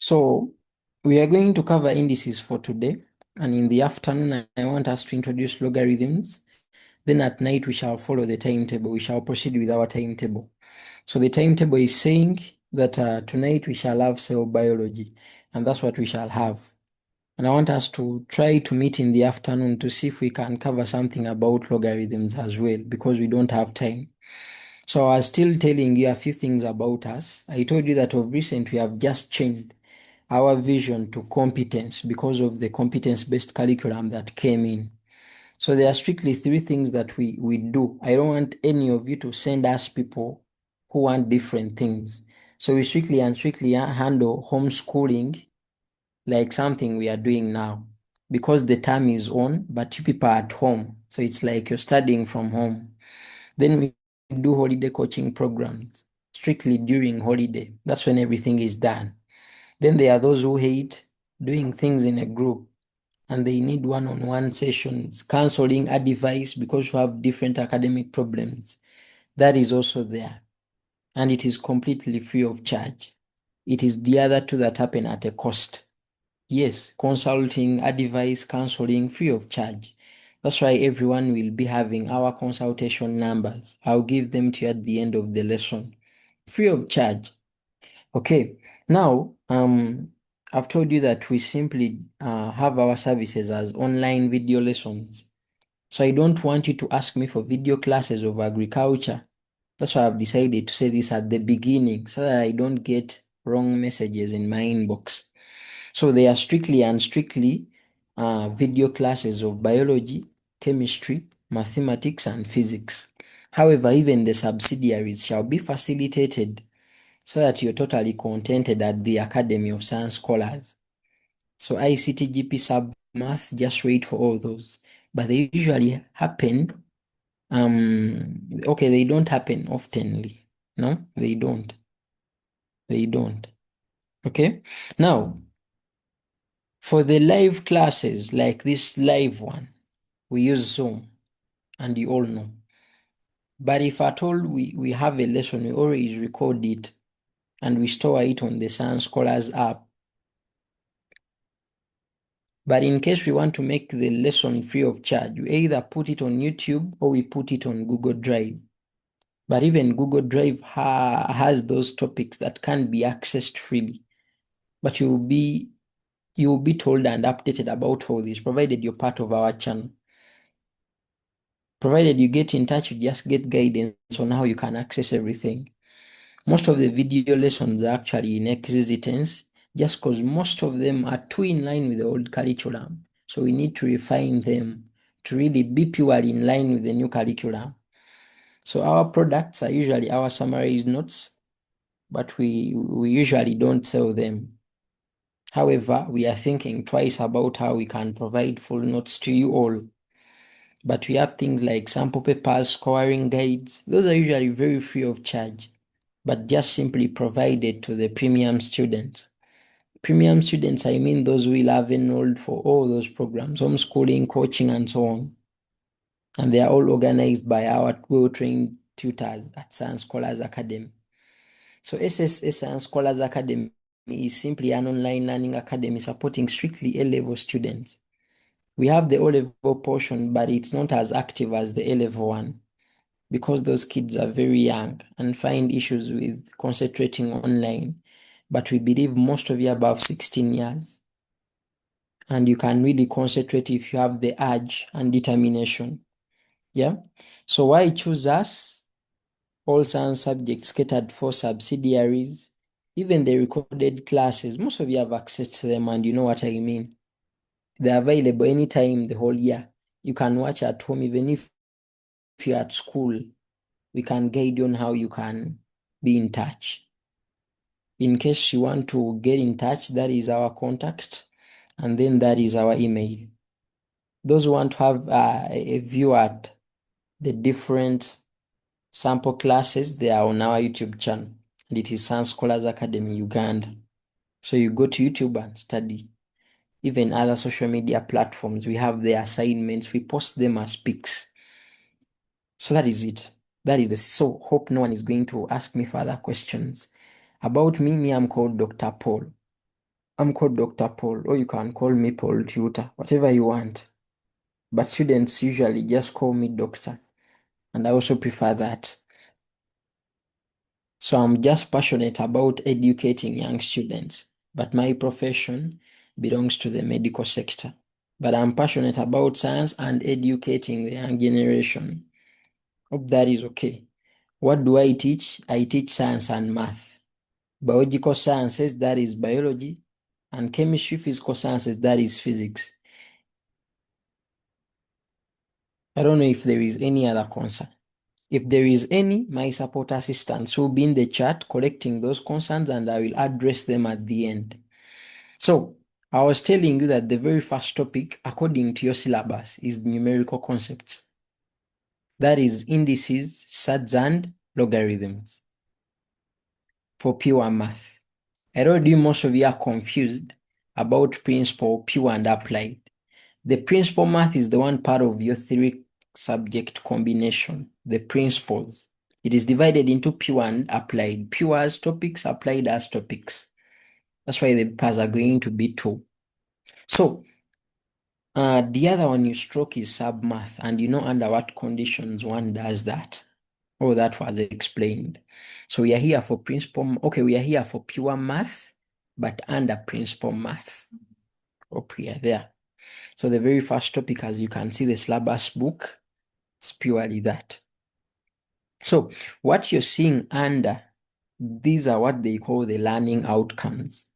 So we are going to cover indices for today, and in the afternoon, I want us to introduce logarithms. Then at night, we shall follow the timetable. We shall proceed with our timetable. So the timetable is saying that tonight we shall have cell biology, and that's what we shall have. And I want us to try to meet in the afternoon to see if we can cover something about logarithms as well, because we don't have time. So I was still telling you a few things about us. I told you that of recent we have just changed our vision to competence because of the competence-based curriculum that came in. So there are strictly three things that we do. I don't want any of you to send us people who want different things. So we strictly handle homeschooling like something we are doing now because the term is on, but you people are at home. So it's like you're studying from home. Then we do holiday coaching programs strictly during holiday. That's when everything is done. Then there are those who hate doing things in a group and they need one-on-one sessions, counseling, advice because we have different academic problems. That is also there. And it is completely free of charge. It is the other two that happen at a cost. Yes, consulting, advice, counseling, free of charge. That's why everyone will be having our consultation numbers. I'll give them to you at the end of the lesson. Free of charge. Okay, now I've told you that we simply have our services as online video lessons. So I don't want you to ask me for video classes of agriculture. That's why I've decided to say this at the beginning so that I don't get wrong messages in my inbox. So they are strictly video classes of biology, chemistry, mathematics, and physics. However, even the subsidiaries shall be facilitated so that you're totally contented at the Academy of Science Scholars. So ICT, GP, Sub, Math, just wait for all those. But they usually happen, okay, they don't happen oftenly. No, they don't. They don't. Okay? Now, for the live classes, like this live one, we use Zoom, and you all know. But if at all we have a lesson, we always record it, and we store it on the Science Scholars app. But in case we want to make the lesson free of charge, we either put it on YouTube or we put it on Google Drive. But even Google Drive has those topics that can be accessed freely. But you will be told and updated about all this, provided you're part of our channel. Provided you get in touch, you just get guidance on how you can access everything. Most of the video lessons are actually in existence just because most of them are too in line with the old curriculum. So we need to refine them to really be purely in line with the new curriculum. So our products are usually our summarized notes, but we usually don't sell them. However, we are thinking twice about how we can provide full notes to you all. But we have things like sample papers, scoring guides. Those are usually very free of charge, but just simply provided to the premium students. Premium students, I mean those who will have enrolled for all those programs, homeschooling, coaching, and so on. And they are all organized by our well-trained tutors at Science Scholars Academy. So SSA Science Scholars Academy is simply an online learning academy supporting strictly A-level students. We have the O-level portion, but it's not as active as the A-level one because those kids are very young and find issues with concentrating online. But we believe most of you are above 16 years and you can really concentrate if you have the urge and determination. Yeah. So why choose us? All science subjects catered for subsidiaries, even the recorded classes. Most of you have access to them and you know what I mean. They're available anytime the whole year. You can watch at home even if you're at school. We can guide you on how you can be in touch. In case you want to get in touch, that is our contact, and then that is our email. Those who want to have a view at the different sample classes, they are on our YouTube channel, and it is Science Scholars Academy Uganda. So you go to YouTube and study. Even other social media platforms, we have the assignments, we post them as pics. So that is it. That is the so. Hope no one is going to ask me further questions. About me, I'm called Dr. Paul. I'm called Dr. Paul, or you can call me Paul Tutor, whatever you want. But students usually just call me doctor, and I also prefer that. So I'm just passionate about educating young students, but my profession belongs to the medical sector. But I'm passionate about science and educating the young generation. Hope that is okay. What do I teach? I teach science and math. Biological sciences, that is biology, and chemistry, physical sciences, that is physics. I don't know if there is any other concern. If there is any, my support assistants will be in the chat collecting those concerns, and I will address them at the end. So, I was telling you that the very first topic, according to your syllabus, is numerical concepts. That is indices, surds, and logarithms for pure math. I already most of you are confused about principal, pure, and applied. The principal math is the one part of your three subject combination, the principles. It is divided into pure and applied. Pure as topics, applied as topics. That's why the papers are going to be two. So, the other one you stroke is submath, and you know under what conditions one does that. Oh, that was explained. So we are here for we are here for pure math, but under principal math. Hope we are there. So the very first topic, as you can see, the syllabus book, it's purely that. So what you're seeing under, these are what they call the learning outcomes.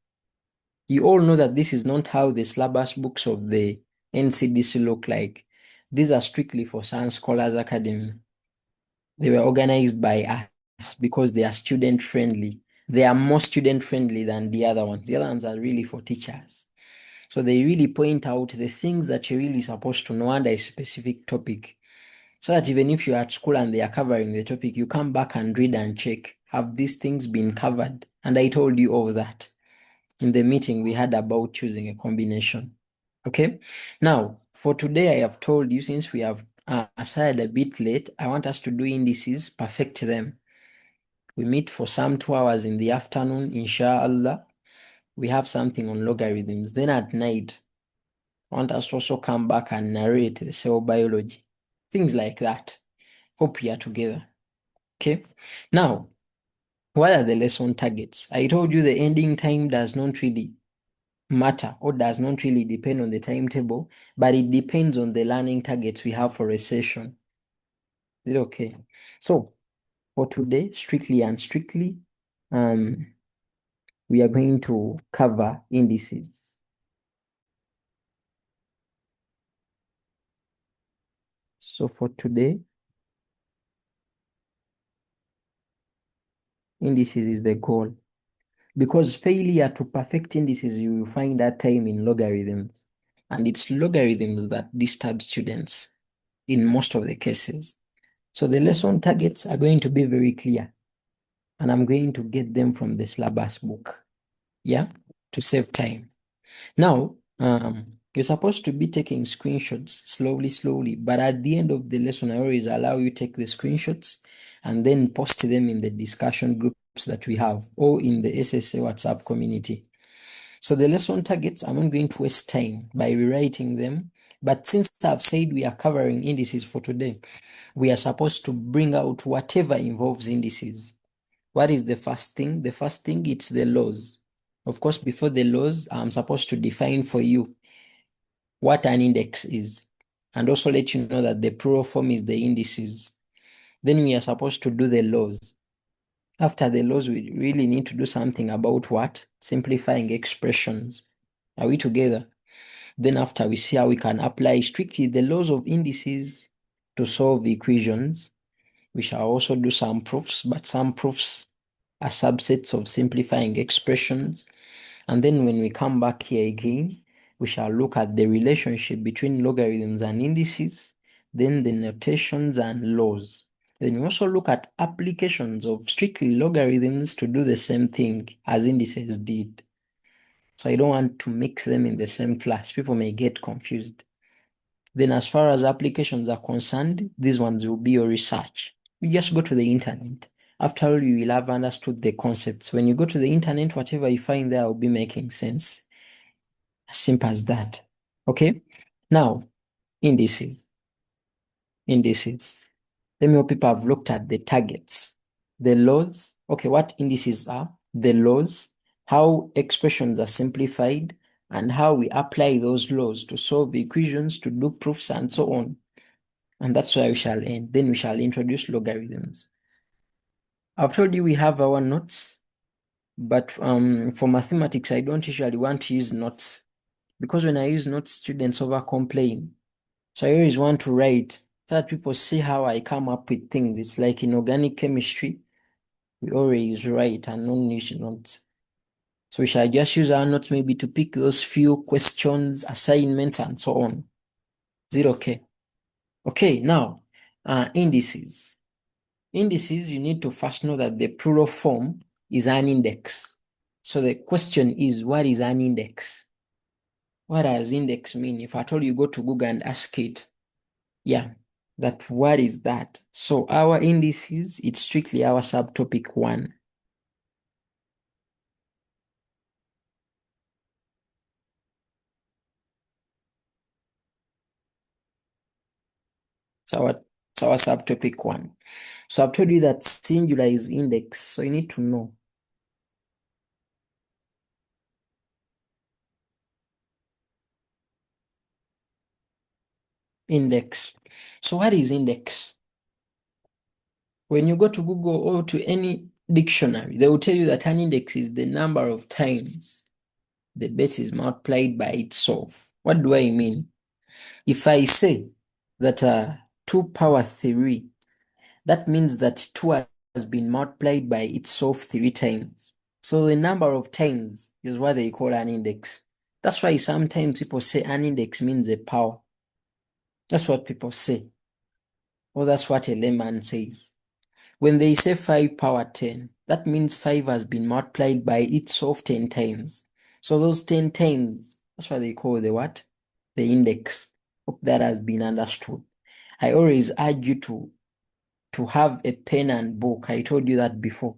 You all know that this is not how the syllabus books of the NCDC look like. These are strictly for Science Scholars Academy. They were organized by us because they are student friendly. They are more student friendly than the other ones. The other ones are really for teachers. So they really point out the things that you're really supposed to know under a specific topic. So that even if you're at school and they are covering the topic, you come back and read and check, have these things been covered? And I told you all that in the meeting we had about choosing a combination. Okay. Now, for today, I have told you, since we have started a bit late, I want us to do indices, perfect them. We meet for some 2 hours in the afternoon, inshallah. We have something on logarithms. Then at night, I want us to also come back and narrate the cell biology. Things like that. Hope we are together. Okay. Now, what are the lesson targets? I told you the ending time does not really matter or does not really depend on the timetable, but it depends on the learning targets we have for a session. Is it okay? So for today, strictly and strictly, we are going to cover indices. So for today, indices is the goal. Because failure to perfect indices, you will find that time in logarithms. And it's logarithms that disturb students in most of the cases. So the lesson targets are going to be very clear. And I'm going to get them from the syllabus book. Yeah, to save time. Now, you're supposed to be taking screenshots slowly, but at the end of the lesson, I always allow you take the screenshots and then post them in the discussion groups that we have or in the SSA WhatsApp community. So the lesson targets, I'm not going to waste time by rewriting them. But since I've said we are covering indices for today, we are supposed to bring out whatever involves indices. What is the first thing? The first thing, it's the laws. Of course, before the laws, I'm supposed to define for you what an index is and also let you know that the plural form is the indices. Then we are supposed to do the laws. After the laws, we really need to do something about what? Simplifying expressions. Are we together? Then after, we see how we can apply strictly the laws of indices to solve equations. We shall also do some proofs, but some proofs are subsets of simplifying expressions. And then when we come back here again, we shall look at the relationship between logarithms and indices, then the notations and laws. Then we also look at applications of strictly logarithms to do the same thing as indices did. So I don't want to mix them in the same class. People may get confused. Then as far as applications are concerned, these ones will be your research. You just go to the internet. After all, you will have understood the concepts. When you go to the internet, whatever you find there will be making sense. As simple as that. Okay. Now, indices. Indices. Let me hope people have looked at the targets, the laws. Okay, what indices are, the laws, how expressions are simplified, and how we apply those laws to solve equations, to do proofs, and so on. And that's where we shall end. Then we shall introduce logarithms. I've told you we have our notes, but for mathematics, I don't usually want to use notes because when I use notes, students over complain. So I always want to write so that people see how I come up with things. It's like in organic chemistry, we always write and not use notes. So we shall just use our notes maybe to pick those few questions, assignments, and so on. Is it okay? Okay, now, indices. Indices, you need to first know that the plural form is an index. So the question is, what is an index? What does index mean? If I told you go to Google and ask it, yeah, that what is that? So our indices, it's strictly our subtopic 1. It's our subtopic 1. So I've told you that singular is index, so you need to know. Index. So what is index? When you go to Google or to any dictionary, they will tell you that an index is the number of times the base is multiplied by itself. What do I mean? If I say that 2 power 3, that means that 2 has been multiplied by itself 3 times. So the number of times is what they call an index. That's why sometimes people say an index means a power. That's what people say. Or that's what a layman says. When they say 5 power 10, that means 5 has been multiplied by itself 10 times. So those 10 times, that's why they call the what? The index. Hope that has been understood. I always urge you to have a pen and book. I told you that before.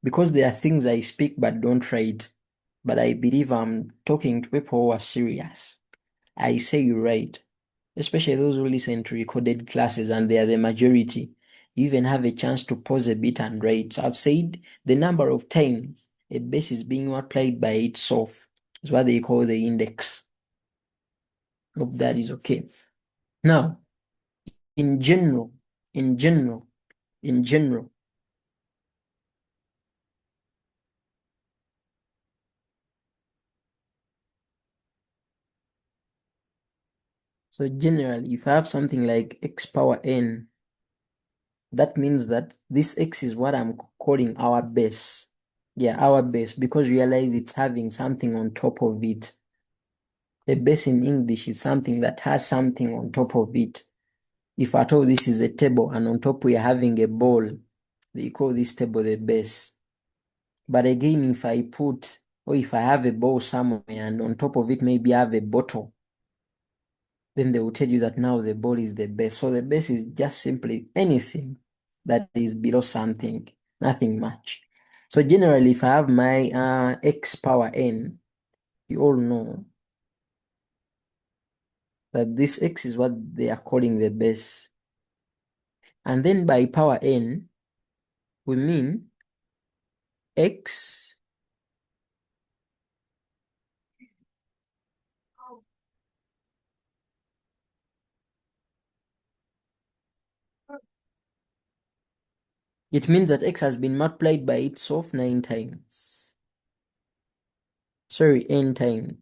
Because there are things I speak but don't write. But I believe I'm talking to people who are serious. I say you write. Especially those who listen to recorded classes and they are the majority. You even have a chance to pause a bit and write. So I've said the number of times a base is being multiplied by itself is what they call the index. Hope that is okay. Now, in general, in general, in general, so generally, if I have something like x power n, that means that this x is what I'm calling our base. Yeah, our base, because realize it's having something on top of it. The base in English is something that has something on top of it. If at all this is a table and on top we are having a ball, they call this table the base. But again, if I put, or if I have a ball somewhere and on top of it maybe I have a bottle, then they will tell you that now the ball is the base. So the base is just simply anything that is below something, nothing much. So generally, if I have my x power n, you all know that this x is what they are calling the base. And then by power n, we mean x it means that x has been multiplied by itself 9 times. Sorry, n times.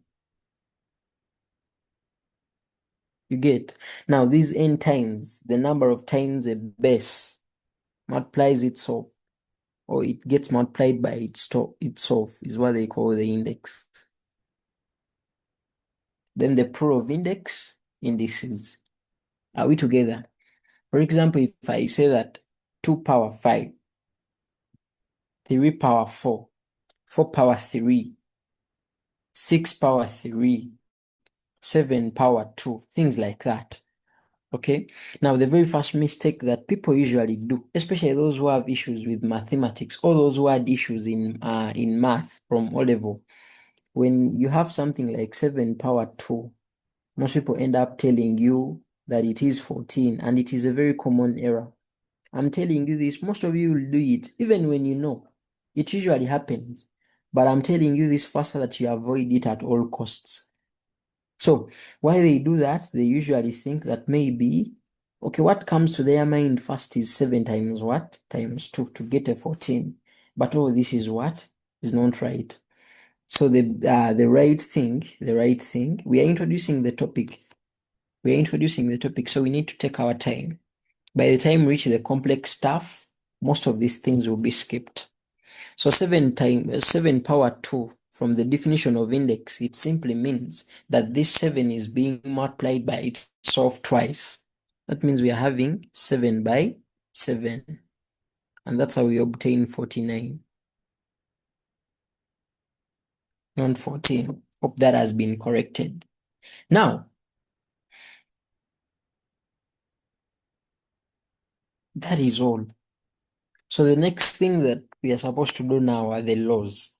You get? Now, these n times, the number of times a base multiplies itself, or it gets multiplied by itself, is what they call the index. Then the plural of index, indices. Are we together? For example, if I say that 2 power 5, 3 power 4, 4 power 3, 6 power 3, 7 power 2, things like that. Okay. Now, the very first mistake that people usually do, especially those who have issues with mathematics or those who had issues in math from O level, when you have something like 7 power 2, most people end up telling you that it is 14, and it is a very common error. I'm telling you this, most of you will do it, even when you know. It usually happens. But I'm telling you this faster that you avoid it at all costs. So, why they do that, they usually think that maybe, okay, what comes to their mind first is 7 times what? Times 2 to get a 14. But oh, this is what? Is not right. So the right thing, we are introducing the topic. We are introducing the topic, so we need to take our time. By the time we reach the complex stuff, most of these things will be skipped. So 7 power 2 from the definition of index, it simply means that this 7 is being multiplied by itself twice. That means we are having 7 by 7. And that's how we obtain 49, not 14. Hope that has been corrected. Now, that is all. So the next thing that we are supposed to do now are the laws.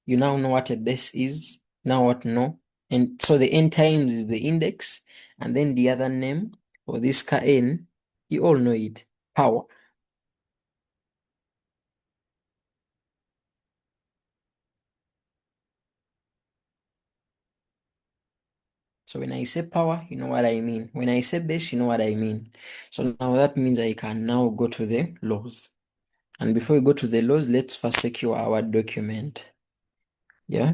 You now know what a base is, now what no. And so the n times is the index, and then the other name for this Kn, you all know it, power. So when I say power, you know what I mean. When I say base, you know what I mean. So now that means I can now go to the laws. And before we go to the laws, let's first secure our document. Yeah.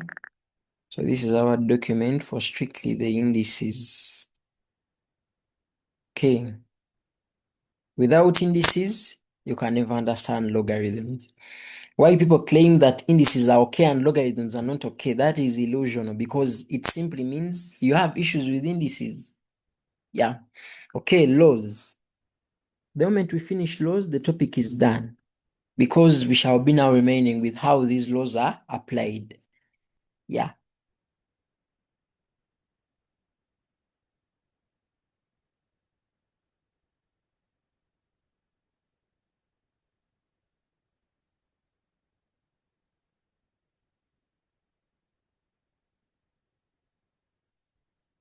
So this is our document for strictly the indices. Okay. Without indices, you can never understand logarithms. Why people claim that indices are okay and logarithms are not okay, that is illusional, because it simply means you have issues with indices. Yeah. Okay, laws. The moment we finish laws, the topic is done, because we shall be now remaining with how these laws are applied. Yeah.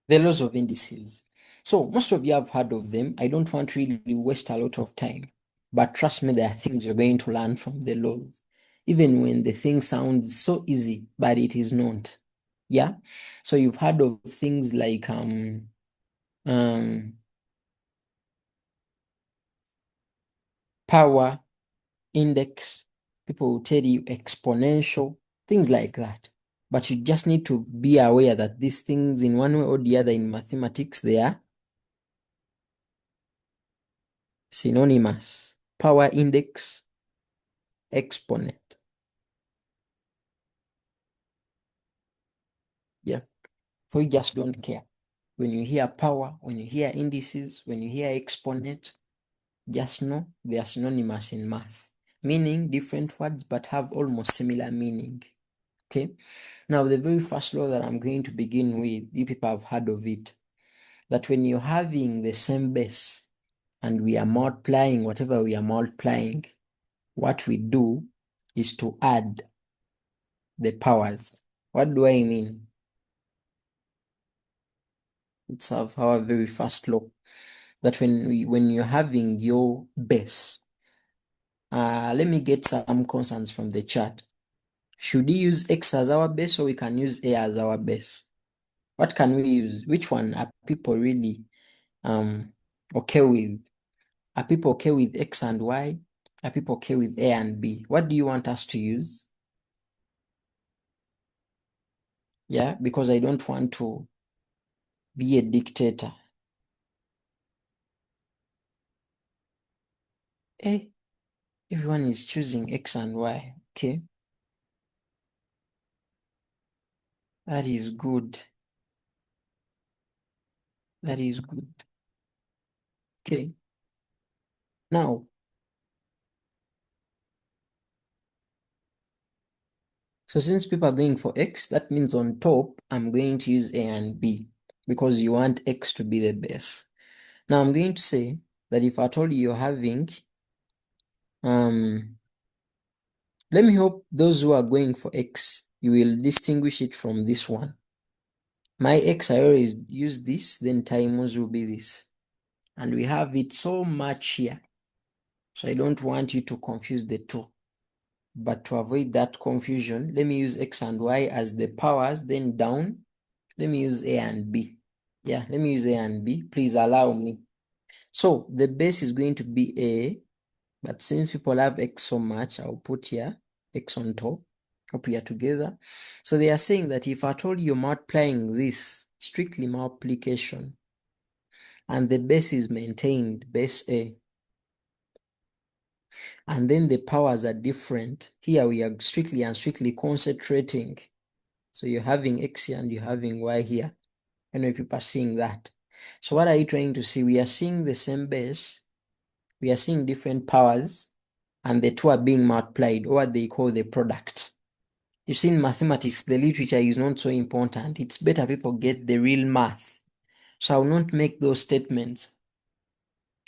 The laws of indices. So most of you have heard of them. I don't want to really waste a lot of time, but trust me, there are things you're going to learn from the laws, even when the thing sounds so easy, but it is not. Yeah. So you've heard of things like um power, index. People will tell you exponential, things like that. But you just need to be aware that these things, in one way or the other, in mathematics, they are synonymous. Power, index, exponent. Yeah. So you just don't care. When you hear power, when you hear indices, when you hear exponent, just know they are synonymous in math, meaning different words but have almost similar meaning. Okay. Now, the very first law that I'm going to begin with, you people have heard of it, that when you're having the same base and we are multiplying whatever we are multiplying, what we do is to add the powers. What do I mean? Let's have our very first law, that when you're having your base, let me get some constants from the chart. Should we use x as our base, or we can use a as our base? What can we use? Which one are people really okay with? Are people okay with x and y? Are people okay with a and b? What do you want us to use? Yeah, because I don't want to be a dictator. Eh, everyone is choosing x and y. Okay, that is good. That is good. Okay, now, so since people are going for x, that means on top, I'm going to use a and b, because you want x to be the base. Now, I'm going to say that if at all you're having, let me hope those who are going for x, you will distinguish it from this one. My x, I always use this, then times will be this. And we have it so much here. So I don't want you to confuse the two. But to avoid that confusion, let me use x and y as the powers, then down, let me use a and b. Yeah, let me use a and b. Please allow me. So the base is going to be a, but since people have x so much, I'll put here x on top. Hope we are together. So they are saying that if at all you're multiplying this, strictly multiplication, and the base is maintained, base a, and then the powers are different, here we are strictly and strictly concentrating. So you're having x here and you're having y here. I don't know if you're seeing that. So what are you trying to see? We are seeing the same base, we are seeing different powers, and the two are being multiplied, or what they call the product. You see, in mathematics, the literature is not so important. It's better people get the real math. So I will not make those statements.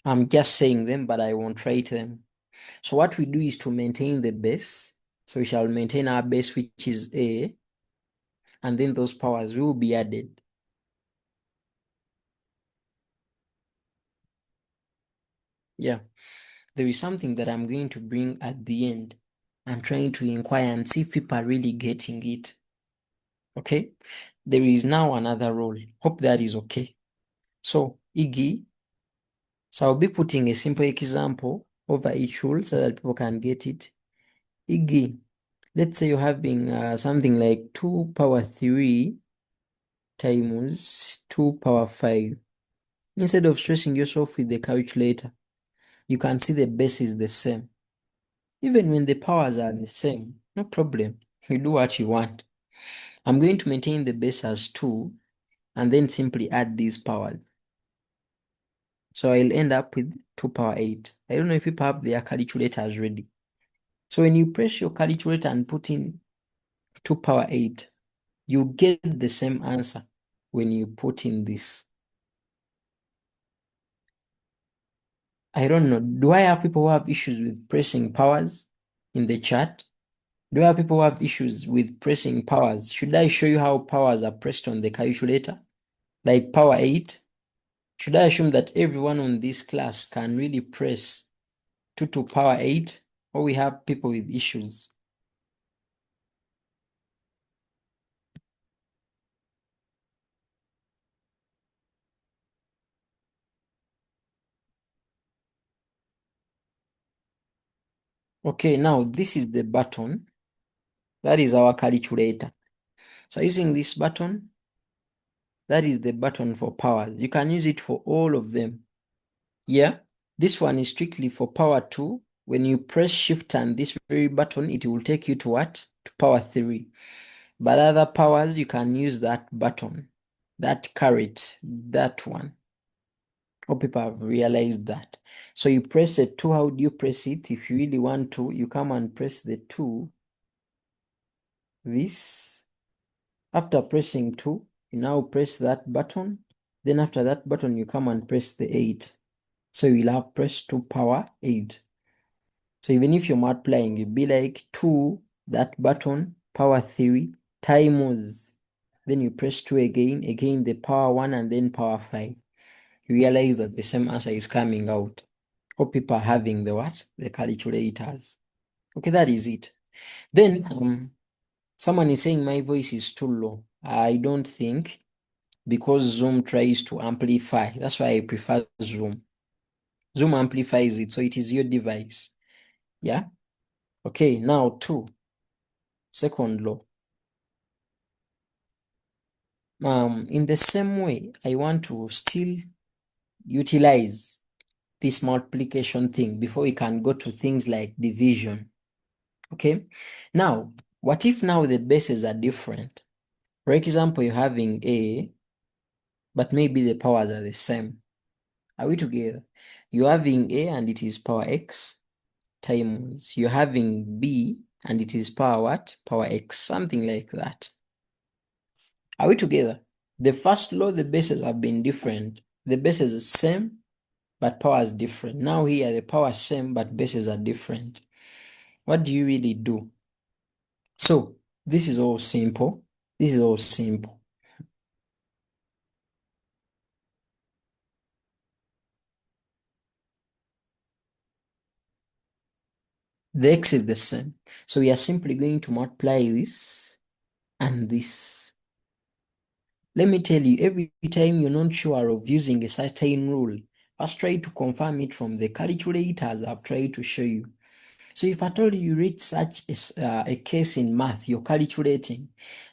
I'm just saying them, but I won't write them. So what we do is to maintain the base. So we shall maintain our base, which is A, and then those powers will be added. Yeah. There is something that I'm going to bring at the end. I'm trying to inquire and see if people are really getting it. Okay? There is now another rule. Hope that is okay. So, Iggy, so I'll be putting a simple example over each rule so that people can get it. Iggy, let's say you're having something like 2 power 3 times 2 power 5. Instead of stressing yourself with the calculator, you can see the base is the same. Even when the powers are the same, no problem. You do what you want. I'm going to maintain the base as 2 and then simply add these powers. So I'll end up with 2 power 8. I don't know if people have their calculators ready. So when you press your calculator and put in 2 power 8, you get the same answer when you put in this. I don't know. Do I have people who have issues with pressing powers in the chat? Do I have people who have issues with pressing powers? Should I show you how powers are pressed on the calculator? Like power 8? Should I assume that everyone on this class can really press 2 to power 8? Or we have people with issues? Okay, now this is the button. That is our calculator. So using this button, that is the button for powers. You can use it for all of them. Yeah, this one is strictly for power 2. When you press shift and this very button, it will take you to what? To power 3. But other powers, you can use that button, that caret, that one. Hope people have realized that. So you press a 2, how do you press it? If you really want to, you come and press the 2, this. After pressing 2, you now press that button. Then after that button, you come and press the 8. So you'll have pressed 2 power 8. So even if you're multiplying, you'll be like 2, that button, power 3, times. Then you press 2 again the power 1, and then power 5. You realize that the same answer is coming out. Hope people are having the what? The calculators. Okay, that is it. Then someone is saying my voice is too low. I don't think, because Zoom tries to amplify. That's why I prefer Zoom. Zoom amplifies it, so it is your device. Yeah? Okay, now 2. Second law. In the same way, I want to still utilize this multiplication thing before we can go to things like division. Okay? Now, what if now the bases are different? For example, you're having A, but maybe the powers are the same. Are we together? You're having A and it is power X times you're having B and it is power what? Power X, something like that. Are we together? The first law, the bases have been different. The bases are same, but power is different. Now here, the power is same, but bases are different. What do you really do? So This is all simple. This is all simple. The x is the same. So we are simply going to multiply this and this. Let me tell you, every time you're not sure of using a certain rule, first try to confirm it from the calculators I've tried to show you. So if at all you read such a case in math, you're calculating,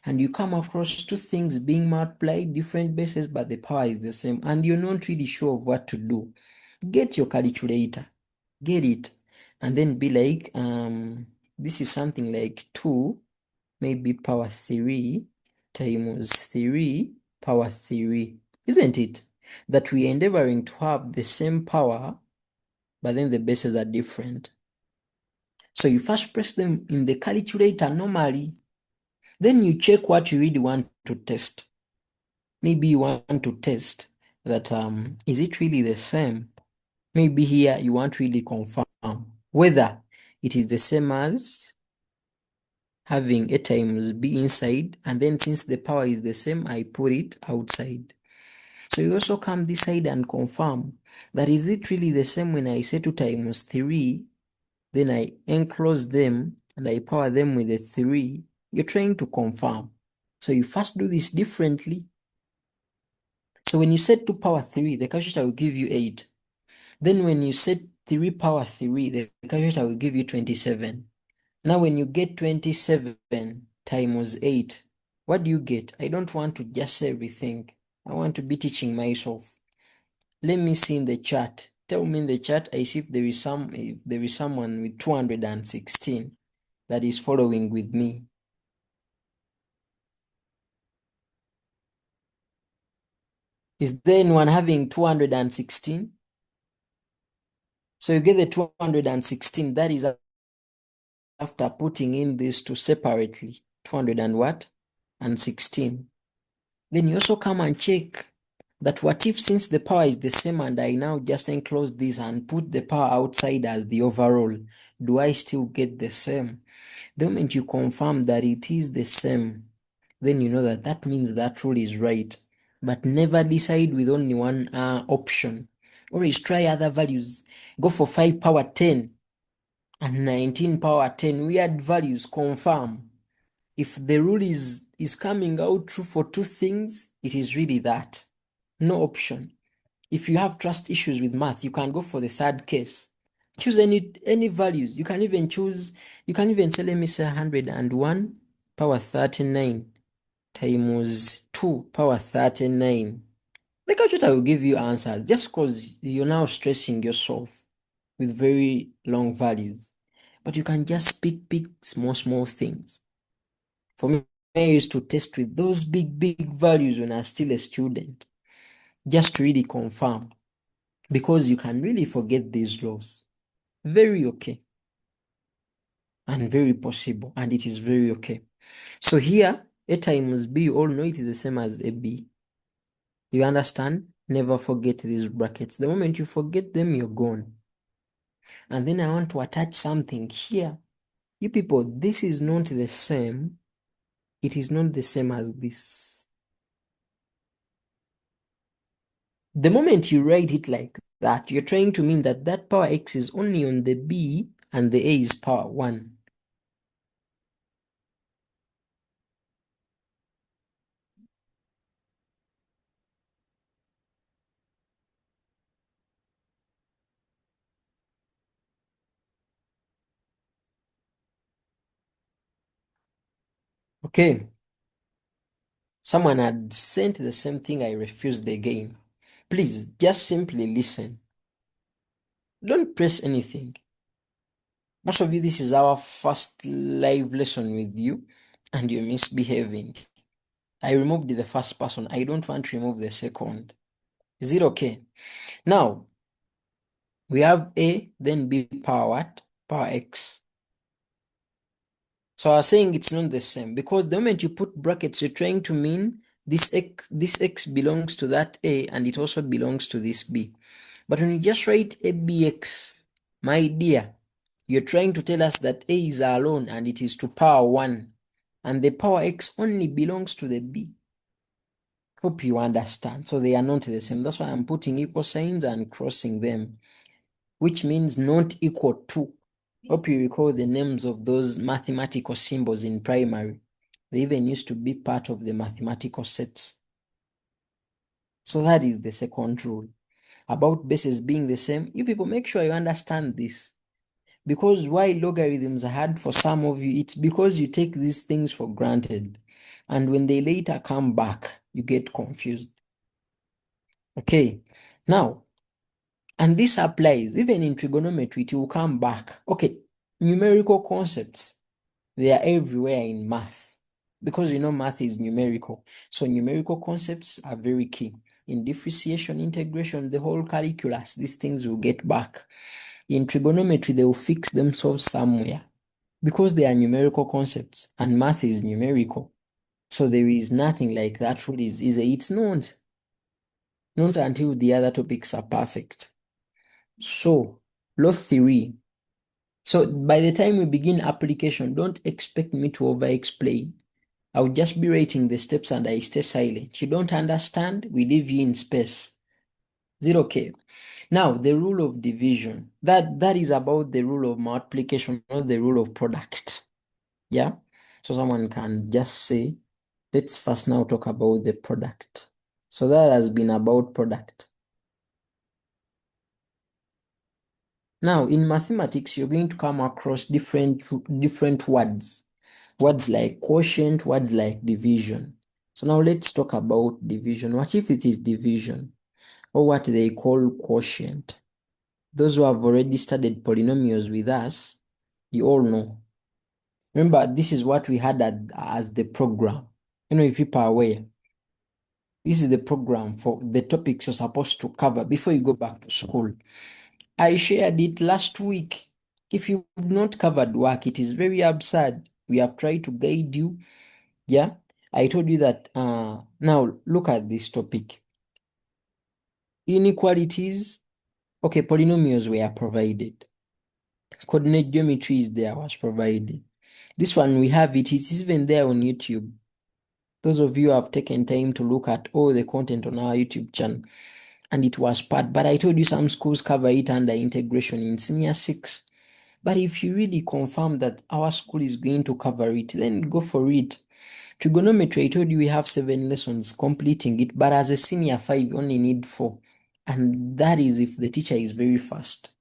and you come across two things being multiplied, different bases, but the power is the same, and you're not really sure of what to do, get your calculator, get it, and then be like, this is something like 2, maybe power 3 times 3 power 3, isn't it? That we're endeavoring to have the same power, but then the bases are different. So you first press them in the calculator normally. Then you check what you really want to test. Maybe you want to test that is it really the same? Maybe here you want to really confirm whether it is the same as having a times b inside, and then since the power is the same, I put it outside. So you also come this side and confirm that is it really the same when I say 2 times 3, then I enclose them and I power them with a 3. You're trying to confirm. So you first do this differently. So when you set 2 power 3, the calculator will give you 8. Then when you set 3 power 3, the calculator will give you 27. Now when you get 27 times 8, what do you get? I don't want to just say everything. I want to be teaching myself. Let me see in the chat. Tell me in the chat, I see if there is someone with 216 that is following with me. Is there anyone having 216? So you get the 216, that is after putting in these two separately, 200 and what? And 16. Then you also come and check that what if since the power is the same and I now just enclose this and put the power outside as the overall, do I still get the same? The moment you confirm that it is the same, then you know that that means that rule is right. But never decide with only one option. Always try other values. Go for 5 power 10 and 19 power 10. Weird values, confirm. If the rule is coming out true for two things, it is really that. No option. If you have trust issues with math, you can go for the third case. Choose any values. You can even say, let me say 101 power 39 times 2 power 39. The calculator will give you answers just because you're now stressing yourself with very long values. But you can just pick small things. For me, I used to test with those big values when I was still a student, just to really confirm, because you can really forget these laws. Very okay. And very possible, and it is very okay. So here, a times b, you all know it is the same as a b. You understand? Never forget these brackets. The moment you forget them, you're gone. And then I want to attach something here. You people, this is not the same. It is not the same as this. The moment you write it like that, you're trying to mean that that power x is only on the b and the a is power 1. Okay. Someone had sent the same thing, I refused again. Please, just simply listen. Don't press anything. Most of you, this is our first live lesson with you, and you're misbehaving. I removed the first person. I don't want to remove the second. Is it okay? Now, we have A, then B power what? Power X. So I was saying it's not the same because the moment you put brackets, you're trying to mean this X belongs to that A and it also belongs to this B. But when you just write ABX, my dear, you're trying to tell us that A is alone and it is to power 1. and the power x only belongs to the b. Hope you understand. So they are not the same. That's why I'm putting equal signs and crossing them, which means not equal to. Hope you recall the names of those mathematical symbols in primary. They even used to be part of the mathematical sets. So that is the second rule. About bases being the same, you people make sure you understand this. Because why logarithms are hard for some of you, it's because you take these things for granted. And when they later come back, you get confused. Okay, now, and this applies even in trigonometry, it will come back. Okay, numerical concepts, they are everywhere in math because you know math is numerical. So numerical concepts are very key. In differentiation, integration, the whole calculus, these things will get back. In trigonometry, they will fix themselves somewhere because they are numerical concepts and math is numerical. So there is nothing like that rule is easy. It's not until the other topics are perfect. So, law theory. So by the time we begin application, don't expect me to over-explain. I'll just be writing the steps and I stay silent. You don't understand, we leave you in space. Is it okay? Now, the rule of division. That is about the rule of multiplication, not the rule of product. Yeah? So someone can just say, let's first now talk about the product. So that has been about product. Now, in mathematics, you're going to come across different words. Words like quotient, words like division. So now let's talk about division. What if it is division? Or what they call quotient? Those who have already studied polynomials with us, you all know. Remember, this is what we had as the program. If you are aware, this is the program for the topics you're supposed to cover before you go back to school. I shared it last week. If you've not covered work, it is very absurd. We have tried to guide you. Yeah, I told you that. Now look at this topic. Inequalities. Okay, polynomials were provided. Coordinate geometry is there, was provided. This one we have it. It's even there on YouTube. Those of you who have taken time to look at all the content on our YouTube channel, and it was part. But I told you some schools cover it under integration in senior 6. But if you really confirm that our school is going to cover it, then go for it. Trigonometry, I told you we have 7 lessons completing it, but as a senior 5, you only need 4. And that is if the teacher is very fast.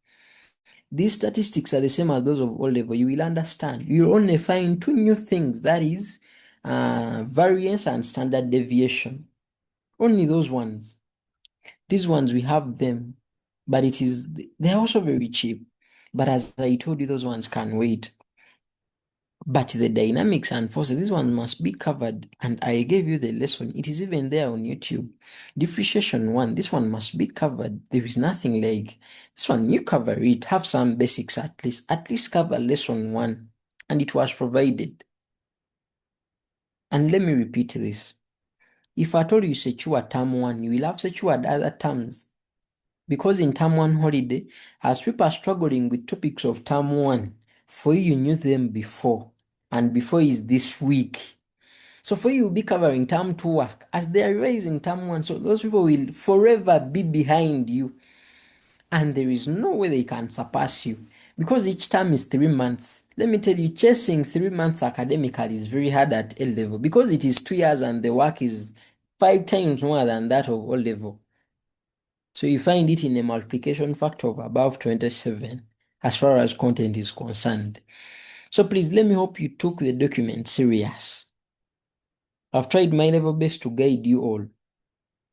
These statistics are the same as those of O level. You will understand. You'll only find 2 new things, that is variance and standard deviation. Only those ones. These ones, we have them, but they're also very cheap. But as I told you, those ones can wait. But the dynamics and forces, this one must be covered. And I gave you the lesson. It is even there on YouTube. Differentiation 1, this one must be covered. There is nothing like this one. You cover it, have some basics at least. At least cover lesson 1. And it was provided. And let me repeat this. If I told you secure term 1, you will have secured other terms. Because in term 1 holiday, as people are struggling with topics of term 1, for you knew them before. And before is this week. So for you, you'll be covering term 2 work as they are revising term 1. So those people will forever be behind you. And there is no way they can surpass you. Because each term is 3 months. Let me tell you, chasing 3 months academically is very hard at A level. Because it is 2 years and the work is 5 times more than that of O level. So you find it in a multiplication factor of above 27 as far as content is concerned. So please, let me hope you took the document serious. I've tried my level best to guide you all.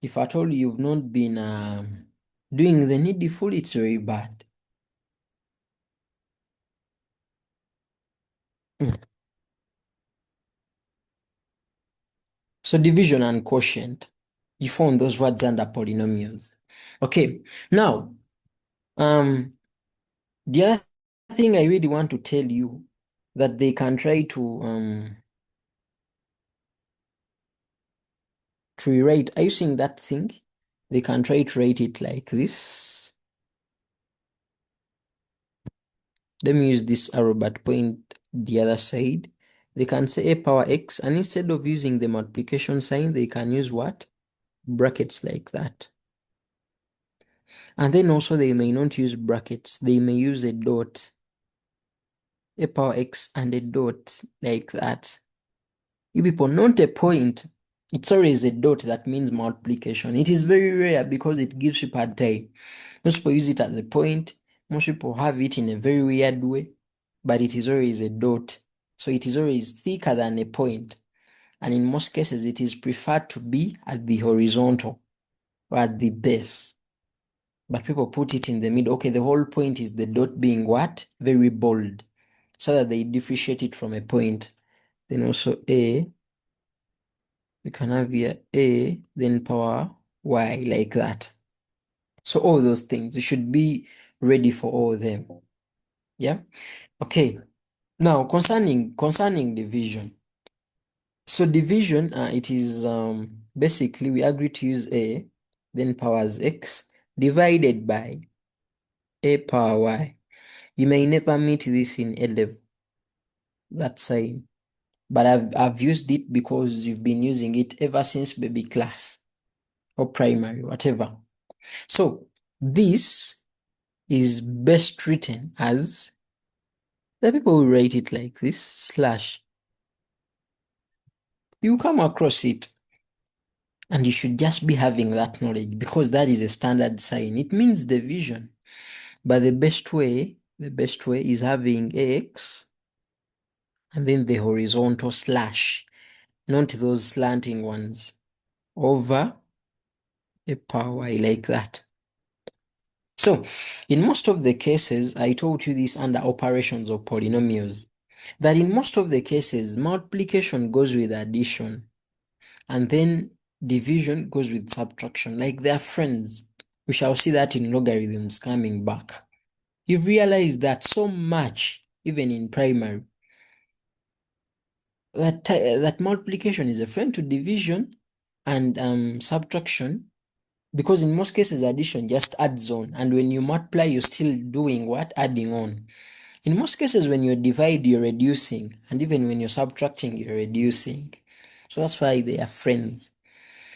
If at all you've not been doing the needful, it's very bad. Mm. So division and quotient, you found those words under polynomials. Okay, now, the other thing I really want to tell you that they can try to rewrite. Are you seeing that thing? They can try to write it like this. Let me use this arrow but point the other side. They can say a power x, and instead of using the multiplication sign, they can use what? Brackets like that. And then also they may not use brackets. They may use a dot, a power x and a dot like that. You people, not a point. It's always a dot that means multiplication. It is very rare because it gives people a time. Most people use it as a point. Most people have it in a very weird way, but it is always a dot. So it is always thicker than a point. And in most cases, it is preferred to be at the horizontal or at the base. But people put it in the middle. Okay, the whole point is the dot being what? Very bold, so that they differentiate it from a point. Then also a, we can have here a, then power y like that. So all those things, you should be ready for all of them. Yeah. Okay. Now concerning division. So division, it is basically we agree to use a, then powers x divided by a power y. You may never meet this in A level, that sign, but I've used it because you've been using it ever since baby class or primary, whatever. So this is best written as, the people will write it like this, slash. You come across it and you should just be having that knowledge because that is a standard sign. It means division, but the best way is having x and then the horizontal slash, not those slanting ones, over a power y like that. So, in most of the cases, I told you this under operations of polynomials, that in most of the cases, multiplication goes with addition, and then division goes with subtraction, like they are friends. We shall see that in logarithms coming back. You've realized that so much, even in primary, that multiplication is a friend to division and subtraction, because in most cases addition just adds on, and when you multiply you're still doing what? Adding on. In most cases when you divide you're reducing, and even when you're subtracting you're reducing. So that's why they are friends.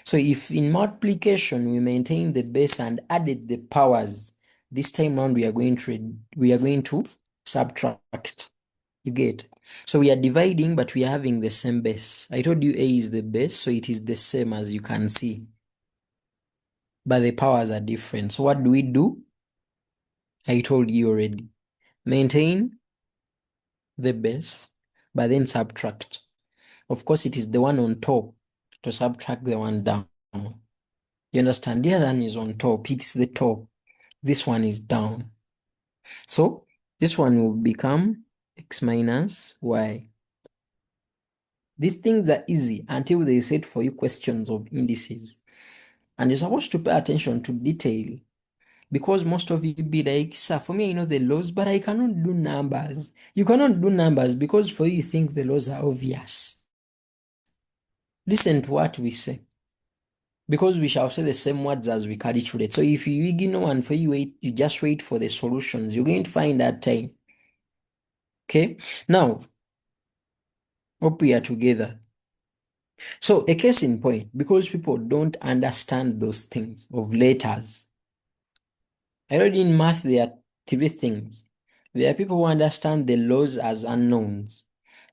So if in multiplication we maintain the base and added the powers, this time around we are going to subtract. You get? So we are dividing, but we are having the same base. I told you A is the base, so it is the same as you can see. But the powers are different. So what do? I told you already. Maintain the base, but then subtract. Of course, it is the one on top to subtract the one down. You understand? The other one is on top. It's the top. This one is down. So this one will become x minus y. These things are easy until they set for you questions of indices. And you're supposed to pay attention to detail, because most of you be like, sir, for me, I know the laws, but I cannot do numbers. You cannot do numbers because for you, you think the laws are obvious. Listen to what we say, because we shall say the same words as we calculate. So if you ignore and for you just wait for the solutions, you're going to find that time. Okay? Now, hope we are together. So a case in point, because people don't understand those things of letters. I already in math, there are three things. There are people who understand the laws as unknowns.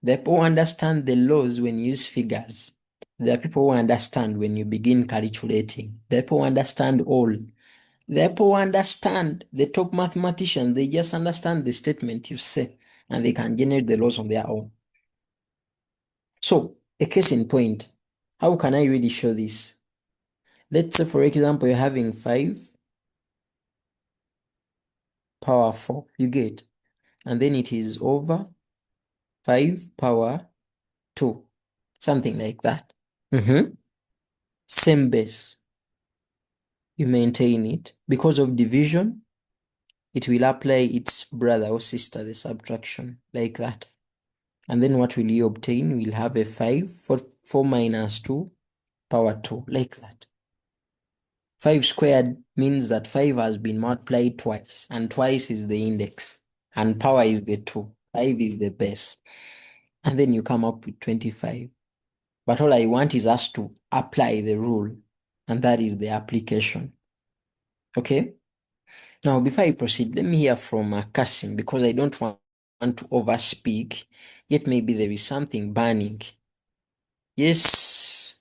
There are people who understand the laws when you use figures. There are people who understand when you begin calculating. There are people who understand all. There are people who understand the top mathematicians. They just understand the statement you say and they can generate the laws on their own. So, a case in point. How can I really show this? Let's say, for example, you're having 5 power 4. You get? And then it is over 5 power 2. Something like that. Same base. You maintain it. Because of division, it will apply its brother or sister, the subtraction, like that. And then what will you obtain? We'll have a 5 for 4 minus 2 power 2, like that. 5 squared means that 5 has been multiplied twice, and twice is the index, and power is the 2. 5 is the base. and then you come up with 25. But all I want is us to apply the rule, and that is the application. Okay? Now, before I proceed, let me hear from Kasim because I don't want to overspeak, yet maybe there is something burning. Yes,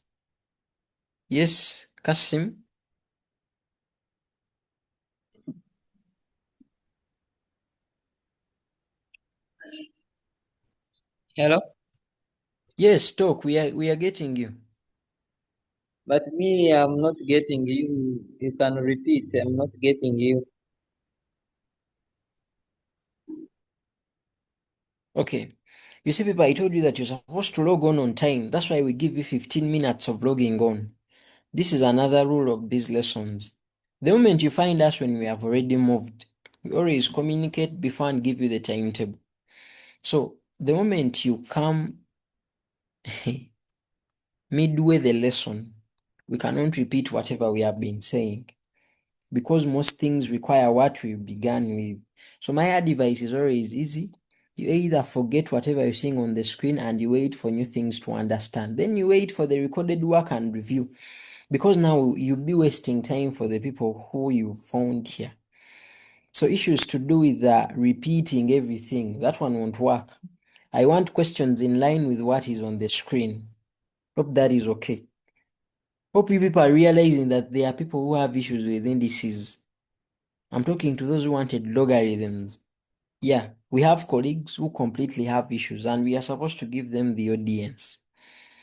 yes, Kasim. Hello, Yes, talk. We are getting you. but me, I'm not getting you. You can repeat. I'm not getting you. Okay. You see, people, I told you that you're supposed to log on time. That's why we give you 15 minutes of logging on. This is another rule of these lessons. The moment you find us when we have already moved, we always communicate before and give you the timetable. So the moment you come midway the lesson, we cannot repeat whatever we have been saying because most things require what we began with. So my advice is always easy. You either forget whatever you're seeing on the screen and you wait for new things to understand. Then you wait for the recorded work and review. Because now you'll be wasting time for the people who you found here. So issues to do with repeating everything, that one won't work. I want questions in line with what is on the screen. Hope that is okay. Hope you people are realizing that there are people who have issues with indices. I'm talking to those who wanted logarithms. Yeah, we have colleagues who completely have issues and we are supposed to give them the audience.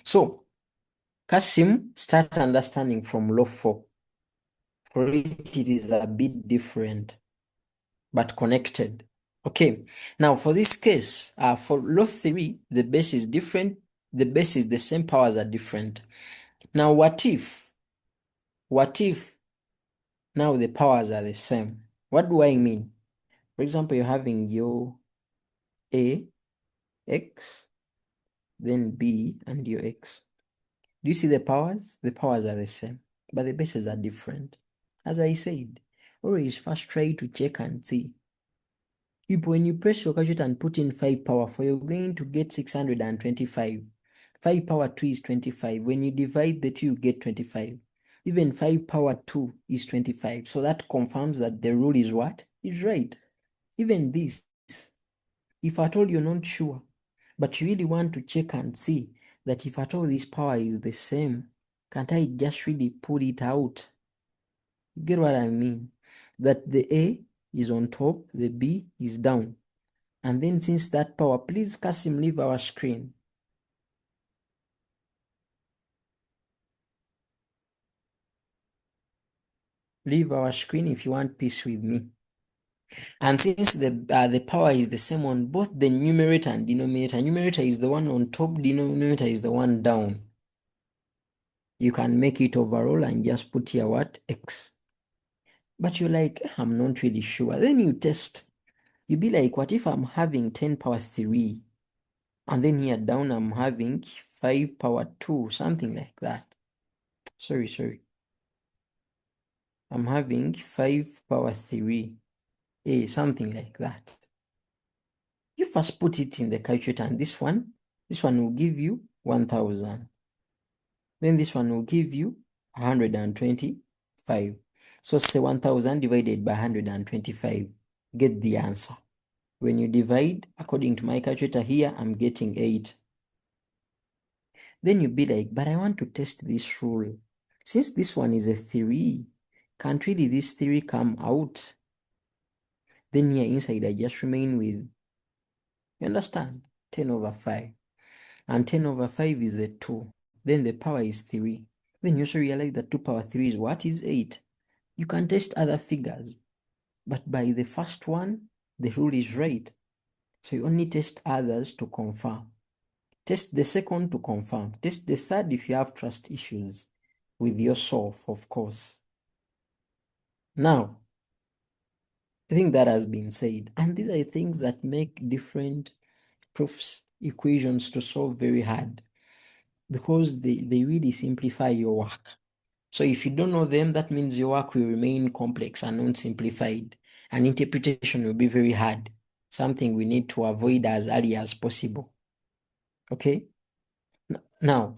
So, Kasim, start understanding from law 4. For it is a bit different, but connected. Okay, now for this case, for law 3, the base is different, the base is the same, powers are different. Now, what if now the powers are the same? What do I mean? For example, you're having your A, X, then B, and your X. Do you see the powers? The powers are the same, but the bases are different. As I said, always first try to check and see. When you press your calculator and put in 5 power 4, you're going to get 625. 5 power 2 is 25. When you divide the 2, you get 25. Even 5 power 2 is 25. So that confirms that the rule is what? Is right. Even this, if at all you're not sure, but you really want to check and see that if at all this power is the same, can't I just really put it out? You get what I mean? That the A is on top, the B is down. And then since that power, please Kasim, leave our screen. Leave our screen if you want peace with me. And since the power is the same on both the numerator and denominator, numerator is the one on top, denominator is the one down. You can make it overall and just put here what? X. But you're like, I'm not really sure. Then you test. You be like, what if I'm having 10 power 3? And then here down I'm having 5 power 2, something like that. Sorry. I'm having 5 power 3, something like that. You first put it in the calculator and this one will give you 1000. Then this one will give you 125. So say 1000 divided by 125. Get the answer. When you divide, according to my calculator here, I'm getting 8. Then you be like, but I want to test this rule. Since this one is a 3, can't really this 3 come out? Then here inside I just remain with, you understand, 10 over 5. And 10 over 5 is a 2. Then the power is 3. Then you also realize that 2 power 3 is what? Is 8. You can test other figures, but by the first one, the rule is right. So you only test others to confirm. Test the second to confirm. Test the third if you have trust issues with yourself, of course. Now, I think that has been said. And these are things that make different proofs, equations to solve very hard because they really simplify your work. So if you don't know them, that means your work will remain complex and unsimplified, and interpretation will be very hard, something we need to avoid as early as possible. Okay. Now,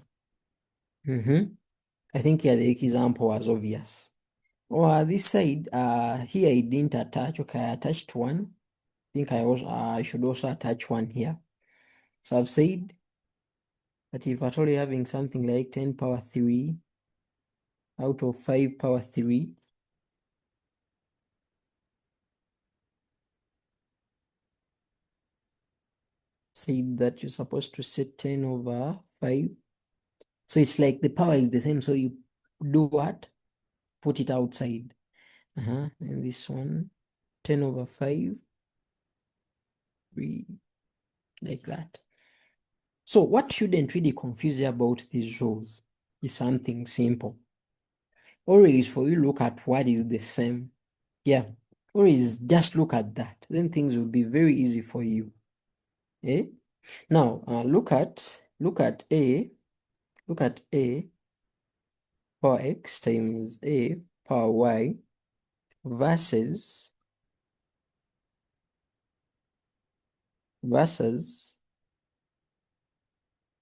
I think here the example was obvious. Or this side, here I didn't attach. Okay, I attached one. I think I should also attach one here. So I've said that if at all you're having something like 10 power 3 out of 5 power 3, said that you're supposed to set 10 over 5. So it's like the power is the same. So you do what? Put it outside. And this one, 10 over 5, 3, like that. So what shouldn't really confuse you about these rules is something simple. Always for you look at what is the same. Yeah. Always just look at that. Then things will be very easy for you. Eh? Now look at a power x times a power y versus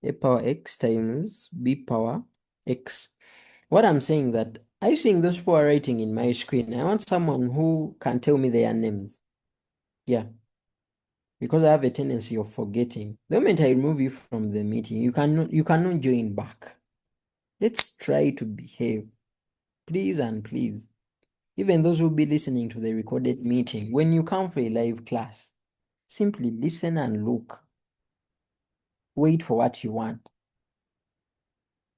a power x times b power x. What I'm saying that, are you seeing those people are writing in my screen? I want someone who can tell me their names. Yeah, because I have a tendency of forgetting. The moment I remove you from the meeting, you cannot join back. Let's try to behave. Please and please. Even those who will be listening to the recorded meeting, when you come for a live class, simply listen and look. Wait for what you want.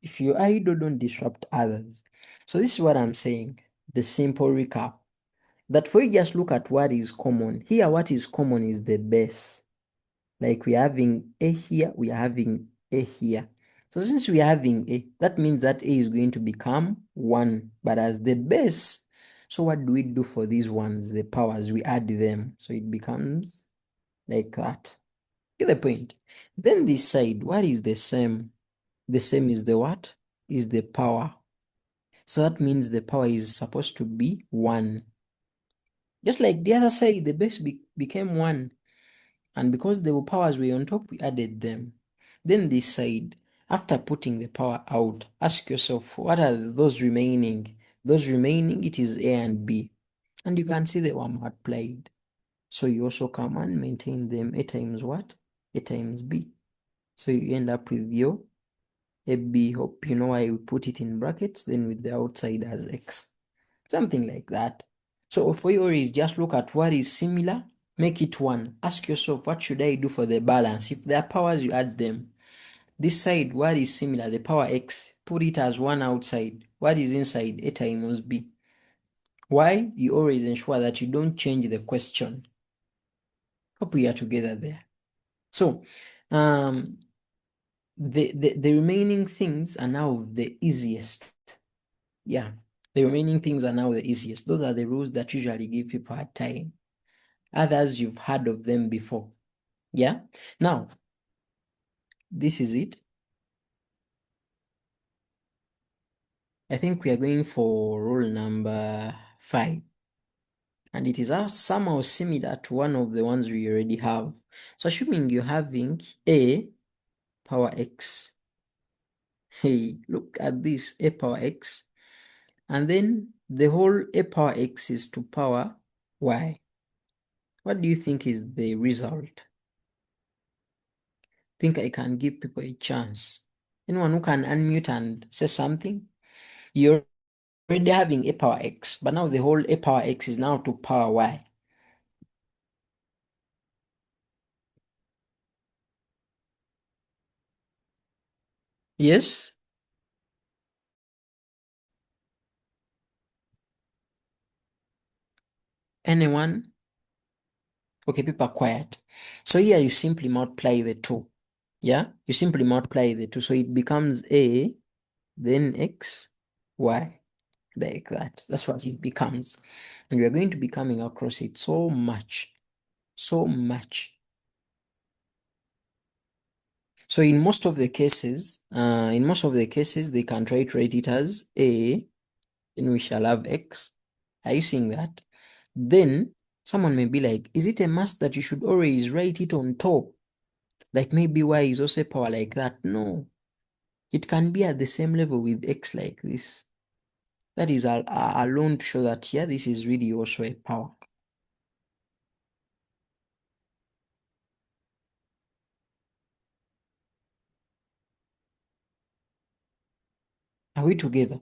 If you're idle, don't disrupt others. So this is what I'm saying. The simple recap. That for you just look at what is common. Here, what is common is the base. Like we are having A here, we are having A here. So since we are having A, that means that A is going to become 1, but as the base. So what do we do for these ones, the powers? We add them. So it becomes like that. Get the point? Then this side, what is the same? The same is the what? Is the power. So that means the power is supposed to be 1. Just like the other side, the base became 1. And because the powers were on top, we added them. Then this side, after putting the power out, ask yourself, what are those remaining? Those remaining, it is A and B. And you can see they were multiplied. So you also come and maintain them. A times what? A times B. So you end up with your AB. Hope you know why we put it in brackets, then with the outside as X. Something like that. So for you is just look at what is similar, make it 1. Ask yourself, what should I do for the balance? If there are powers, you add them. This side, what is similar, the power x, put it as 1 outside. What is inside? A times b. Why? You always ensure that you don't change the question. Hope we are together there. So, the remaining things are now the easiest. Yeah, the remaining things are now the easiest. Those are the rules that usually give people a time. Others, you've heard of them before. Yeah. Now, this is it. I think we are going for rule number 5. And it is somehow similar to one of the ones we already have. So assuming you're having a power x. Hey, look at this, a power x. And then the whole a power x is to power y. What do you think is the result? Think I can give people a chance. Anyone who can unmute and say something? You're already having a power x, but now the whole a power x is now to power y. Yes? Anyone? Okay, people are quiet. So here you simply multiply the 2. Yeah? You simply multiply the 2. So it becomes a, then x, y. Like that. That's what it becomes. And we are going to be coming across it so much. So much. So in most of the cases, they can try to write it as a, then we shall have x. Are you seeing that? Then someone may be like, is it a must that you should always write it on top? Like maybe y is also a power like that. No, it can be at the same level with x like this. That is alone to show that, yeah, this is really also a power. Are we together?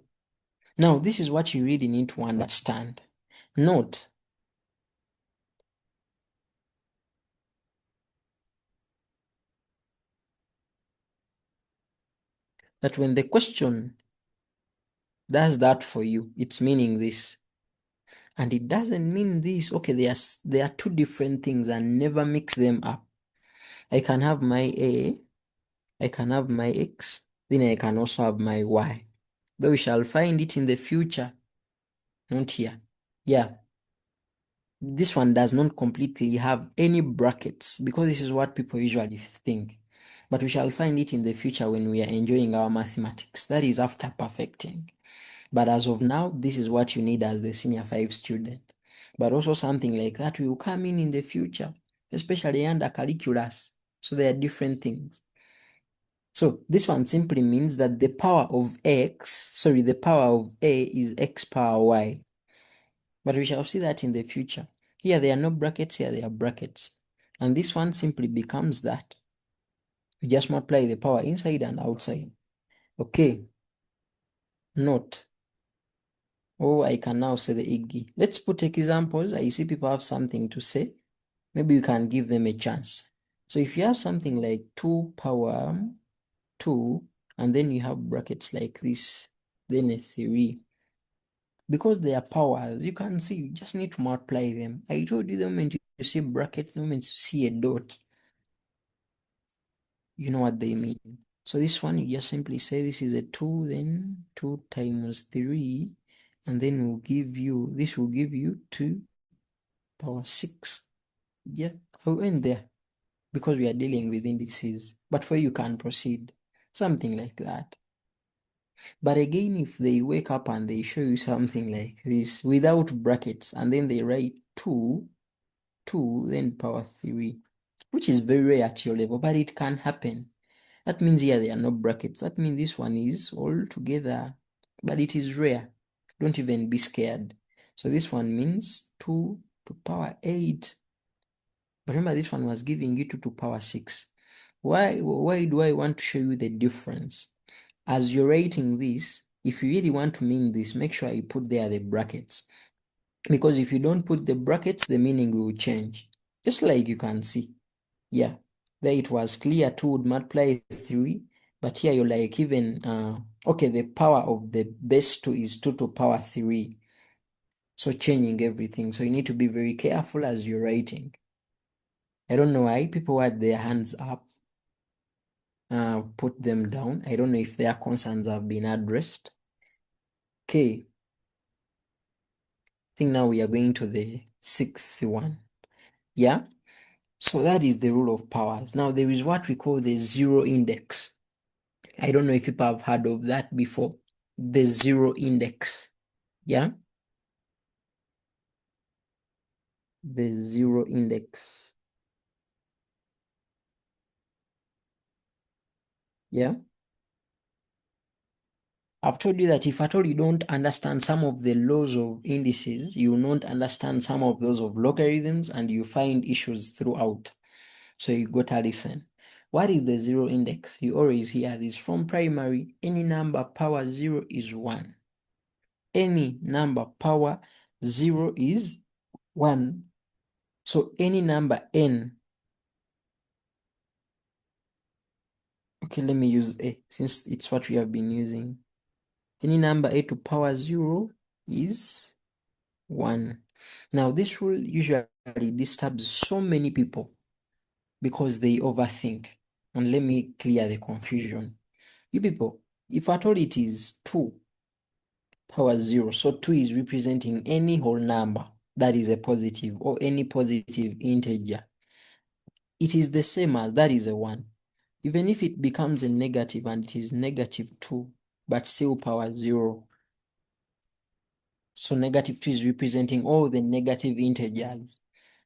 Now, this is what you really need to understand. Note that when the question does that for you, it's meaning this. And it doesn't mean this. Okay, there are two different things, and never mix them up. I can have my A, I can have my X, then I can also have my Y. Though we shall find it in the future, not here. Yeah, this one does not completely have any brackets because this is what people usually think. But we shall find it in the future when we are enjoying our mathematics. That is after perfecting. But as of now, this is what you need as the senior 5 student. But also something like that will come in the future, especially under calculus. So there are different things. So this one simply means that the power of the power of A is x power y. But we shall see that in the future. Here there are no brackets, here there are brackets. And this one simply becomes that. We just multiply the power inside and outside. Okay, note. Oh, I can now say the IGI. Let's put examples. I see people have something to say. Maybe you can give them a chance. So if you have something like 2 power 2, and then you have brackets like this, then a 3. Because they are powers, you can see, you just need to multiply them. I told you the moment you see brackets, the moment you see a dot, you know what they mean. So this one, you just simply say this is a 2, then 2 times 3, and then this will give you 2 power 6. Yeah, I'll end there because we are dealing with indices. But for you can proceed. Something like that. But again, if they wake up and they show you something like this without brackets and then they write 2, 2, then power 3, which is very rare at your level, but it can happen. That means here there are no brackets. That means this one is all together, but it is rare. Don't even be scared. So this one means 2 to power 8. But remember, this one was giving you 2 to power 6. Why do I want to show you the difference? As you're writing this, if you really want to mean this, make sure you put there the brackets. Because if you don't put the brackets, the meaning will change. Just like you can see. Yeah. There it was clear 2 would multiply 3. But here you're like even, okay, the power of the base 2 is 2 to power 3. So changing everything. So you need to be very careful as you're writing. I don't know why people had their hands up, put them down. I don't know if their concerns have been addressed. Okay, I think now we are going to the 6th one. Yeah, so that is the rule of powers. Now there is what we call the zero index. I don't know if people have heard of that before. The zero index. Yeah, the zero index. Yeah. I've told you that if at all you don't understand some of the laws of indices, you will not understand some of those of logarithms, and you find issues throughout. So you got to listen. What is the zero index? You always hear this from primary. Any number power 0 is 1. Any number power 0 is 1. So any number n, okay, let me use a since it's what we have been using. Any number a to power 0 is 1. Now this rule usually disturbs so many people because they overthink. And let me clear the confusion. You people, if at all it is 2 power 0, so 2 is representing any whole number that is a positive or any positive integer, it is the same as that is a 1. Even if it becomes a negative and it is negative 2, but still power 0. So negative 2 is representing all the negative integers.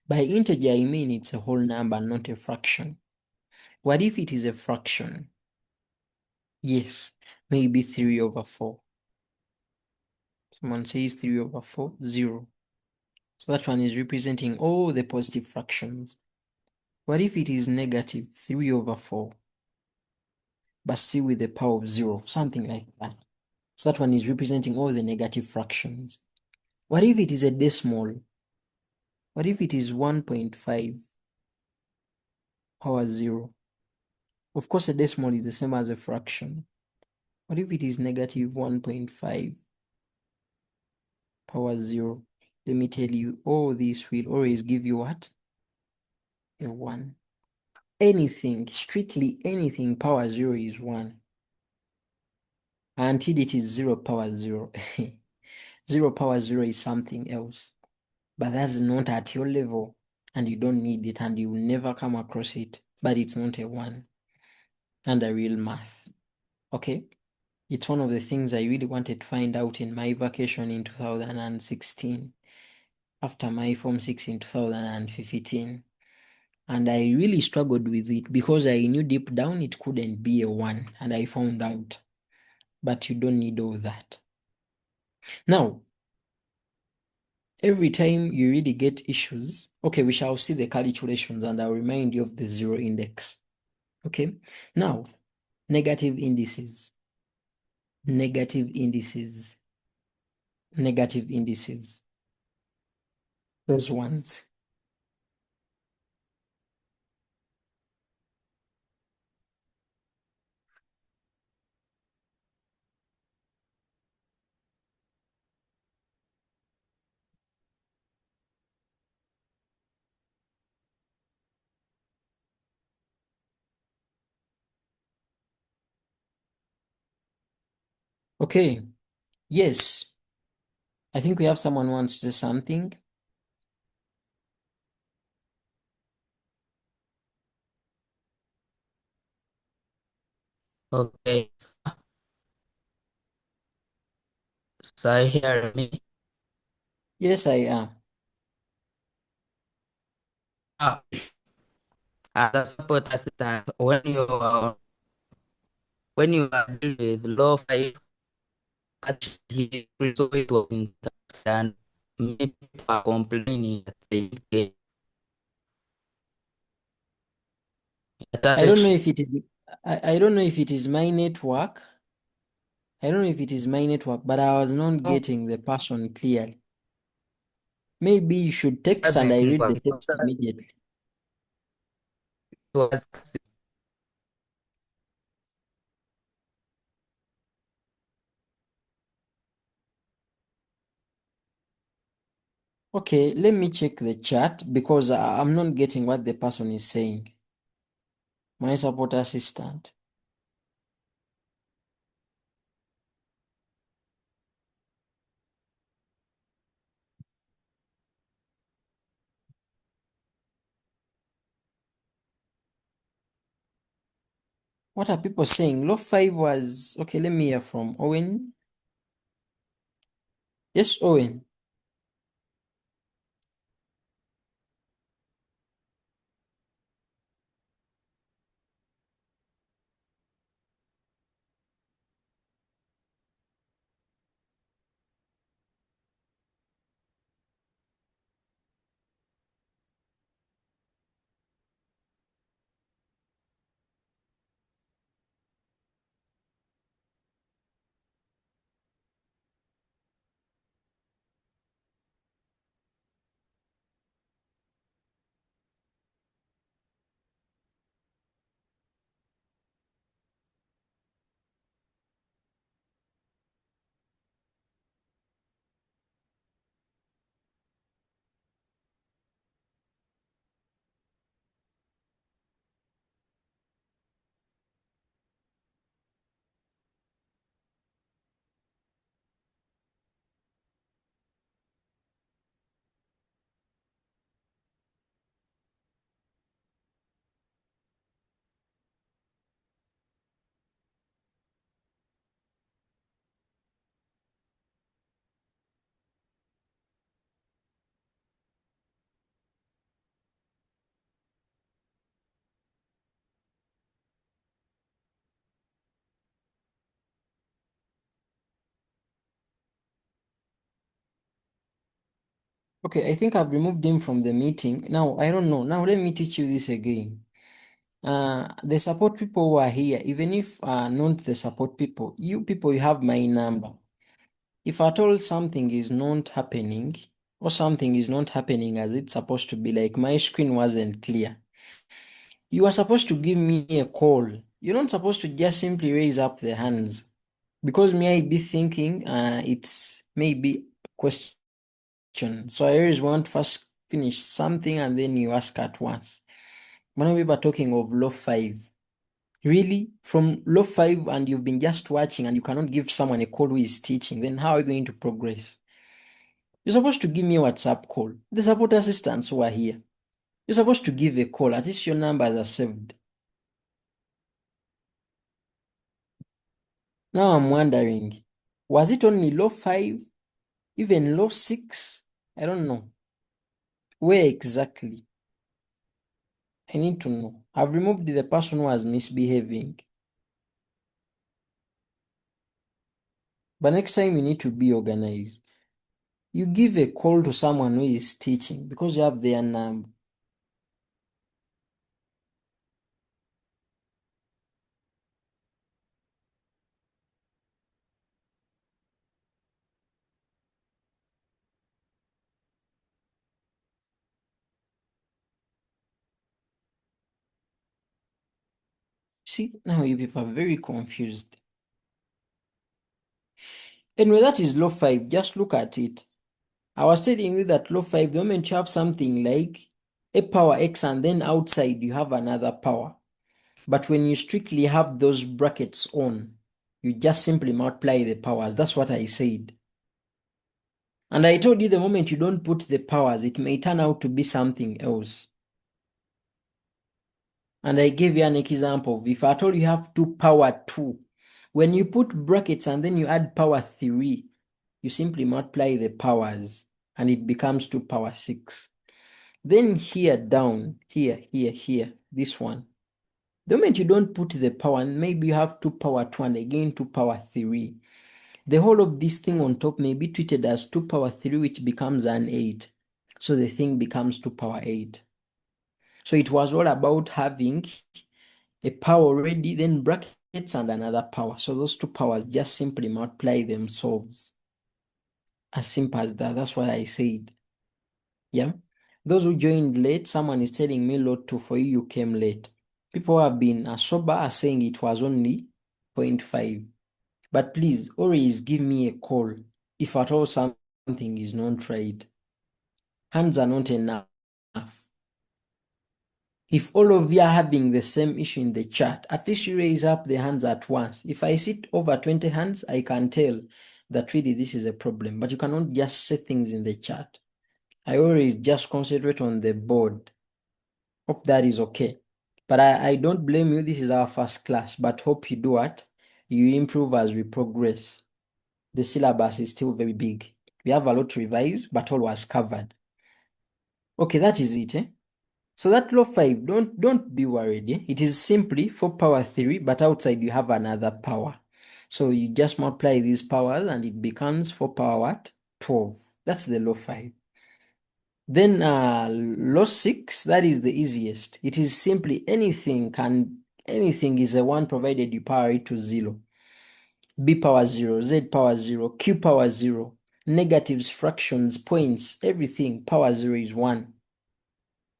By integer, I mean it's a whole number, not a fraction. What if it is a fraction? Yes, maybe 3 over 4. Someone says 3 over 4, 0. So that one is representing all the positive fractions. What if it is negative 3 over 4, but still with the power of 0, something like that? So that one is representing all the negative fractions. What if it is a decimal? What if it is 1.5 power 0? Of course, a decimal is the same as a fraction. What if it is negative 1.5 power 0? Let me tell you, all this will always give you what? A 1. Anything, strictly anything power 0 is 1. Until it is 0 power 0. 0 power 0 is something else. But that's not at your level. And you don't need it, and you will never come across it. But it's not a 1 under real math. Okay? It's one of the things I really wanted to find out in my vacation in 2016, after my Form 6 in 2015. And I really struggled with it because I knew deep down it couldn't be a 1, and I found out. But you don't need all that. Now, every time you really get issues, okay, we shall see the calculations and I'll remind you of the zero index. Okay, now, negative indices, negative indices, negative indices, those ones. Okay, yes, I think we have someone who wants to say something. Okay, so you hear me? Yes, I am. Uh, as a support assistant, when you are dealing with low five, actually so it was in and many people are complaining that they get I don't know section. if it is I don't know if it is my network. I don't know if it is my network, but I was not getting the person clearly. Maybe you should text and I read the text immediately. Was Okay, let me check the chat because I'm not getting what the person is saying. My support assistant. What are people saying? Law 5 was okay. Let me hear from Owen. Yes, Owen. Okay, I think I've removed him from the meeting. Now, I don't know. Now, let me teach you this again. The support people who are here, even if not the support people, you people, you have my number. If at all something is not happening, or something is not happening as it's supposed to be, like my screen wasn't clear, you are supposed to give me a call. You're not supposed to just simply raise up the hands. Because me, I be thinking it's maybe a question. So I always want to first finish something and then you ask at once. When we were talking of law 5, really, from law 5 and you've been just watching and you cannot give someone a call who is teaching, then how are you going to progress? You're supposed to give me a WhatsApp call. The support assistants who are here. You're supposed to give a call. At least your numbers are saved. Now I'm wondering, was it only law 5? Even law 6? I don't know. Where exactly? I need to know. I've removed the person who was misbehaving. But next time you need to be organized. You give a call to someone who is teaching because you have their number. See, now you people are very confused. Anyway, that is law 5. Just look at it. I was telling you that law 5, the moment you have something like a power x and then outside you have another power. But when you strictly have those brackets on, you just simply multiply the powers. That's what I said. And I told you the moment you don't put the powers, it may turn out to be something else. And I gave you an example of if at all you have 2 power 2, when you put brackets and then you add power 3, you simply multiply the powers and it becomes 2 power 6. Then here down, here, this one. The moment you don't put the power, and maybe you have 2 power 2 and again 2 power 3, the whole of this thing on top may be treated as 2 power 3, which becomes an 8. So the thing becomes 2 power 8. So it was all about having a power already, then brackets and another power. So those 2 powers just simply multiply themselves. As simple as that. That's what I said. Yeah. Those who joined late, someone is telling me lot 2 for you, you came late. People who have been sober are saying it was only 0.5. But please, always give me a call if at all something is not right. Hands are not enough. If all of you are having the same issue in the chat, at least you raise up the hands at once. If I see over 20 hands, I can tell that really this is a problem. But you cannot just say things in the chat. I always just concentrate on the board. Hope that is okay. But I don't blame you. This is our first class. But hope you do what? You improve as we progress. The syllabus is still very big. We have a lot to revise, but all was covered. Okay, that is it. So that law 5, don't be worried. It is simply 4 power 3, but outside you have another power. So you just multiply these powers and it becomes 4 power what? 12. That's the law 5. Then law 6, that is the easiest. It is simply anything is a 1 provided you power it to 0. B power 0, Z power 0, Q power 0, negatives, fractions, points, everything, power 0 is 1.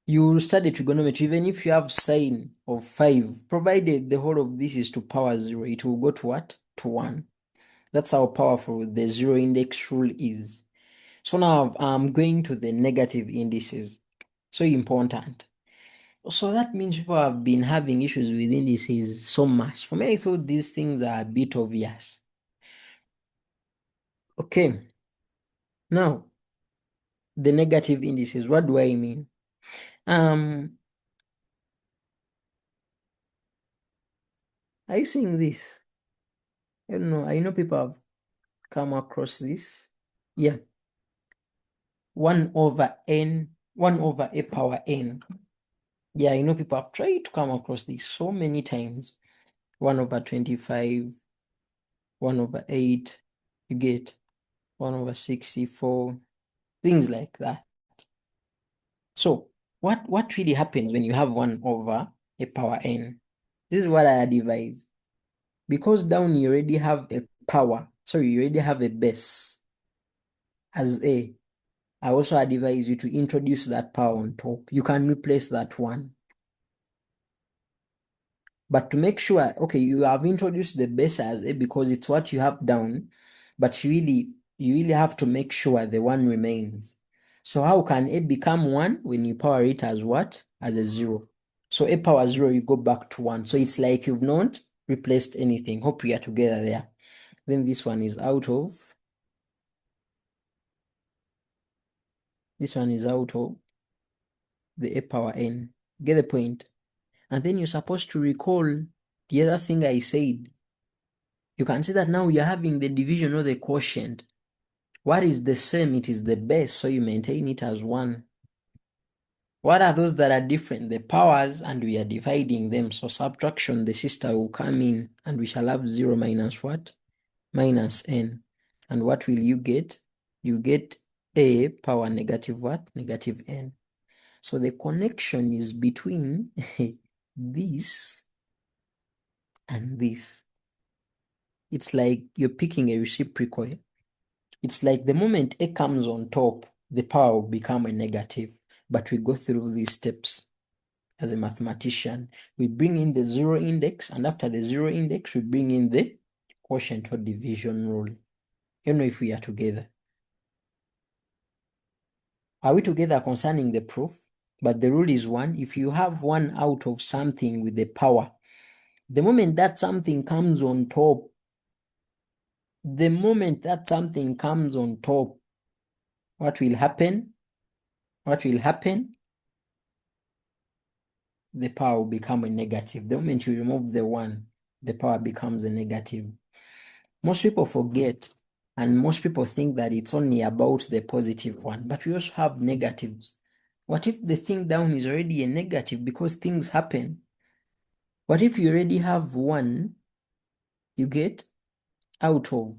You will study trigonometry even if you have sine of 5, provided the whole of this is to power 0, it will go to what? To 1. That's how powerful the zero index rule is. So now I'm going to the negative indices. So important. So that means people have been having issues with indices so much. For me, I thought these things are a bit obvious. Okay. Now, the negative indices, what do I mean? Are you seeing this? I don't know. I know people have come across this. Yeah. 1 over n, 1 over a power n. Yeah, I know people have tried to come across this so many times. 1 over 25, 1 over 8, you get 1 over 64, things like that. So what really happens when you have 1 over a power n? This is what I advise. Because down you already have a power, sorry, you already have a base as a, I also advise you to introduce that power on top. You can replace that 1. But to make sure, okay, you have introduced the base as a because it's what you have down, but you really have to make sure the 1 remains. So how can a become 1 when you power it as what? As a 0. So a power 0, you go back to 1. So it's like you've not replaced anything. Hope we are together there. Then this one is out of the a power n. Get the point? And then you're supposed to recall the other thing I said. You can see that now you're having the division or the quotient. What is the same? It is the base, so you maintain it as 1. What are those that are different? The powers, and we are dividing them. So subtraction, the sister will come in, and we shall have 0 minus what? Minus n. And what will you get? You get a power negative what? Negative n. So the connection is between this and this. It's like you're picking a reciprocal. It's like the moment a comes on top, the power will become a negative. But we go through these steps as a mathematician. We bring in the 0 index, and after the 0 index, we bring in the quotient or division rule. You know if we are together. Are we together concerning the proof? But the rule is 1. If you have 1 out of something with the power, the moment that something comes on top, what will happen? The power will become a negative. The moment you remove the 1, the power becomes a negative. Most people forget, and most people think that it's only about the positive 1, but we also have negatives. What if the thing down is already a negative because things happen? What if you already have 1, you get out of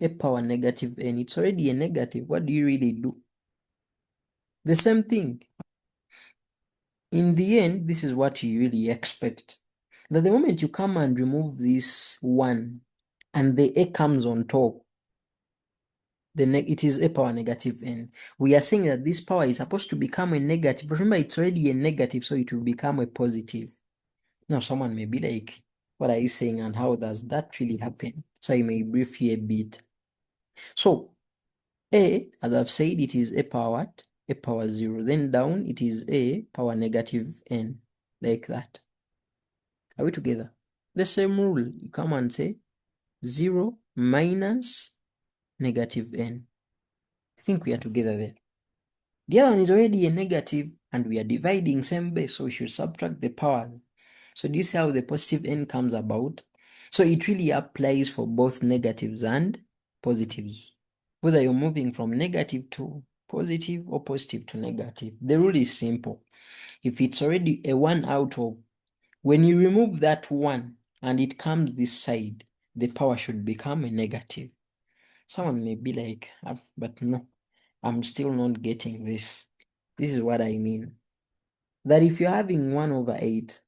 a power negative n, it's already a negative. What do you really do? The same thing. In the end, this is what you really expect. That the moment you come and remove this 1 and the a comes on top, it is a power negative n. We are saying that this power is supposed to become a negative. Remember, it's already a negative, so it will become a positive. Now, someone may be like, what are you saying and how does that really happen? So I may brief you a bit. So, a, as I've said, it is a power what? A power 0. Then down, it is a power negative n, like that. Are we together? The same rule, you come and say 0 minus negative n. I think we are together there. The other one is already a negative, and we are dividing same base, so we should subtract the powers. So do you see how the positive n comes about? So it really applies for both negatives and positives. Whether you're moving from negative to positive or positive to negative. The rule is simple. If it's already a 1 out of, when you remove that 1 and it comes this side, the power should become a negative. Someone may be like, but no, I'm still not getting this. This is what I mean. That if you're having 1 over 8,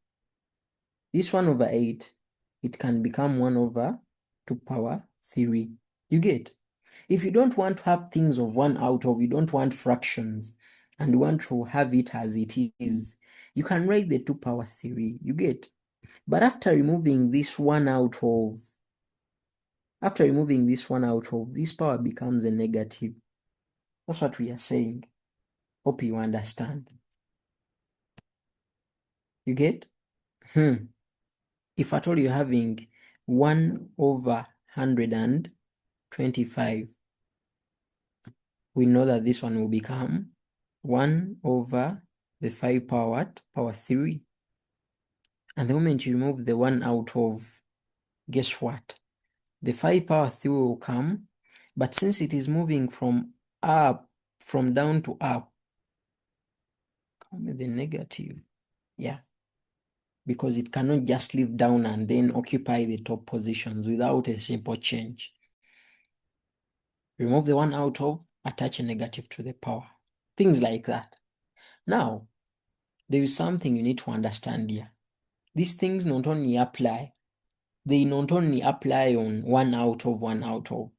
this 1 over 8, it can become 1 over 2 power 3. You get? If you don't want to have things of 1 out of, you don't want fractions, and you want to have it as it is, you can write the 2 power 3. You get? But after removing this 1 out of, this power becomes a negative. That's what we are saying. Hope you understand. You get? If at all you're having 1 over 125, we know that this one will become 1 over the 5 power what? Power 3. And the moment you remove the 1 out of, guess what? The 5 power 3 will come, but since it is moving from down to up, come with the negative. Yeah. Because it cannot just leave down and then occupy the top positions without a simple change. Remove the 1 out of, attach a negative to the power. things like that. Now, there is something you need to understand here. These things not only apply, they not only apply on 1 out of 1 out of.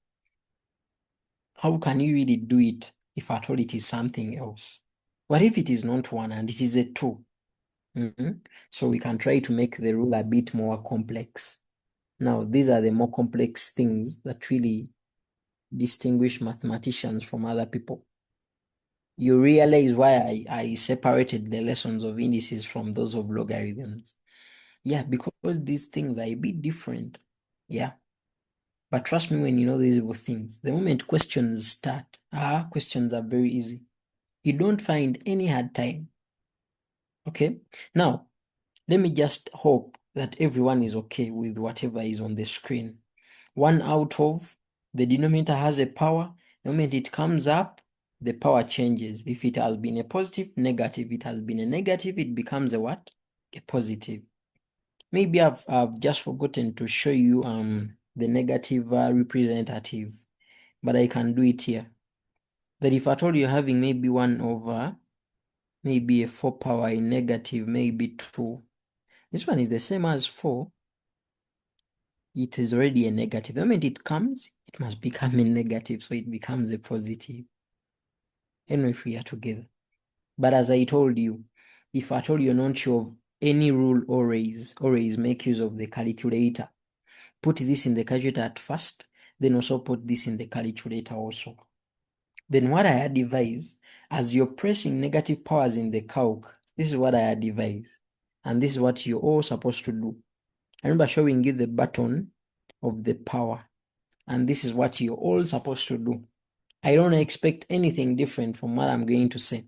How can you really do it if at all it is something else? What if it is not 1 and it is a 2? So we can try to make the rule a bit more complex. Now, these are the more complex things that really distinguish mathematicians from other people. You realize why I separated the lessons of indices from those of logarithms. Yeah, because these things are a bit different. Yeah. But trust me when you know these things. The moment questions start, questions are very easy. You don't find any hard time. Okay? Now, let me just hope that everyone is okay with whatever is on the screen. 1 out of, the denominator has a power. The moment it comes up, the power changes. If it has been a positive, negative. It has been a negative, it becomes a what? A positive. Maybe I've just forgotten to show you the negative representative, but I can do it here. That if at all you're having maybe 1 over, maybe a 4 power in negative, maybe 2. This one is the same as 4. It is already a negative. The moment it comes, it must become a negative, so it becomes a positive. I don't know if we are together. But as I told you, if at all you're not sure of any rule, always make use of the calculator. Put this in the calculator at first, then also put this in the calculator also. Then what I advise, as you're pressing negative powers in the calc, this is what I advise. And this is what you're all supposed to do. I remember showing you the button of the power. And this is what you're all supposed to do. I don't expect anything different from what I'm going to say.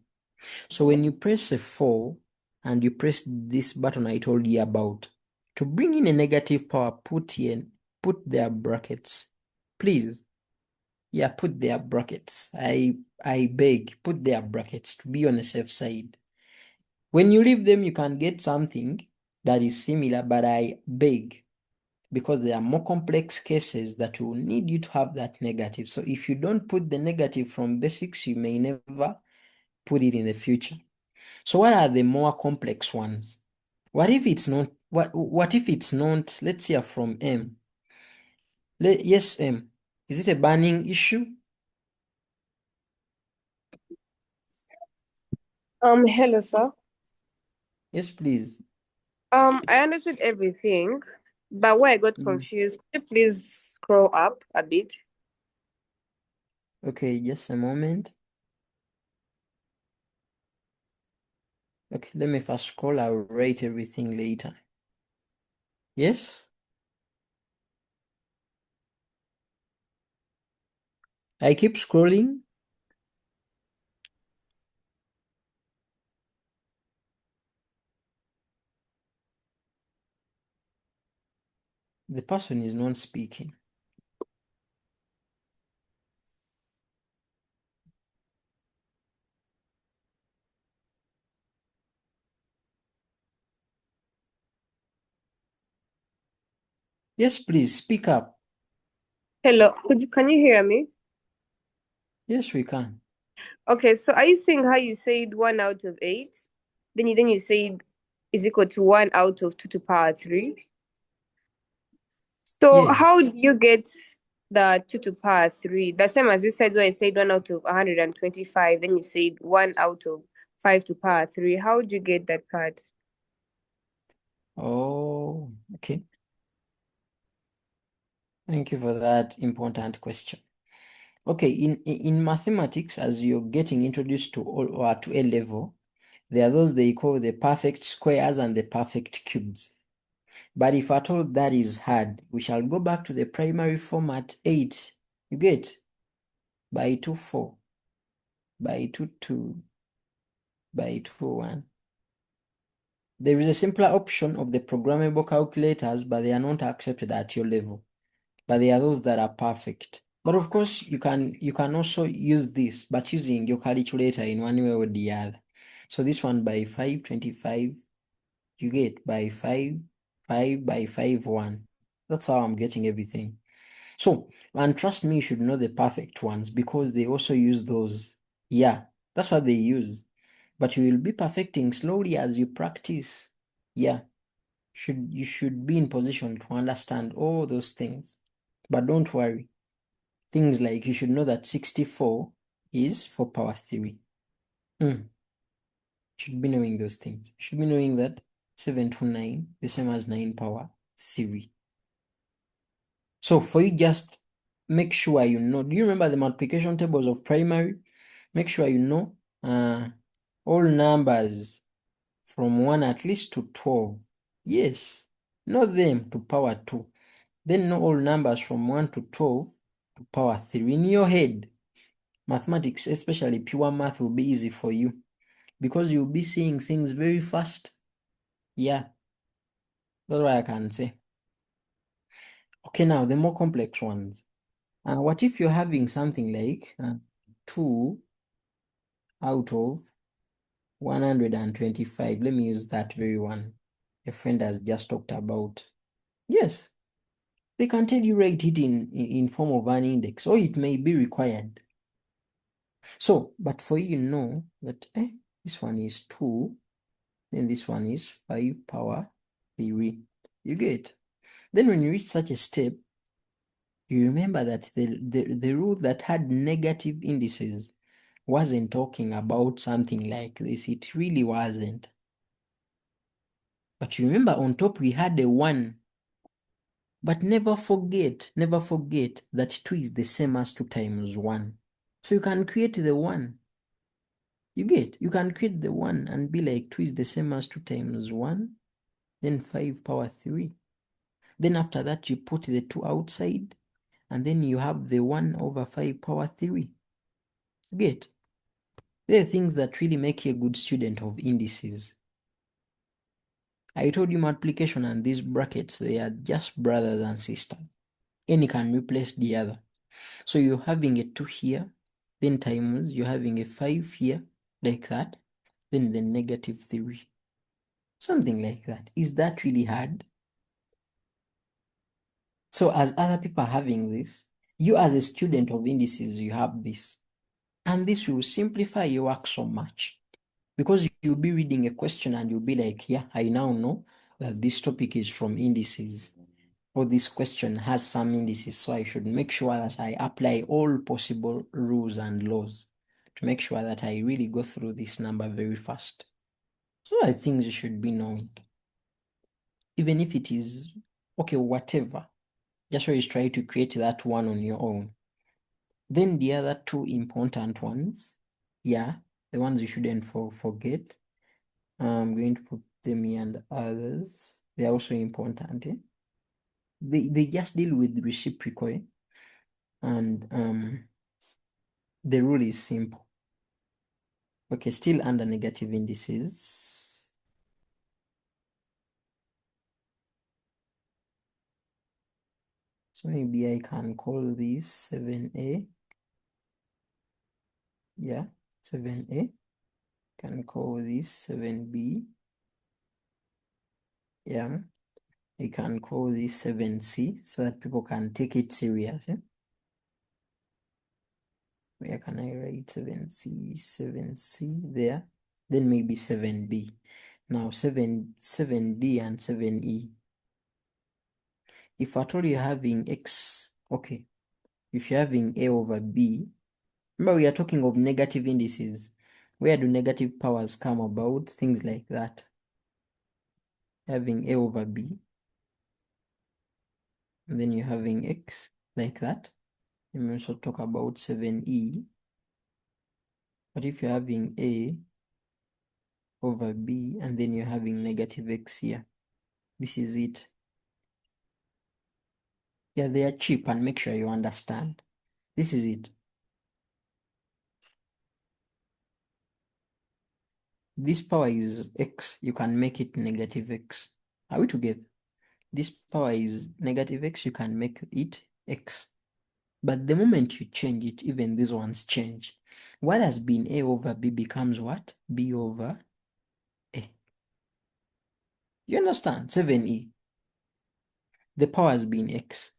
So when you press a 4 and you press this button I told you about, to bring in a negative power, put their brackets. Please. Yeah, put their brackets. I beg, put their brackets to be on the safe side. When you leave them, you can get something that is similar, but I beg, because there are more complex cases that will need you to have that negative. So if you don't put the negative from basics, you may never put it in the future. So what are the more complex ones? What if it's not, what if it's not, let's say from M? Yes, M. Is it a burning issue? Hello, sir. Yes, please. I understood everything, but where I got Mm. confused, could you please scroll up a bit? Okay, just a moment. Okay, let me first scroll. I'll write everything later. Yes? I keep scrolling. The person is not speaking. Yes, please speak up. Hello, can you hear me? Yes, we can. Okay, so are you seeing how you said 1 out of 8? Then you said is equal to 1 out of 2 to the power 3. So how Yes. do you get the 2 to the power 3? The same as you said when you said 1 out of 125, then you said 1 out of 5 to the power 3. How do you get that part? Oh, okay. Thank you for that important question. Okay, in mathematics, as you're getting introduced to all or to A level, there are those they call the perfect squares and the perfect cubes. But if at all that is hard, we shall go back to the primary format 8. You get by 2 4, by 2 2, by 2 1. There is a simpler option of the programmable calculators, but they are not accepted at your level. But there are those that are perfect. But of course, you can also use this, but using your calculator in one way or the other. So this one by 525, you get by 5, 5 by 5, 1. That's how I'm getting everything. So, and trust me, you should know the perfect ones because they also use those. Yeah. That's what they use. But you will be perfecting slowly as you practice. Yeah. You should be in position to understand all those things. But don't worry. Things like you should know that 64 is 4 power 3. You should be knowing those things. You should be knowing that 7 to 9, the same as 9 power 3. So for you, just make sure you know. Do you remember the multiplication tables of primary? Make sure you know all numbers from 1 at least to 12. Yes, know them to power 2. Then know all numbers from 1 to 12 to power 3 in your head. Mathematics, especially pure math, will be easy for you because you'll be seeing things very fast. Yeah, that's what I can say. Okay, now the more complex ones. What if you're having something like 2 out of 125? Let me use that very one a friend has just talked about. Yes, they can tell you write it in form of an index, or it may be required. So, but for you know that this one is 2, then this one is 5 power 3. You get? Then when you reach such a step, you remember that the rule that had negative indices wasn't talking about something like this. It really wasn't. But you remember on top we had a 1. But never forget that 2 is the same as 2 times 1. So you can create the 1. You get? You can create the 1 and be like 2 is the same as 2 times 1, then 5 power 3. Then after that you put the 2 outside, and then you have the 1 over 5 power 3. You get? There are things that really make you a good student of indices. I told you multiplication and these brackets, they are just brothers and sisters. Any can replace the other. So you're having a 2 here, then times, you're having a 5 here, like that, then the negative 3. Something like that. Is that really hard? So as other people are having this, you as a student of indices, you have this. And this will simplify your work so much. Because you'll be reading a question and you'll be like, yeah, I now know that this topic is from indices, or this question has some indices, so I should make sure that I apply all possible rules and laws to make sure that I really go through this number very fast. So I think you should be knowing. Even if it is, okay, whatever, just always try to create that one on your own. Then the other 2 important ones, yeah, the ones you shouldn't forget. I'm going to put them here and others. They're also important. They just deal with reciprocal, and the rule is simple. Okay, still under negative indices. So maybe I can call this 7a. Yeah, 7a. Can call this 7b. Yeah. You can call this 7c so that people can take it serious. Where can I write 7c, 7c there? Then maybe 7b. Now 7d and 7e. If at all you're having x, okay, if you're having a over b, remember we are talking of negative indices. Where do negative powers come about? Things like that. Having a over b, and then you're having x like that. You may also talk about 7e. But if you're having a over b and then you're having negative x here, this is it. Yeah, they are cheap, and make sure you understand. This is it. This power is x, you can make it negative x. Are we together? This power is negative x, you can make it x. But the moment you change it, even these ones change. What has been a over b becomes what? B over a. You understand? 7e. The power has been x,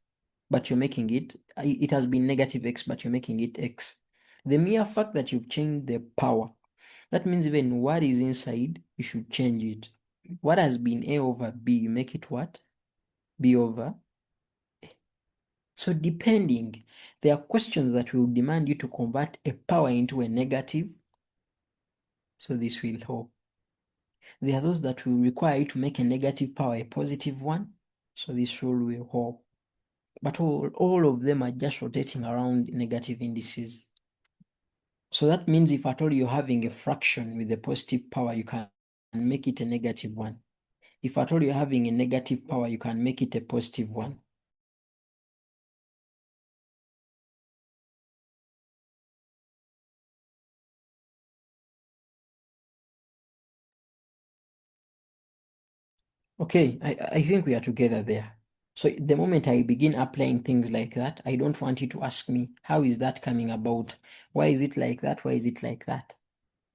but you're making it has been negative x, but you're making it x. The mere fact that you've changed the power, that means even what is inside, you should change it. What has been A over B, you make it what? B over. So depending, there are questions that will demand you to convert a power into a negative. So this will help. There are those that will require you to make a negative power a positive one. So this rule will help. But all of them are just rotating around negative indices. So that means if at all you're having a fraction with a positive power, you can make it a negative one. If at all you're having a negative power, you can make it a positive one. Okay, I think we are together there. So the moment I begin applying things like that, I don't want you to ask me, how is that coming about? Why is it like that? Why is it like that?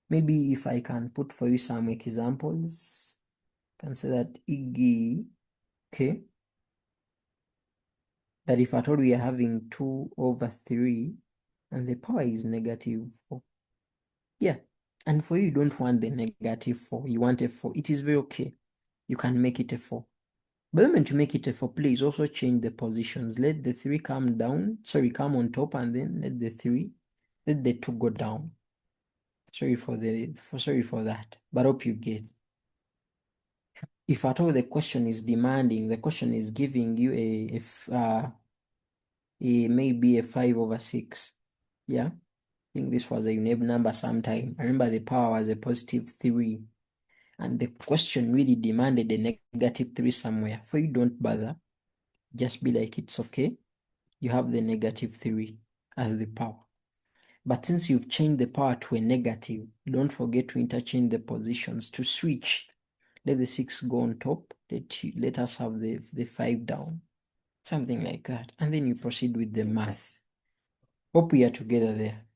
Maybe if I can put for you some examples, I can say that Iggy, okay, that if at all we are having 2 over 3 and the power is negative 4. Yeah, and for you, you don't want the negative 4, you want a 4. It is very okay. You can make it a 4. But the moment you make it a 4, please also change the positions. Let the 3 come down, come on top, and then let the 2 go down. Sorry for that, but hope you get. If at all the question is demanding, the question is giving you maybe a 5 over 6. Yeah, I think this was a unable number sometime. I remember the power was a positive 3, and the question really demanded a negative 3 somewhere. For you, don't bother. Just be like, it's okay. You have the negative 3 as the power. But since you've changed the power to a negative, don't forget to interchange the positions to switch. Let the 6 go on top. Let us have the 5 down. Something like that. And then you proceed with the math. Hope we are together there.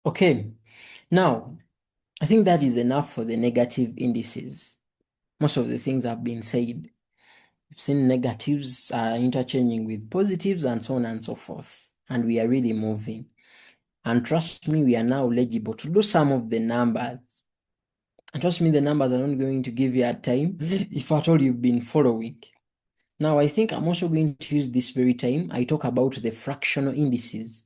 Okay, now I think that is enough for the negative indices. Most of the things have been said. We've seen negatives are interchanging with positives and so on and so forth. And we are really moving. And trust me, we are now legible to do some of the numbers. And trust me, the numbers are not going to give you a time if at all you've been following. Now, I think I'm also going to use this very time. I talk about the fractional indices.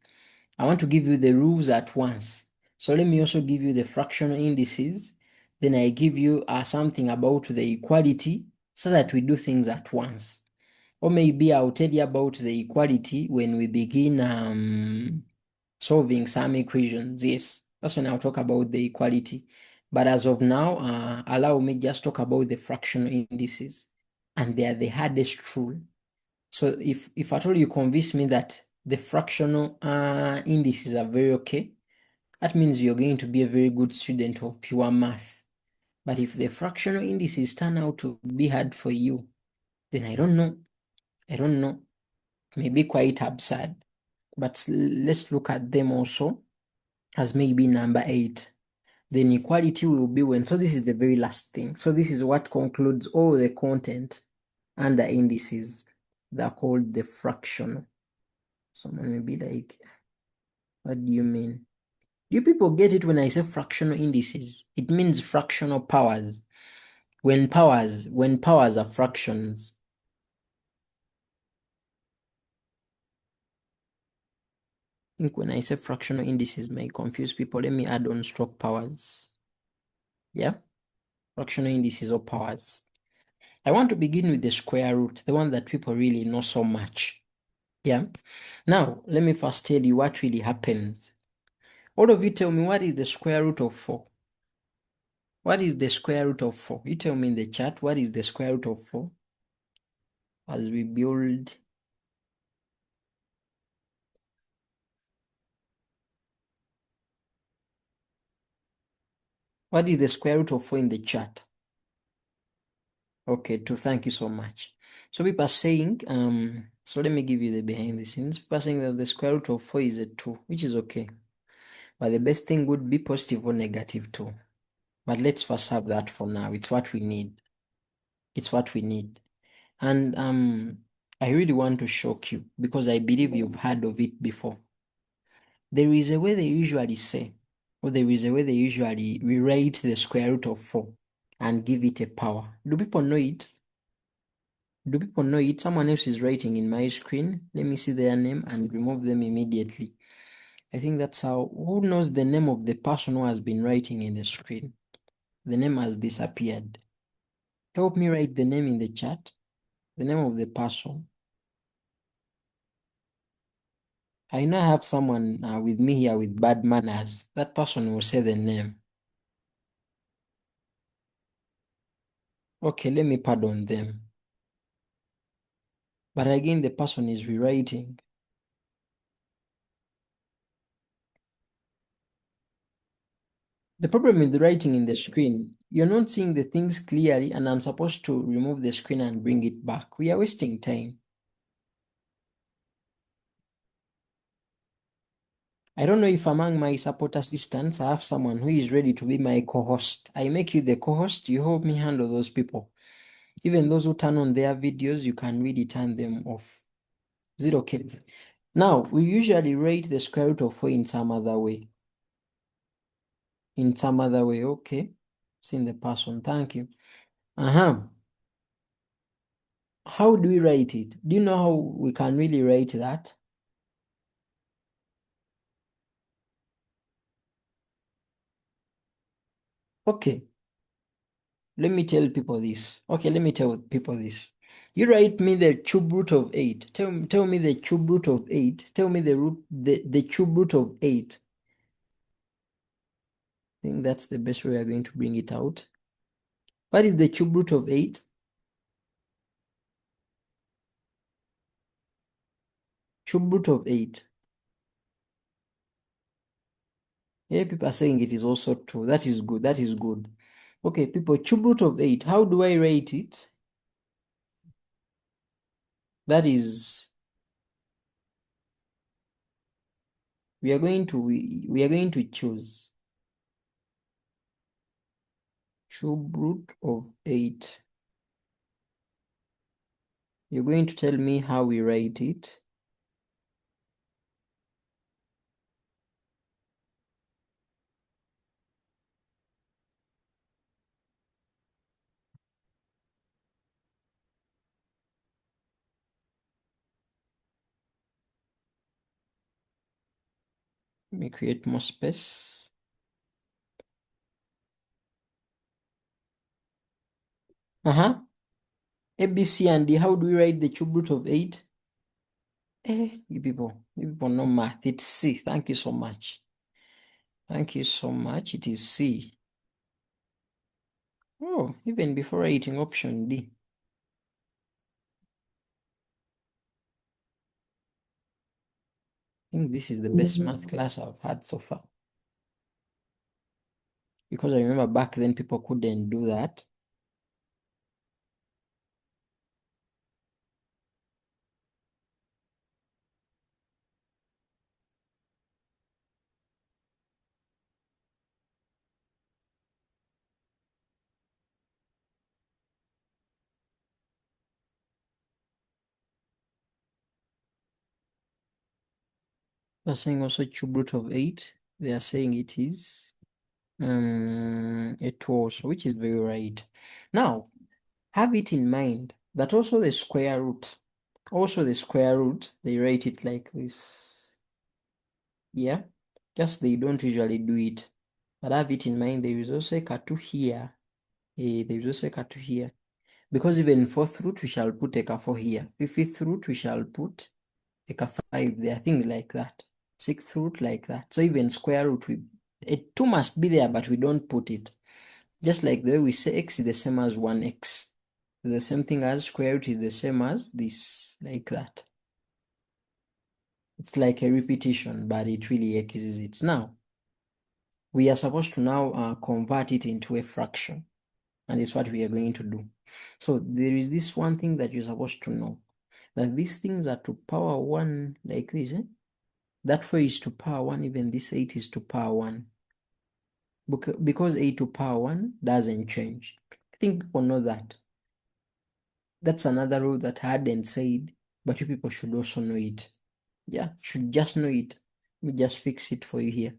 I want to give you the rules at once. So let me also give you the fractional indices. Then I give you something about the equality so that we do things at once. Or maybe I'll tell you about the equality when we begin solving some equations. Yes, that's when I'll talk about the equality. But as of now, allow me just talk about the fractional indices. And they are the hardest rule. So if at all you convince me that the fractional indices are very okay, that means you're going to be a very good student of pure math. But if the fractional indices turn out to be hard for you, then I don't know. Maybe quite absurd. But let's look at them also as maybe number 8. The inequality will be when, so this is the very last thing. So this is what concludes all the content under indices. They're called the fractional. Someone may be like, what do you mean? Do you people get it when I say fractional indices? It means fractional powers. When powers are fractions. I think when I say fractional indices may confuse people. Let me add on stroke powers. Yeah? Fractional indices or powers. I want to begin with the square root, the one that people really know so much. Yeah? Now, let me first tell you what really happens. All of you tell me, what is the square root of 4? What is the square root of 4? You tell me in the chat, what is the square root of 4? As we build. What is the square root of 4 in the chat? Okay, 2. Thank you so much. So people are saying, so let me give you the behind the scenes. People are saying that the square root of 4 is a 2, which is okay. But the best thing would be positive or negative 2. But let's first have that for now. It's what we need. It's what we need. And I really want to shock you because I believe you've heard of it before. There is a way they usually say, or there is a way they usually rewrite the square root of 4 and give it a power. Do people know it? Do people know it? Someone else is writing in my screen. Let me see their name and remove them immediately. I think that's how. Who knows the name of the person who has been writing in the screen? The name has disappeared. Help me write the name in the chat. The name of the person. I know I have someone with me here with bad manners. That person will say the name. Okay, let me pardon them. But again, the person is rewriting. The problem with writing in the screen, you're not seeing the things clearly, and I'm supposed to remove the screen and bring it back. We are wasting time. I don't know if among my support assistants, I have someone who is ready to be my co-host. I make you the co-host, you help me handle those people. Even those who turn on their videos, you can really turn them off. Is it okay? Now, we usually rate the square root of 4 in some other way. In some other way, okay. Seen the person, thank you. How do we write it? Do you know how we can really write that? Okay, let me tell people this. Okay, let me tell people this. You write me the cube root of 8. Tell me the cube root of 8. Tell me the cube root of 8. I think that's the best way we are going to bring it out. What is the cube root of 8? Cube root of 8. Yeah, people are saying it is also true. That is good. That is good. Okay, people, cube root of 8. How do I write it? That is, we are going to choose cube root of 8. You're going to tell me how we write it. Let me create more space. A, B, C, and D. How do we write the cube root of 8? You people know math. It's C. Thank you so much. Thank you so much. It is C. Oh, even before writing option D. I think this is the best math class I've had so far. Because I remember back then people couldn't do that. They're saying also cube root of 8. They are saying it is a 2 also, which is very right. Now, have it in mind that also the square root, they write it like this. Yeah, just they don't usually do it. But have it in mind, there is also a K2 here. There is also a K2 here. Because even fourth root, we shall put a K4 here. Fifth root, we shall put a K5 there, things like that. Sixth root like that. So even square root, a 2 must be there, but we don't put it. Just like the way we say x is the same as 1x. The same thing as square root is the same as this, like that. It's like a repetition, but it really exists. Now, we are supposed to now convert it into a fraction, and it's what we are going to do. So there is this one thing that you're supposed to know, that these things are to power 1 like this. That 4 is to power 1, even this 8 is to power 1. Because 8 to power 1 doesn't change. I think people know that. That's another rule that I hadn't said, but you people should also know it. Yeah, should just know it. Let me just fix it for you here.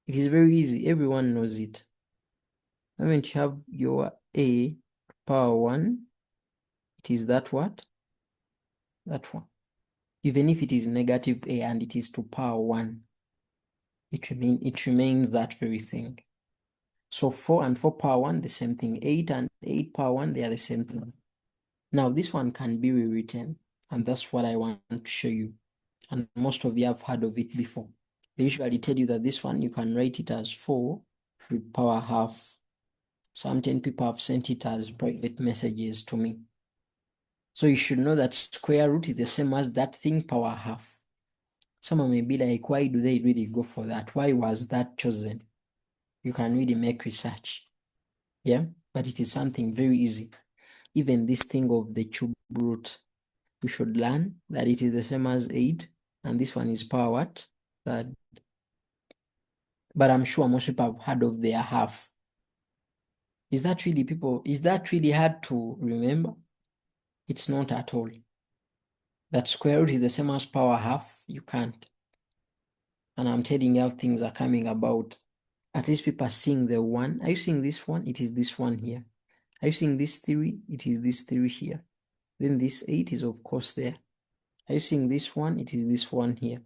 It is very easy. Everyone knows it. When you have your a power 1, it is that what? That one. Even if it is negative a and it is to power 1, it remains that very thing. So 4 and 4 power 1, the same thing. 8 and 8 power 1, they are the same thing. Now this one can be rewritten, and that's what I want to show you. And most of you have heard of it before. They usually tell you that this one, you can write it as 4 with power half. Some 10 people have sent it as private messages to me. So you should know that square root is the same as that thing power half. Someone may be like, why do they really go for that? Why was that chosen? You can really make research. Yeah, but it is something very easy. Even this thing of the cube root, you should learn that it is the same as 8, and this one is power what? Third. But I'm sure most people have heard of their half. Is that really hard to remember? It's not at all. That square root is the same as power half, you can't. And I'm telling you how things are coming about. At least people are seeing the 1. Are you seeing this one? It is this one here. Are you seeing this 3? It is this 3 here. Then this 8 is of course there. Are you seeing this one? It is this one here.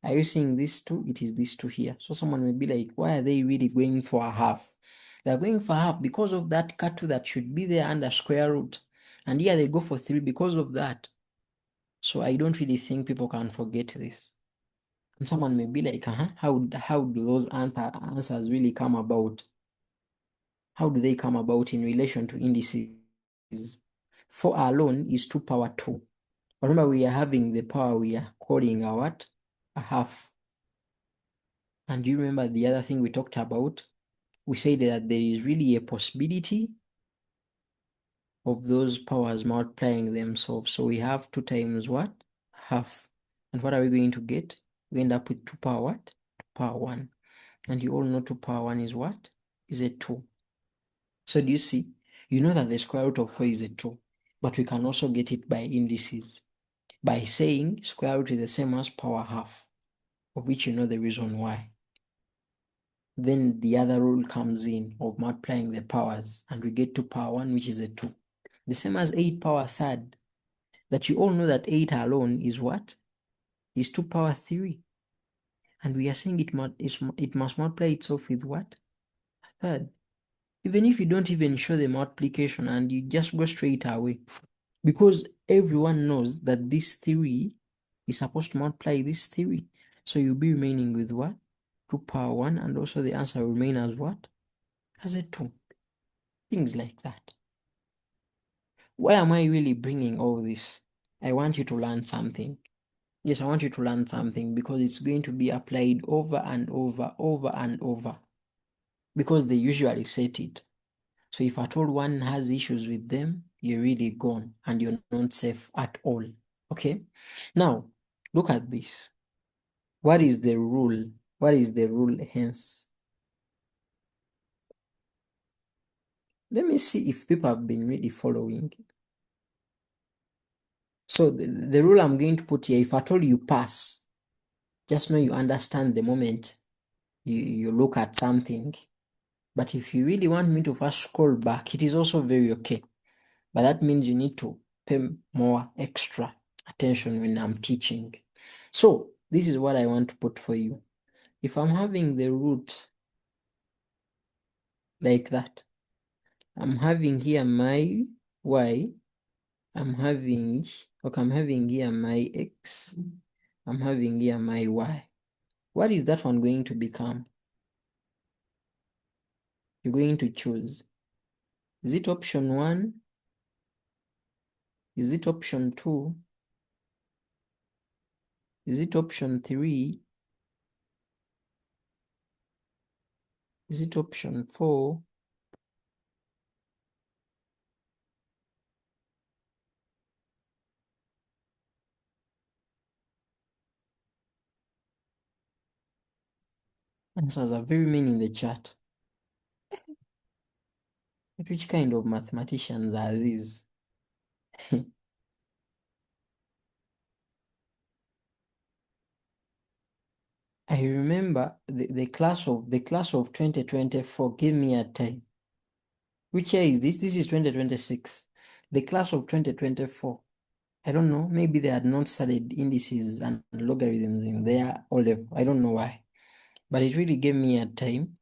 Are you seeing this 2? It is this 2 here. So someone may be like, why are they really going for a half? They're going for half because of that cut 2 that should be there under square root. And here they go for 3 because of that. So I don't really think people can forget this. And someone may be like, how do those answers really come about? How do they come about in relation to indices? 4 alone is 2 power 2. Remember, we are having the power we are calling a what? A half. And do you remember the other thing we talked about? We said that there is really a possibility of those powers multiplying themselves. So we have 2 times what? Half. And what are we going to get? We end up with 2 power what? 2 power 1. And you all know 2 power 1 is what? Is a 2. So do you see? You know that the square root of 4 is a 2. But we can also get it by indices. By saying square root is the same as power half, of which you know the reason why. Then the other rule comes in of multiplying the powers, and we get 2 power 1, which is a 2. The same as 8 power third, that you all know that 8 alone is what? Is 2 power 3. And we are saying it must multiply itself with what? A third. Even if you don't even show the multiplication and you just go straight away. Because everyone knows that this 3 is supposed to multiply this 3. So you'll be remaining with what? 2 power 1, and also the answer will remain as what? As a 2. Things like that. Why am I really bringing all this? I want you to learn something. Yes, I want you to learn something because it's going to be applied over and over, over and over. Because they usually set it. So if at all one has issues with them, you're really gone and you're not safe at all. Okay? Now, look at this. What is the rule? What is the rule hence? Let me see if people have been really following. So the rule I'm going to put here, if at all you pass, just know you understand the moment you look at something. But if you really want me to first scroll back, it is also very okay. But that means you need to pay more extra attention when I'm teaching. So this is what I want to put for you. If I'm having the root like that, I'm having here my y, I'm having here my x, I'm having here my y. What is that one going to become? You're going to choose. Is it option 1? Is it option 2? Is it option 3? Is it option 4? Answers are very many in the chat. But which kind of mathematicians are these? I remember the class of 2024 gave me a time. Which year is this? This is 2026. The class of 2024. I don't know. Maybe they had not studied indices and logarithms in their O level. I don't know why. But it really gave me a time.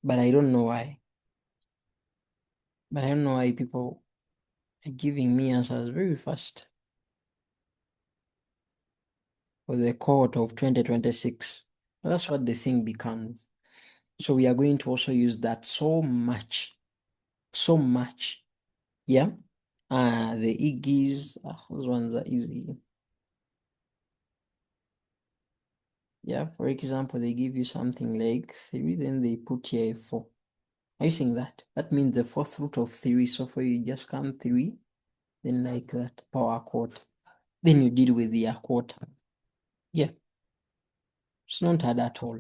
But I don't know why. But I don't know why people are giving me answers very fast for the cohort of 2026. That's what the thing becomes. So we are going to also use that so much. So much. Yeah. The Iggy's, those ones are easy. Yeah, for example, they give you something like 3, then they put here a 4. Are you seeing that? That means the fourth root of 3. So for you, just come 3, then like that, power quarter. Then you deal with the quarter. Yeah, it's not hard at all.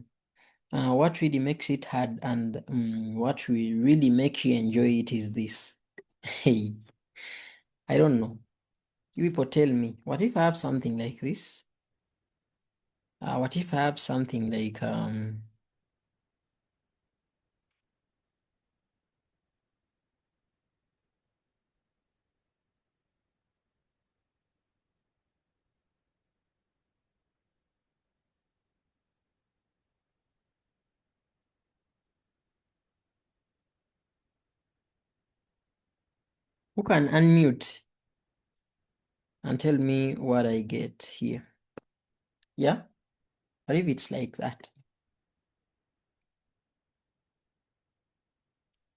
What really makes it hard and what will really make you enjoy it is this. Hey, I don't know. You people tell me, what if I have something like this? What if I have something like who can unmute and tell me what I get here? Yeah? What if it's like that?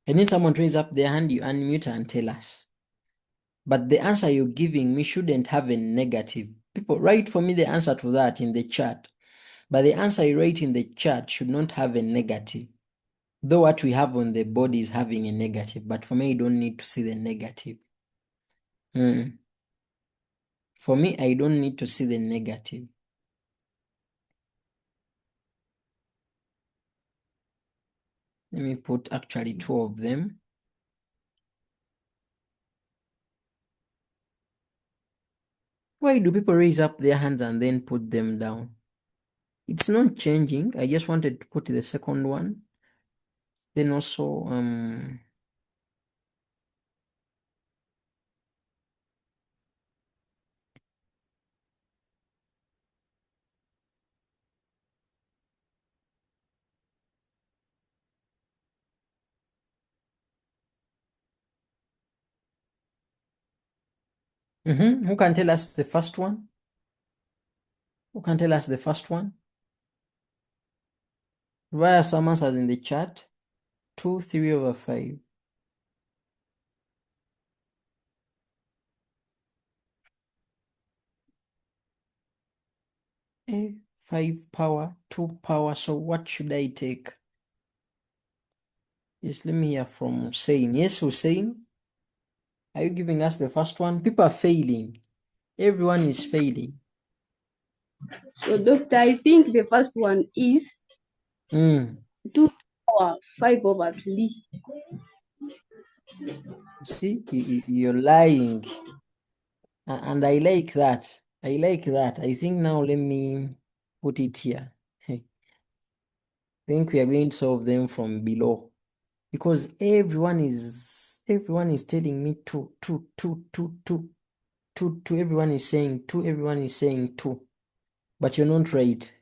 I need someone to raise up their hand, you unmute and tell us. But the answer you're giving me shouldn't have a negative. People, write for me the answer to that in the chat. But the answer you write in the chat should not have a negative. Though what we have on the board is having a negative, but for me, I don't need to see the negative. For me, I don't need to see the negative. Let me put actually 2 of them. Why do people raise up their hands and then put them down? It's not changing. I just wanted to put the second one. Then also, who can tell us the first one? Who can tell us the first one? Why are some answers in the chat? 2, 3 over 5. A 5 power, 2 power. So what should I take? Yes, let me hear from Hussein. Yes, Hussein, are you giving us the first one? People are failing. Everyone is failing. So, doctor, I think the first one is 2 to power 5 over 3. See, you're lying. And I like that. I like that. I think now let me put it here. I think we are going to solve them from below. Because everyone is telling me 2, 2, 2, 2, 2, 2, 2. Everyone is saying 2, everyone is saying 2. But you're not right.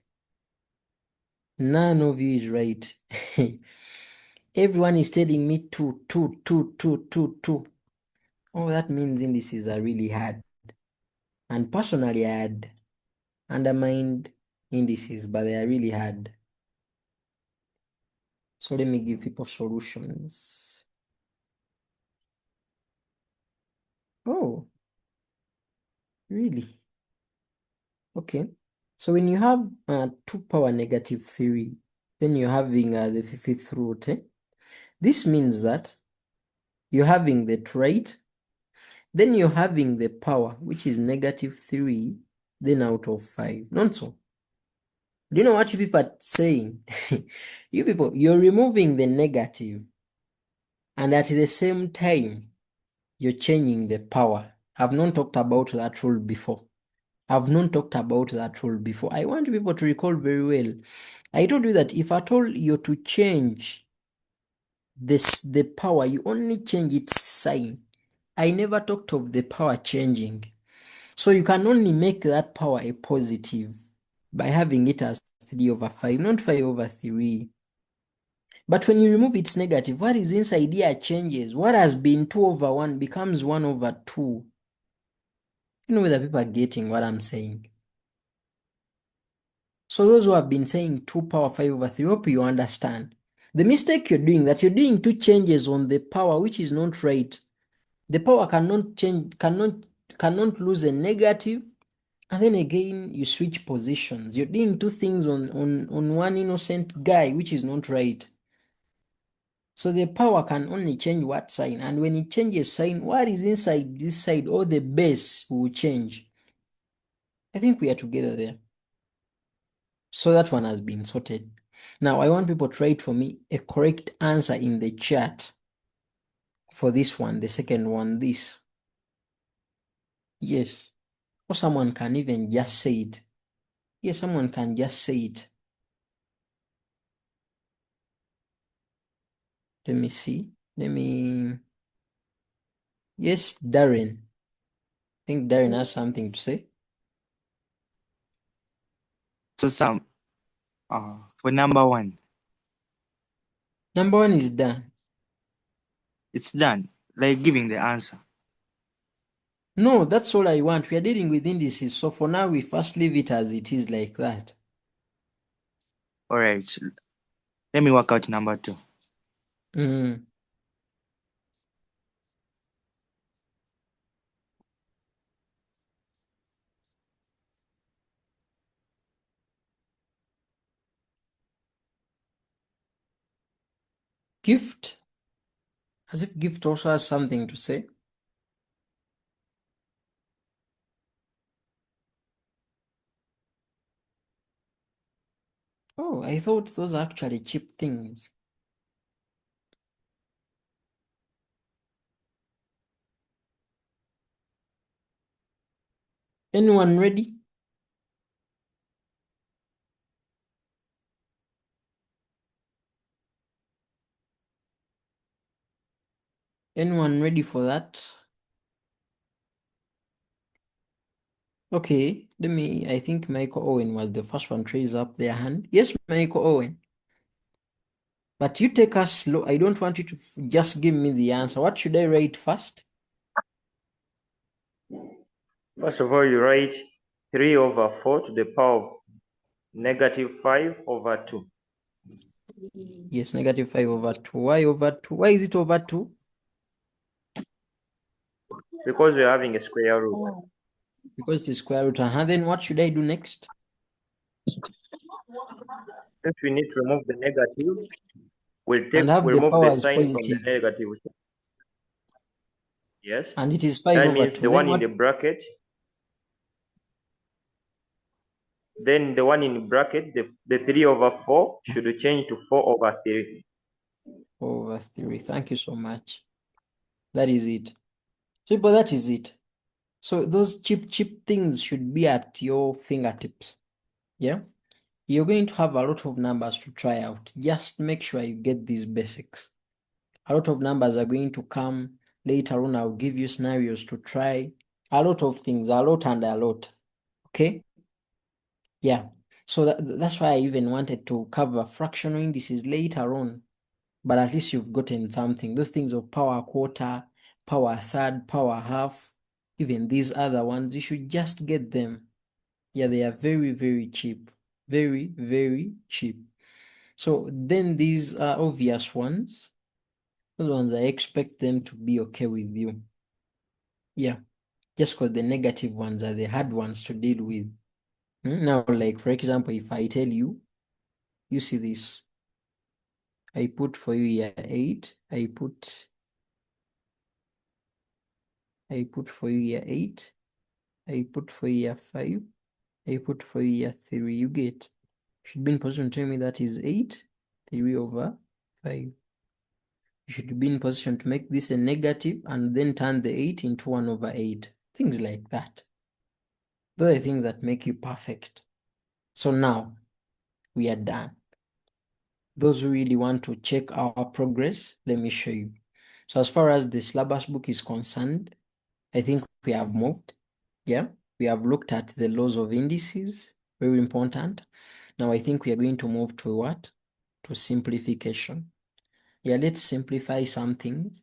None of you is right. Everyone is telling me 2, 2, 2, 2, 2, 2. Oh, that means indices are really hard. And personally, I had undermined indices, but they are really hard. So let me give people solutions. Oh, really? Okay. So when you have 2 power negative 3, then you're having the fifth root. This means that you're having the trait, then you're having the power, which is -3, then out of 5. Not so. Do you know what you people are saying? You people, you're removing the negative, and at the same time, you're changing the power. I've not talked about that rule before. I've not talked about that rule before. I want people to recall very well. I told you that if at all you're to change the power, you only change its sign. I never talked of the power changing. So you can only make that power a positive by having it as 3 over 5, not 5 over 3. But when you remove its negative, what is inside here changes. What has been 2 over 1 becomes 1 over 2. You know whether people are getting what I'm saying. So those who have been saying 2 power 5 over 3, hope you understand. The mistake you're doing, that you're doing 2 changes on the power, which is not right. The power cannot change, cannot lose a negative, and then again you switch positions. You're doing 2 things on one innocent guy, which is not right. So the power can only change what sign, and when it changes sign, what is inside this side or the base will change. I think we are together there. So that one has been sorted. Now I want people to write for me a correct answer in the chat for this one, the second one, this. Yes. Or someone can even just say it. Yes, someone can just say it. Let me see. Yes, Darren. I think Darren has something to say. So Sam, for number 1, Number 1 is done. it's done. Like giving the answer. No, that's all I want. We are dealing with indices. So for now, we first leave it as it is like that. All right. Let me work out number 2. Mm. Gift. As if gift also has something to say. Oh, I thought those are actually cheap things. Anyone ready? Anyone ready for that? Okay, I think Michael Owen was the first one to raise up their hand. Yes, Michael Owen. But you take us slow. I don't want you to just give me the answer. What should I write first? First of all, you write 3 over 4 to the power of -5 over 2. Yes, -5 over 2. Why over 2? Why is it over 2? Because we're having a square root. Because it's the square root. Then what should I do next? Since we need to remove the negative, we'll And have the remove the power as sign from the positive. negative. Yes. And it is 5 That over means 2. the Then one in what? the bracket. Then the one in bracket, the 3 over 4 should change to 4 over 3. 4 over 3. Thank you so much. That is it. People, that is it. So those cheap things should be at your fingertips. Yeah? You're going to have a lot of numbers to try out. Just make sure you get these basics. A lot of numbers are going to come later on. I'll give you scenarios to try. A lot of things, a lot and a lot. Okay? Yeah. So that's why I even wanted to cover fractional indices later on. But at least you've gotten something. Those things of power quarter, power third, power half, even these other ones, you should just get them. Yeah, they are very, very cheap. Very, very cheap. So then these are obvious ones. Those ones, I expect them to be okay with you. Yeah, just because the negative ones are the hard ones to deal with. Now, like for example, if I tell you, you see this, I put for you here 8. I put for you here 8. I put for you here 5. I put for you here 3. You get. Should be in position to tell me that is 8, 3 over 5. You should be in position to make this a negative and then turn the 8 into 1 over 8. Things like that. Those are things that make you perfect. So now, we are done. Those who really want to check our progress, let me show you. So as far as the syllabus book is concerned, I think we have moved. Yeah, we have looked at the laws of indices, very important. Now I think we are going to move to what? To simplification. Yeah, let's simplify some things.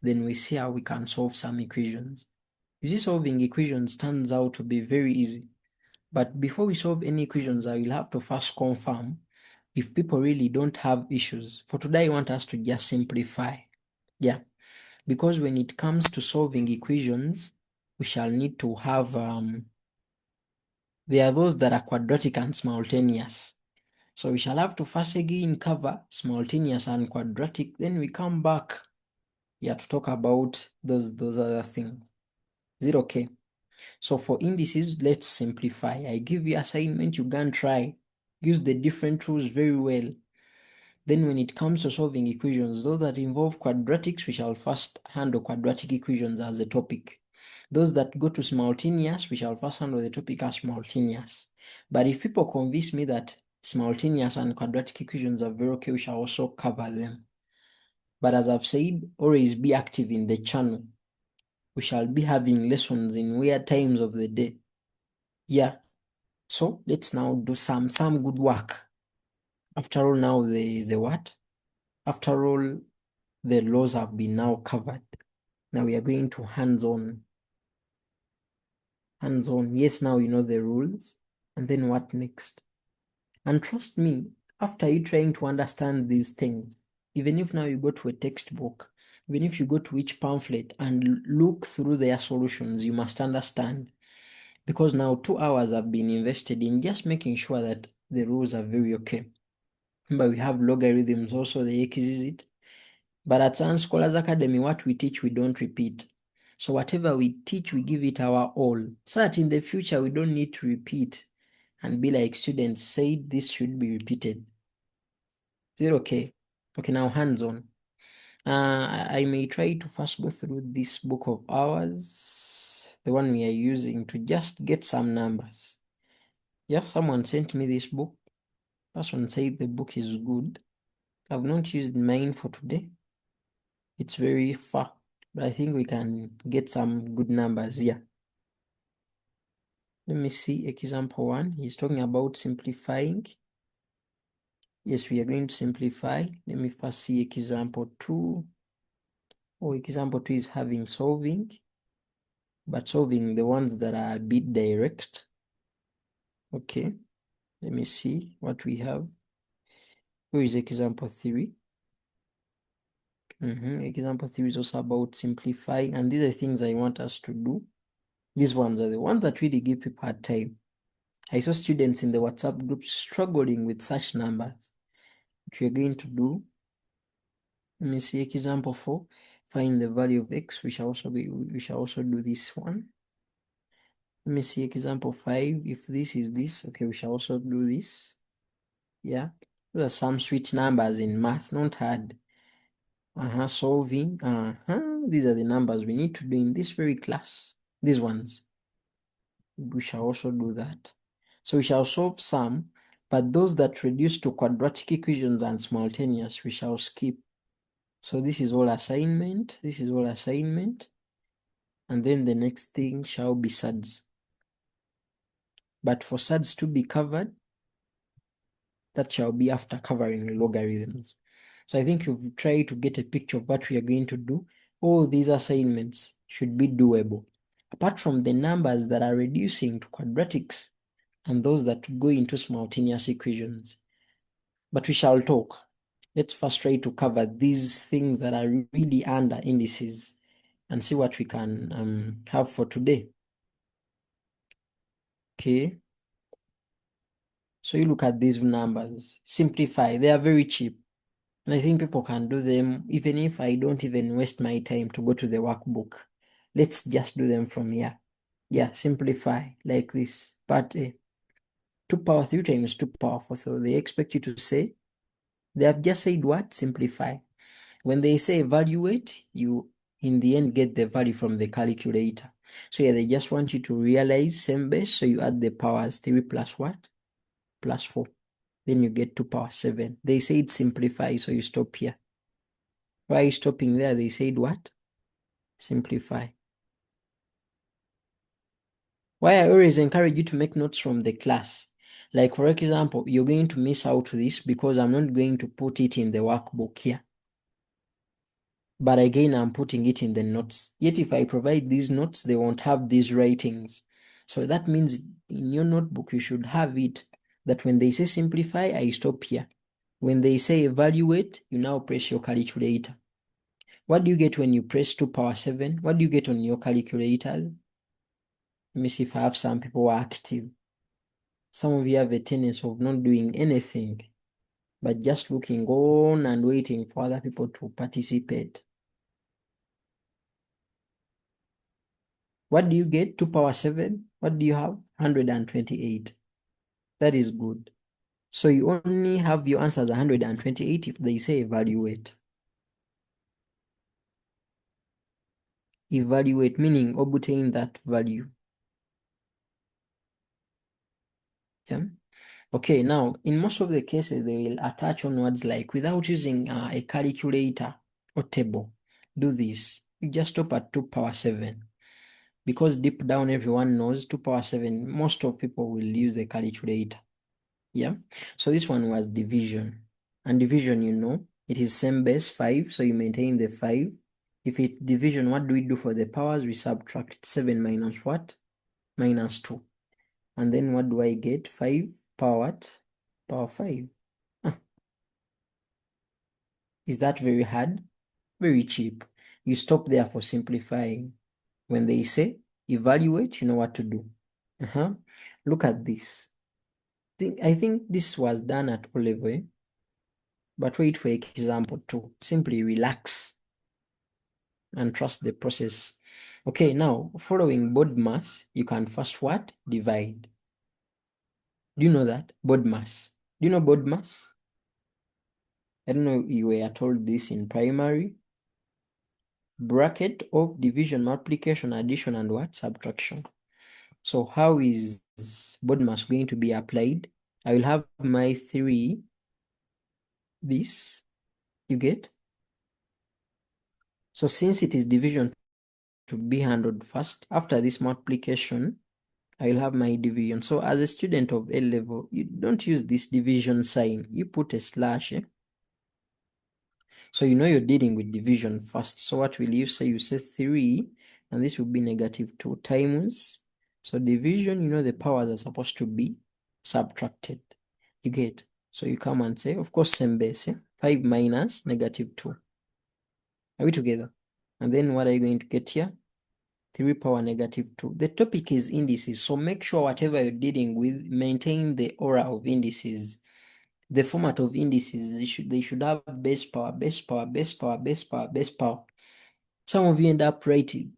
Then we see how we can solve some equations. You see, solving equations turns out to be very easy. But before we solve any equations, I will have to first confirm if people really don't have issues. For today, I want us to just simplify. Yeah, because when it comes to solving equations, we shall need to have, there are those that are quadratic and simultaneous. So we shall have to first again cover simultaneous and quadratic, then we come back here to talk about those other things. Is it okay? So for indices, let's simplify. I give you assignment, you can try. Use the different rules very well. Then when it comes to solving equations, those that involve quadratics, we shall first handle quadratic equations as a topic. Those that go to simultaneous, we shall first handle the topic as simultaneous. But if people convince me that simultaneous and quadratic equations are very okay, we shall also cover them. But as I've said, always be active in the channel. We shall be having lessons in weird times of the day. Yeah. So let's now do some good work. After all, now the what? After all, the laws have been now covered. Now we are going to hands-on. Hands-on. Yes, now you know the rules. And then what next? And trust me, after you trying to understand these things, even if now you go to a textbook, even if you go to each pamphlet and look through their solutions, you must understand. Because now 2 hours have been invested in just making sure that the rules are very okay. Remember, we have logarithms also, the exist. But at Science Scholars Academy, what we teach, we don't repeat. So whatever we teach, we give it our all. So that in the future, we don't need to repeat and be like students said this should be repeated. Is it okay? Okay, now hands-on. I may try to first go through this book of ours, the one we are using, to just get some numbers. Yes, someone sent me this book. Person said the book is good. I've not used mine for today. It's very far, but I think we can get some good numbers here. Let me see example 1. He's talking about simplifying. Yes, we are going to simplify. Let me first see example 2. Oh, example 2 is having solving, but solving the ones that are a bit direct. Okay, let me see what we have. Where is example 3? Example 3 is also about simplifying, and these are things I want us to do. These ones are the ones that really give people hard time. I saw students in the WhatsApp group struggling with such numbers. What we are going to do, let me see example 4. Find the value of x. We shall also do this one. Let me see example 5. If this is this, okay, we shall also do this. Yeah, those are some sweet numbers in math, not hard. Solving. These are the numbers we need to do in this very class. These ones. We shall also do that. So we shall solve some, but those that reduce to quadratic equations and simultaneous, we shall skip. So this is all assignment. This is all assignment. And then the next thing shall be SADS. But for SADS to be covered, that shall be after covering logarithms. So I think you've tried to get a picture of what we are going to do. All these assignments should be doable. Apart from the numbers that are reducing to quadratics and those that go into simultaneous equations. But we shall talk. Let's first try to cover these things that are really under indices and see what we can have for today. Okay. So you look at these numbers, simplify, they are very cheap. And I think people can do them even if I don't even waste my time to go to the workbook. Let's just do them from here. Yeah, simplify like this. Part A. 2 power 3 times 2 power 4. So they expect you to say, they have just said what? Simplify. When they say evaluate, you in the end get the value from the calculator. So yeah, they just want you to realize same base. So you add the powers 3 plus what? Plus 4. Then you get 2 power 7. They said simplify, so you stop here. Why are you stopping there? They said what? Simplify. Why I always encourage you to make notes from the class. Like for example, you're going to miss out this because I'm not going to put it in the workbook here. But again, I'm putting it in the notes. Yet if I provide these notes, they won't have these writings. So that means in your notebook, you should have it that when they say simplify, I stop here. When they say evaluate, you now press your calculator. What do you get when you press 2 power 7? What do you get on your calculator? Let me see if I have some people who are active. Some of you have a tendency of not doing anything, but just looking on and waiting for other people to participate. What do you get? 2 power 7. What do you have? 128. That is good. So you only have your answers 128 if they say evaluate. Evaluate meaning obtain that value. Yeah. Okay, now in most of the cases they will attach on words like without using a calculator or table. Do this. You just stop at 2 power 7. Because deep down everyone knows 2 power 7, most of people will use the calculator. Yeah. So this one was division. And division, you know, it is same base 5, so you maintain the 5. If it's division, what do we do for the powers? We subtract 7 minus what? Minus 2. And then what do I get? 5 power what? Power 5. Is that very hard? Very cheap. You stop there for simplifying. When they say evaluate, you know what to do. Look at this. I think this was done at O level, eh? But wait for example 2. Simply relax and trust the process. Okay, now following board mass, you can first what? Divide. Do you know that? Board mass. Do you know board mass? I don't know if you were told this in primary. Bracket of division, multiplication, addition, and what? Subtraction. So how is board mass going to be applied? I will have my 3, this, you get? So since it is division to be handled first, after this multiplication, I will have my division. So as a student of A level, you don't use this division sign. You put a slash. So you know you're dealing with division first. So what will you say? You say 3, and this will be negative 2 times. So division, you know the powers are supposed to be subtracted. You get? So you come and say, of course, same base. 5 minus negative 2. Are we together? And then what are you going to get here? 3 power negative 2. The topic is indices, so make sure whatever you're dealing with, maintain the aura of indices. The format of indices, they should have base power, base power, base power, base power, base power. Some of you end up pressing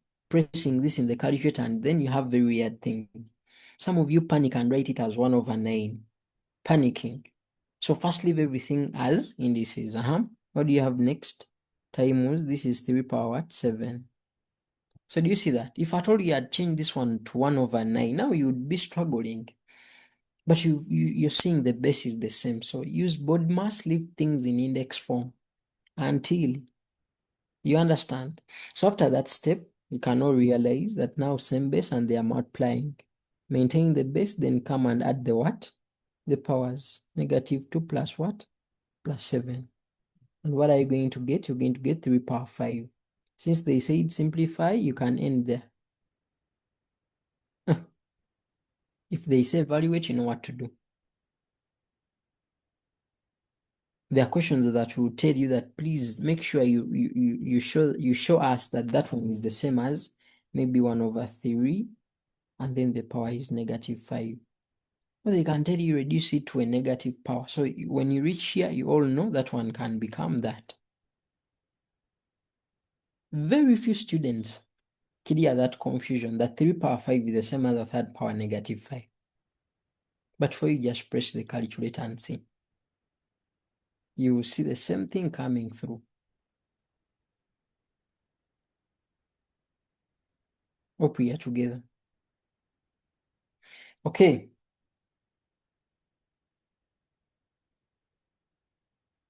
this in the calculator and then you have very weird things. Some of you panic and write it as 1 over 9. Panicking. So first leave everything as indices. What do you have next? Times, this is 3 power what? 7. So do you see that? If I told you had changed this one to 1 over 9, now you would be struggling. But you're seeing the base is the same. So use board mass, leave things in index form until you understand. So after that step, you can now realize that now same base and they are multiplying. Maintain the base, then come and add the what? The powers. Negative 2 plus what? Plus 7. And what are you going to get? You're going to get 3 power 5. Since they said simplify, you can end there. If they say evaluate, you know what to do. There are questions that will tell you that please make sure you show us that that one is the same as maybe 1 over 3 and then the power is negative 5. Or they can tell you reduce it to a negative power. So when you reach here, you all know that one can become that. Very few students clear that confusion that 3 power 5 is the same as a third power negative 5. But for you, just press the calculator and see. You will see the same thing coming through. Hope we are together. Okay.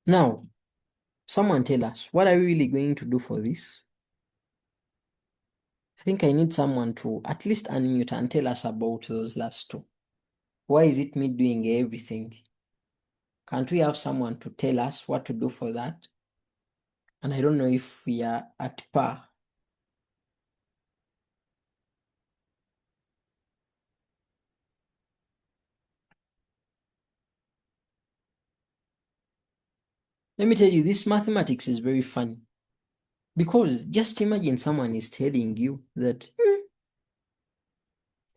Now, someone tell us, what are we really going to do for this? I think I need someone to at least unmute and tell us about those last two. Why is it me doing everything? Can't we have someone to tell us what to do for that? And I don't know if we are at par. Let me tell you, this mathematics is very funny. Because just imagine someone is telling you that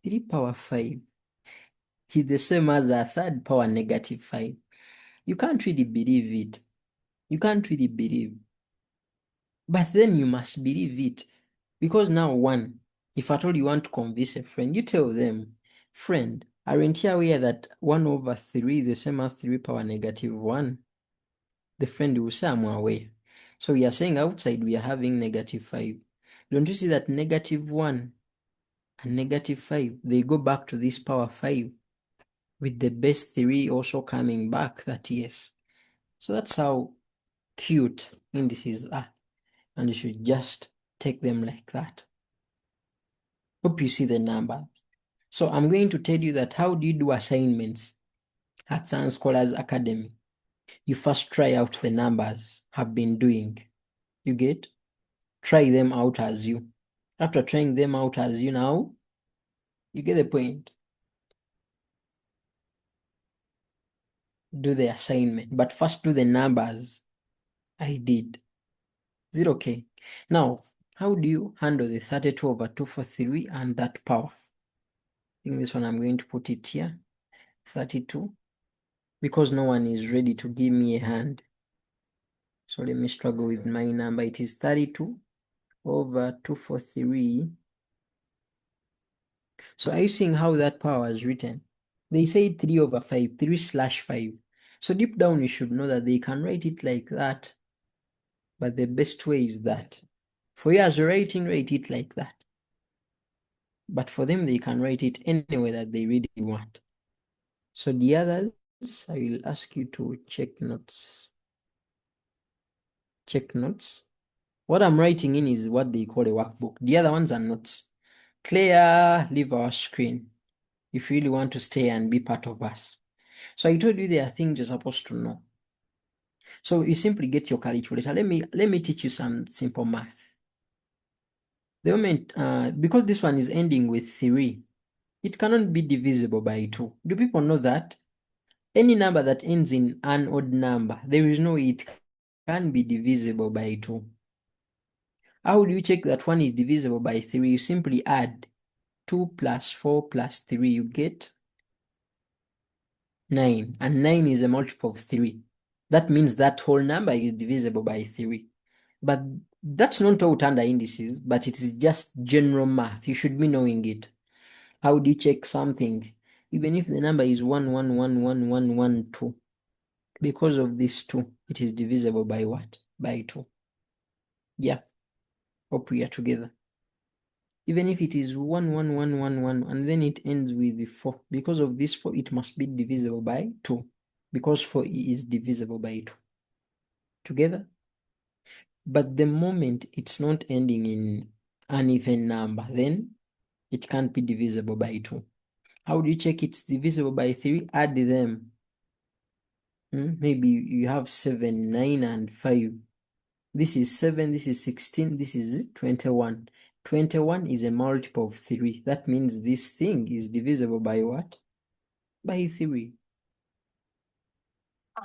3 power 5 is the same as a third power negative 5. You can't really believe it. You can't really believe. But then you must believe it. Because now, one, if at all you want to convince a friend, you tell them, friend, aren't you aware that 1 over 3 is the same as 3 power negative 1? The friend will say, I'm aware. So we are saying outside we are having negative 5. Don't you see that negative 1 and negative 5, they go back to this power 5 with the base 3 also coming back, that yes. So that's how cute indices are. And you should just take them like that. Hope you see the numbers. So I'm going to tell you that how do you do assignments at Science Scholars Academy? You first try out the numbers I've been doing. You get? Try them out as you. After trying them out as you now, you get the point. Do the assignment, but first do the numbers I did. Is it okay? Now, how do you handle the 32 over 243 and that power? I think this one I'm going to put it here, 32, because no one is ready to give me a hand. So let me struggle with my number. It is 32 over 243. So are you seeing how that power is written? They say 3 over 5, 3 slash 5. So deep down you should know that they can write it like that. But the best way is that. For you as writing, write it like that. But for them, they can write it any way that they really want. So the others, I will ask you to check notes. Check notes. What I'm writing in is what they call a workbook. The other ones are notes. Claire, leave our screen if you really want to stay and be part of us. So I told you there are things you're supposed to know. So you simply get your calculator. Let me teach you some simple math. The moment, because this one is ending with 3, it cannot be divisible by 2. Do people know that? Any number that ends in an odd number, there is no way it can be divisible by 2. How do you check that one is divisible by 3? You simply add 2 plus 4 plus 3, you get 9. And 9 is a multiple of 3. That means that whole number is divisible by 3. But that's not taught under indices, but it is just general math. You should be knowing it. How do you check something? Even if the number is 1111112, because of this 2, it is divisible by what? By 2. Yeah, hope we are together. Even if it is 11111 and then it ends with the 4, because of this 4, it must be divisible by 2, because 4 is divisible by 2. Together? But the moment it's not ending in an even number, then it can't be divisible by 2. How do you check it's divisible by 3? Add them. Maybe you have 7, 9, and 5. This is 7, this is 16, this is 21. 21 is a multiple of 3. That means this thing is divisible by what? By 3.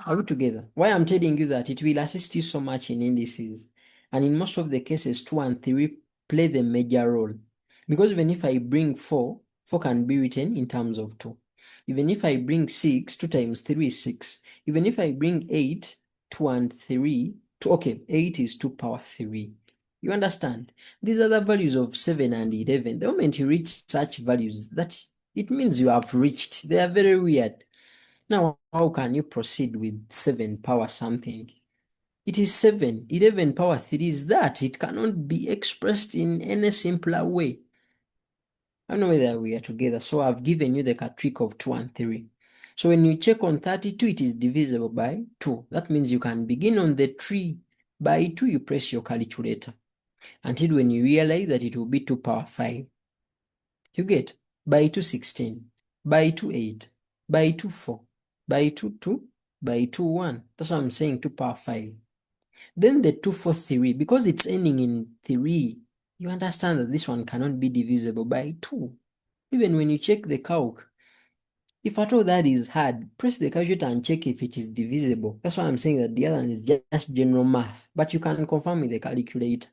Are we together? Why I'm telling you that, it will assist you so much in indices. And in most of the cases, 2 and 3 play the major role. Because even if I bring 4, 4 can be written in terms of 2. Even if I bring 6, 2 times 3 is 6. Even if I bring 8, 2 and 3, 2, okay, 8 is 2 power 3. You understand? These are the values of 7 and 11. The moment you reach such values, that it means you have reached. They are very weird. Now, how can you proceed with 7 power something? It is 7. 11 power 3 is that. It cannot be expressed in any simpler way. I don't know whether we are together. So I've given you the trick of 2 and 3. So when you check on 32, it is divisible by 2. That means you can begin on the tree. By 2, you press your calculator until when you realize that it will be 2 power 5. You get by 2, 16, by 2, 8, by 2, 4, by 2, 2, by 2, 1. That's what I'm saying, 2 power 5. Then the 2, 4, 3, because it's ending in 3, you understand that this one cannot be divisible by 2. Even when you check the calc, if at all that is hard, press the calculator and check if it is divisible. That's why I'm saying that the other one is just general math, but you can confirm with the calculator.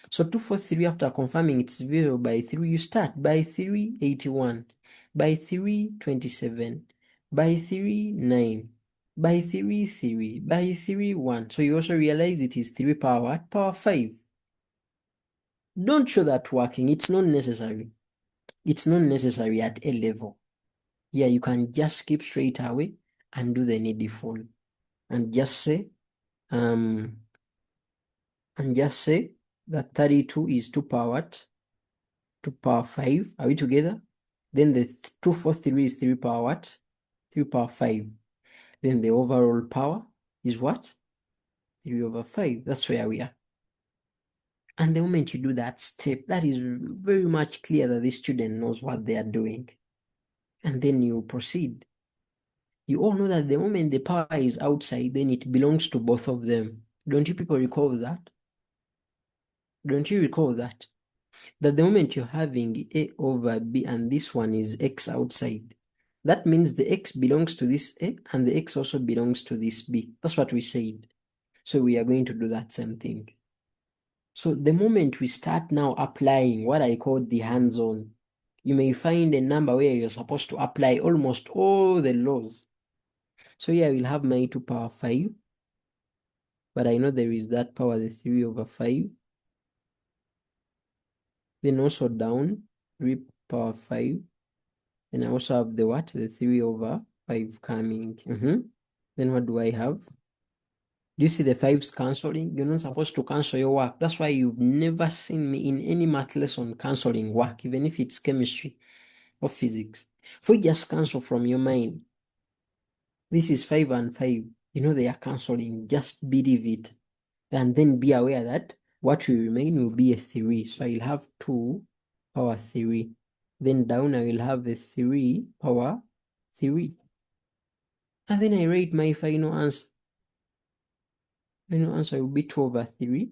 So 243, after confirming it's divisible by 3, you start by 3, 81, by 3, 27, by 3, 9, by 3, 3, by 3, 1. So you also realize it is 3 power what? Power 5. Don't show that working. It's not necessary. It's not necessary at A level. Yeah, you can just skip straight away and do the needful. And just say that 32 is 2 power what? 2 power 5. Are we together? Then the 243 is 3 power what? 3 power 5. Then the overall power is what? 3 over 5. That's where we are. And the moment you do that step, that is very much clear that the student knows what they are doing. And then you proceed. You all know that the moment the power is outside, then it belongs to both of them. Don't you people recall that? Don't you recall that? That the moment you're having A over B and this one is X outside, that means the X belongs to this A and the X also belongs to this B. That's what we said. So we are going to do that same thing. So the moment we start now applying what I call the hands-on, you may find a number where you're supposed to apply almost all the laws. So here I will have my 2 power 5, but I know there is that power, the 3 over 5. Then also down, 3 power 5. Then I also have the what? The 3 over 5 coming. Then what do I have? Do you see the 5s cancelling? You're not supposed to cancel your work. That's why you've never seen me in any math lesson cancelling work, even if it's chemistry or physics. If we just cancel from your mind, this is 5 and 5. You know they are cancelling. Just believe it. And then be aware that what will remain will be a 3. So I'll have 2 power 3. Then down I will have a 3 power 3. And then I write my final answer. Final answer will be 2 over 3.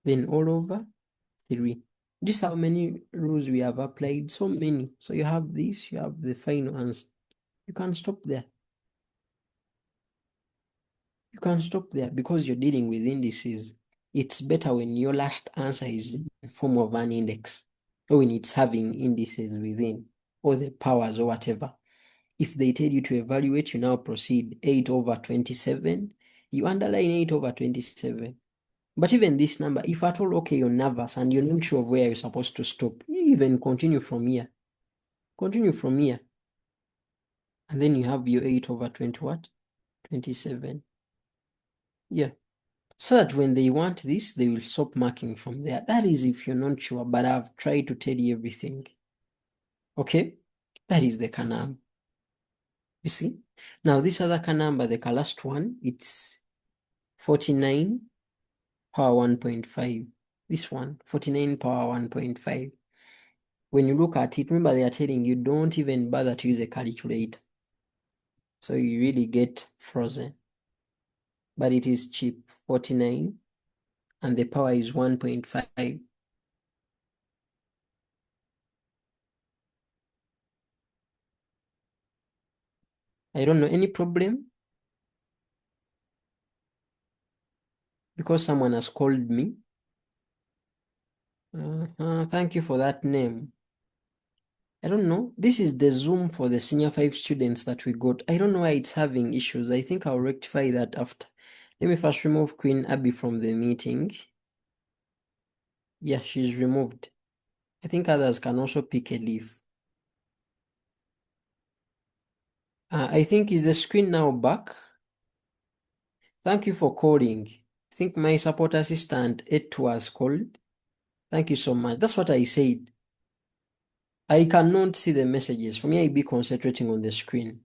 Then all over 3. This is how many rules we have applied. So many. So you have this, you have the final answer. You can stop there. You can stop there because you're dealing with indices. It's better when your last answer is in form of an index, or when it's having indices within, or the powers or whatever. If they tell you to evaluate, you now proceed 8 over 27. You underline 8 over 27. But even this number, if at all, okay, you're nervous and you're not sure of where you're supposed to stop, you even continue from here. Continue from here. And then you have your 8 over 20 what? 27. Yeah. So that when they want this, they will stop marking from there. That is if you're not sure, but I've tried to tell you everything. Okay? That is the canam. You see? Now this other number, the last one, it's 49 power 1.5. This one, 49 power 1.5. When you look at it, remember they are telling you don't even bother to use a calculator. So you really get frozen. But it is cheap, 49, and the power is 1.5. I don't know, any problem? Because someone has called me. Thank you for that name. I don't know. This is the Zoom for the senior 5 students that we got. I don't know why it's having issues. I think I'll rectify that after. Let me first remove Queen Abby from the meeting. Yeah, she's removed. I think others can also pick a leaf. I think is the screen now back? Thank you for calling. I think my support assistant, it was called. Thank you so much. That's what I said. I cannot see the messages. For me, I'll be concentrating on the screen.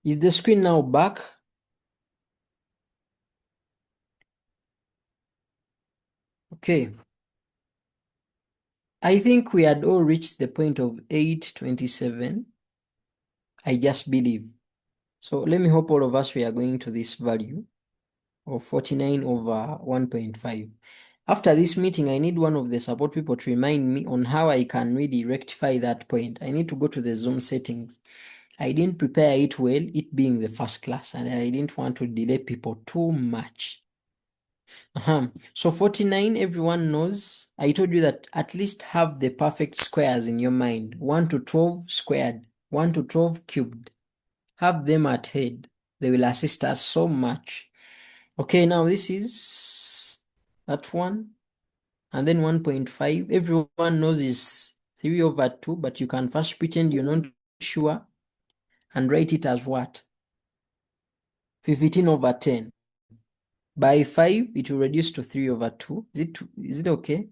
Is the screen now back? Okay. I think we had all reached the point of 827. I just believe. So let me hope all of us we are going to this value of 49 over 1.5. After this meeting, I need one of the support people to remind me on how I can really rectify that point. I need to go to the Zoom settings. I didn't prepare it well, it being the first class, and I didn't want to delay people too much. So 49, everyone knows. I told you that at least have the perfect squares in your mind. 1 to 12 squared, 1 to 12 cubed. Have them at head. They will assist us so much. Okay, now this is that one. And then 1.5. Everyone knows is 3 over 2, but you can first pretend you're not sure and write it as what? 15 over 10. By 5, it will reduce to 3 over 2. Is it okay?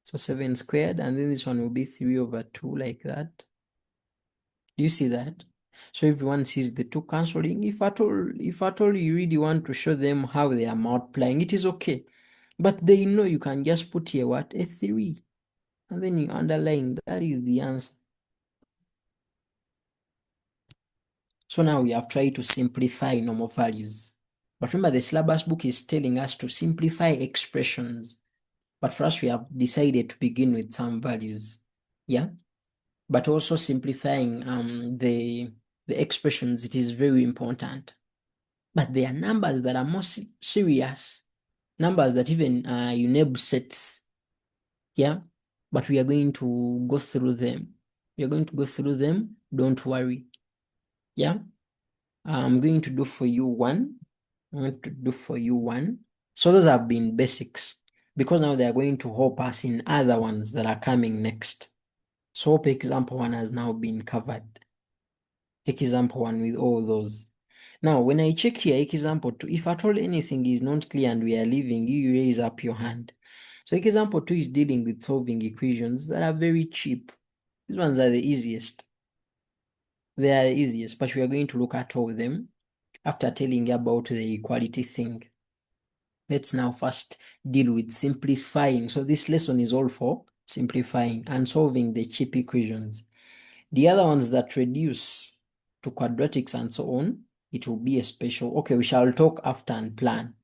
So 7 squared, and then this one will be 3 over 2 like that. Do you see that? So everyone sees the 2 cancelling. If at all you really want to show them how they are multiplying, it is okay. But they know you can just put here what? A 3. And then you underline, that is the answer. So now we have tried to simplify normal values. But remember, the syllabus book is telling us to simplify expressions. But for us, we have decided to begin with some values. Yeah? But also simplifying the expressions, it is very important. But there are numbers that are more serious. Numbers that even UNEB sets. Yeah? But we are going to go through them. We are going to go through them. Don't worry. Yeah? I'm going to do for you one. I'm going to do for you one. So those have been basics because now they are going to help us in other ones that are coming next. So hope example one has now been covered. Example one with all those. Now, when I check here, example two, if at all anything is not clear and we are leaving, you raise up your hand. So example two is dealing with solving equations that are very cheap. These ones are the easiest. They are the easiest, but we are going to look at all of them after telling you about the equality thing. Let's now first deal with simplifying. So this lesson is all for simplifying and solving the cheap equations. The other ones that reduce to quadratics and so on, it will be a special. Okay, we shall talk after and plan.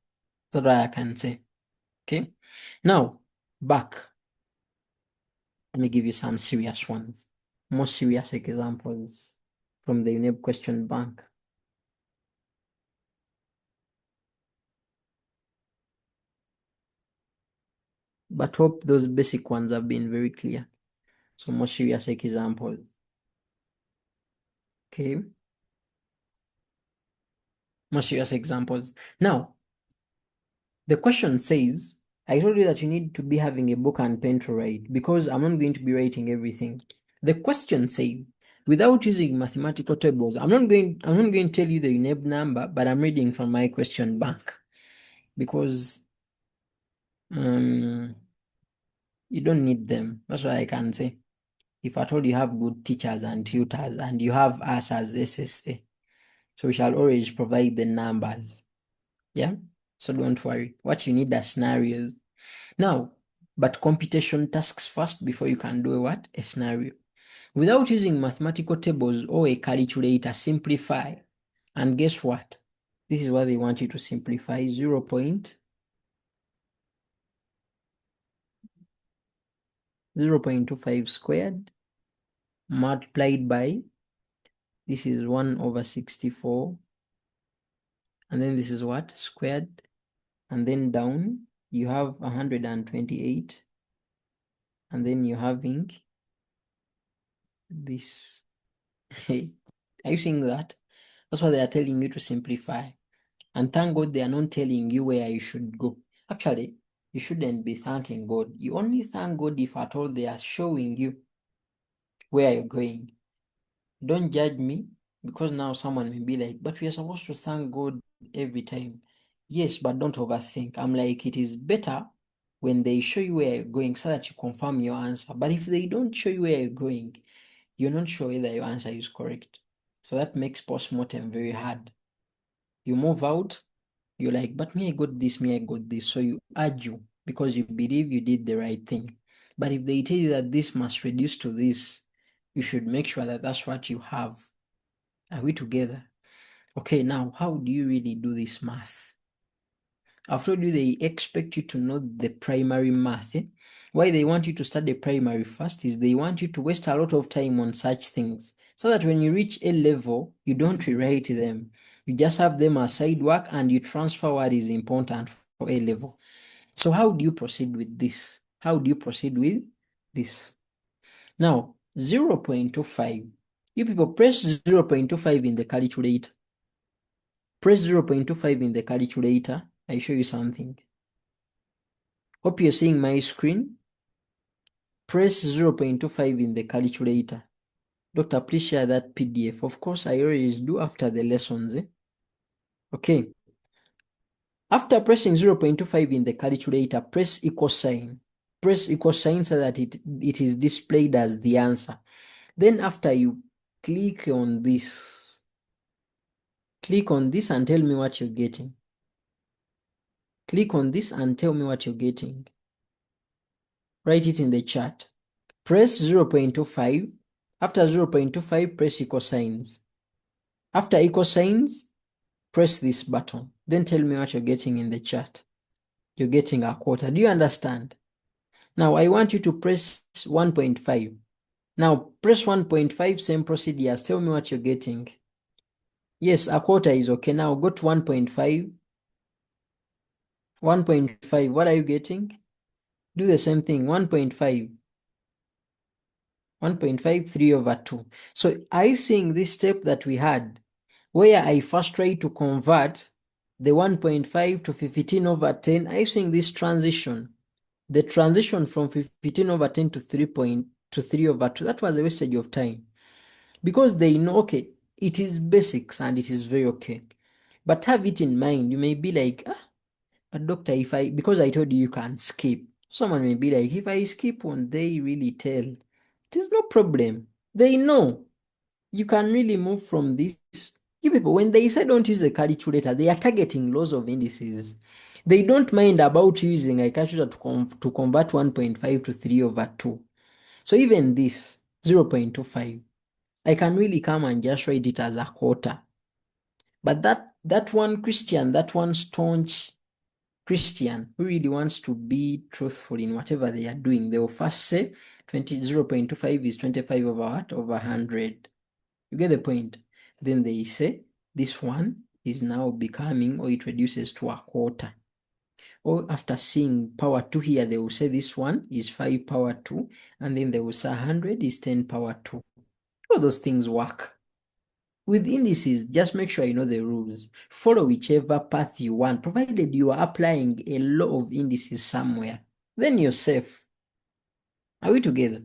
That's what I can say. Okay. Now, back. Let me give you some serious ones. More serious examples from the UNEB question bank. But hope those basic ones have been very clear. So more serious examples. Okay. More serious examples. Now, the question says, I told you that you need to be having a book and pen to write because I'm not going to be writing everything. The question says, without using mathematical tables, I'm not going to tell you the UNEB number, but I'm reading from my question bank because you don't need them. That's what I can say. If at all you have good teachers and tutors and you have us as SSA, so we shall always provide the numbers. Yeah? So don't worry. What you need are scenarios. Now, but computation tasks first before you can do a what? A scenario. Without using mathematical tables or a calculator, simplify. And guess what? This is what they want you to simplify. 0.25 squared multiplied by, this is 1 over 64. And then this is what? Squared. And then down, you have 128. And then you're having this. Hey, are you seeing that? That's why they are telling you to simplify. And thank God they are not telling you where you should go. Actually, you shouldn't be thanking God. You only thank God if at all they are showing you where you're going. Don't judge me, because now someone may be like, but we are supposed to thank God every time. Yes, but don't overthink. I'm like, it is better when they show you where you're going so that you confirm your answer. But if they don't show you where you're going, you're not sure whether your answer is correct. So that makes postmortem very hard. You move out, you're like, but me, I got this, me, I got this. So you argue because you believe you did the right thing. But if they tell you that this must reduce to this, you should make sure that that's what you have. Are we together? Okay, now, how do you really do this math? I've told you they expect you to know the primary math. Why they want you to start the primary first is they want you to waste a lot of time on such things so that when you reach A level, you don't rewrite them. You just have them as side work and you transfer what is important for A level. So how do you proceed with this? How do you proceed with this? Now, 0.25. You people press 0.25 in the calculator. Press 0.25 in the calculator. I show you something. Hope you're seeing my screen. Press 0.25 in the calculator. Doctor, please share that PDF. Of course, I always do after the lessons. Okay. After pressing 0.25 in the calculator, press equal sign. Press equal sign so that it is displayed as the answer. Then after you click on this and tell me what you're getting. Click on this and tell me what you're getting. Write it in the chat. Press 0.25. After 0.25, press equal signs. After equal signs, press this button. Then tell me what you're getting in the chat. You're getting a quarter. Do you understand? Now, I want you to press 1.5. Now, press 1.5, same procedures. Tell me what you're getting. Yes, a quarter is okay. Now, go to 1.5. 1.5, what are you getting? Do the same thing, 1.5. 1.5, 3 over 2. So are you seeing this step that we had, where I first tried to convert the 1.5 to 15 over 10? Are you seeing this transition? The transition from 15 over 10 to 3 over 2, that was a wastage of time. Because they know, okay, it is basics and it is very okay. But have it in mind, you may be like, but doctor, because I told you you can skip. Someone may be like, if I skip, won't they really tell? It is no problem. They know. You can really move from this. You people, when they say don't use a calculator, they are targeting laws of indices. They don't mind about using a calculator to convert 1.5 to 3 over 2. So even this, 0.25, I can really come and just write it as a quarter. But that one Christian, that one staunch Christian who really wants to be truthful in whatever they are doing, they will first say 0.25 is 25 over what? Over 100. You get the point? Then they say this one is now becoming, or it reduces to a quarter. Or after seeing power 2 here, they will say this one is 5 power 2, and then they will say 100 is 10 power 2. All those things work. With indices, just make sure you know the rules. Follow whichever path you want, provided you are applying a law of indices somewhere. Then you're safe. Are we together?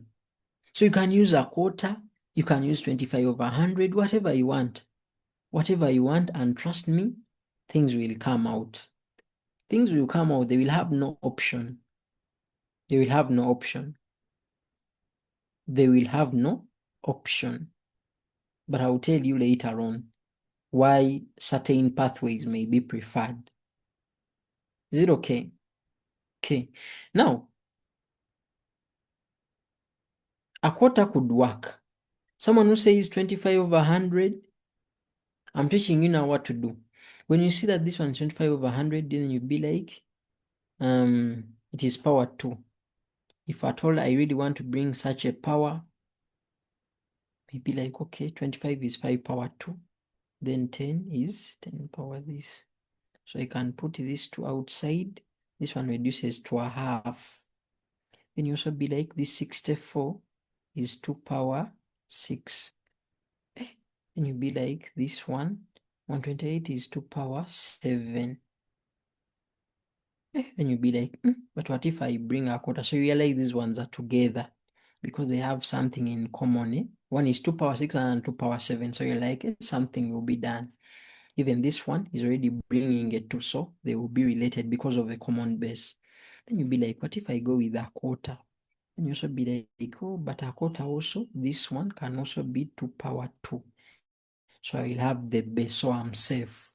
So you can use a quarter, you can use 25 over 100, whatever you want. Whatever you want, and trust me, things will come out. Things will come out. They will have no option. They will have no option. They will have no option. But I'll tell you later on why certain pathways may be preferred. Is it okay? Okay. Now, a quarter could work. Someone who says 25 over 100, I'm teaching you now what to do. When you see that this one is 25 over 100, then you be like, it is power 2. If at all I really want to bring such a power, maybe like, okay, 25 is 5 power 2. Then 10 is 10 power this. So I can put this 2 outside. This one reduces to a half. Then you also be like, this 64 is 2 power 6. Then you'll be like, this one, 128 is 2 power 7. Then you'll be like, but what if I bring a quarter? So you realize these ones are together because they have something in common. One is 2 power 6 and 2 power 7. So you're like, something will be done. Even this one is already bringing a 2, so they will be related because of a common base. Then you'll be like, what if I go with a quarter? Then you also be like, oh, but a quarter also, this one can also be 2 power 2. So I will have the base, so I'm safe.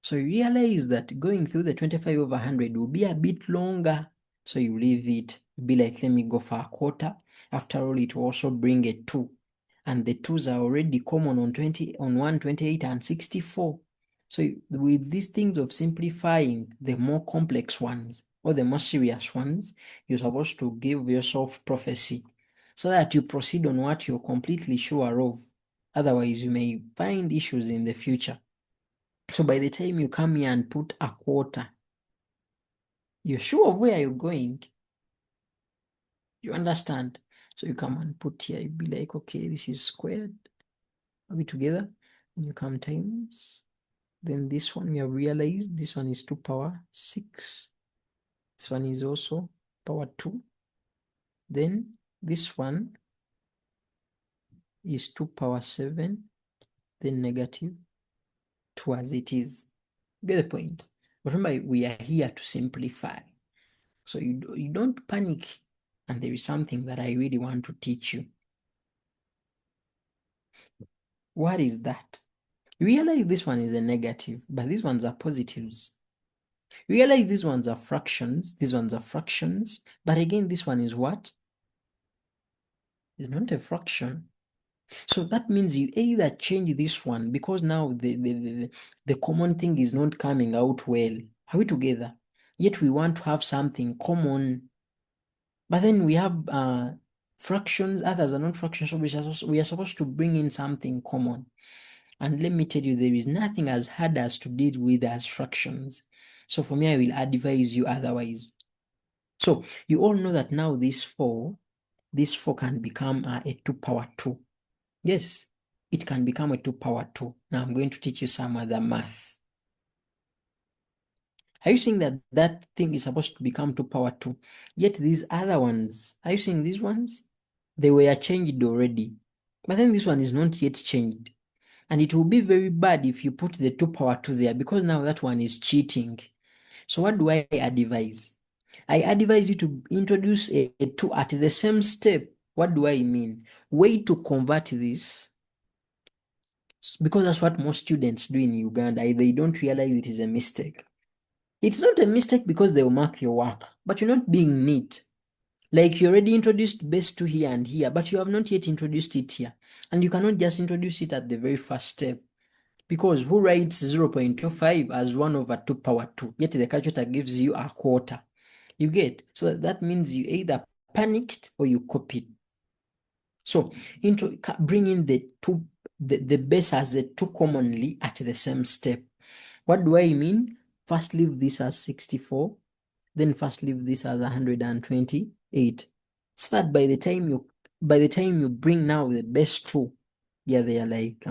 So you realize that going through the 25 over 100 will be a bit longer. So you leave it, be like, let me go for a quarter. After all, it will also bring a 2. And the 2s are already common on 128 and 64. So with these things of simplifying, the more complex ones or the more serious ones, you're supposed to give yourself prophecy so that you proceed on what you're completely sure of. Otherwise, you may find issues in the future. So by the time you come here and put a quarter, you're sure of where you're going. You understand? So you come and put here, you be like, okay, this is squared. Are we together? And you come times. Then this one, we have realized this one is 2 power 6. This one is also power 2. Then this one is 2 power 7. Then negative 2 as it is. Get the point? But remember, we are here to simplify. So you don't panic. And there is something that I really want to teach you. What is that? You realize this one is a negative, but these ones are positives. You realize these ones are fractions, but again, this one is what? It's not a fraction. So that means you either change this one because now the common thing is not coming out well. Are we together? Yet we want to have something common. But then we have fractions, others are not fractions, so we are supposed to bring in something common. And let me tell you, there is nothing as hard as to deal with as fractions. So for me, I will advise you otherwise. So you all know that now this 4 can become a 2 power 2. Yes, it can become a 2 power 2. Now I'm going to teach you some other math. Are you seeing that that thing is supposed to become 2 power 2? Yet these other ones, are you seeing these ones? They were changed already. But then this one is not yet changed. And it will be very bad if you put the 2 power 2 there because now that one is cheating. So what do I advise? I advise you to introduce a 2 at the same step. What do I mean? Way to convert this, because that's what most students do in Uganda. They don't realize it is a mistake. It's not a mistake because they will mark your work, but you're not being neat. Like you already introduced base 2 here and here, but you have not yet introduced it here. And you cannot just introduce it at the very first step. Because who writes 0.25 as 1 over 2 power 2? Yet the calculator gives you a quarter. You get? So that means you either panicked or you copied. So bring in the base as the 2 commonly at the same step. What do I mean? First leave this as 64, then first leave this as 128. So that by the time you bring now the base 2, yeah, they are like,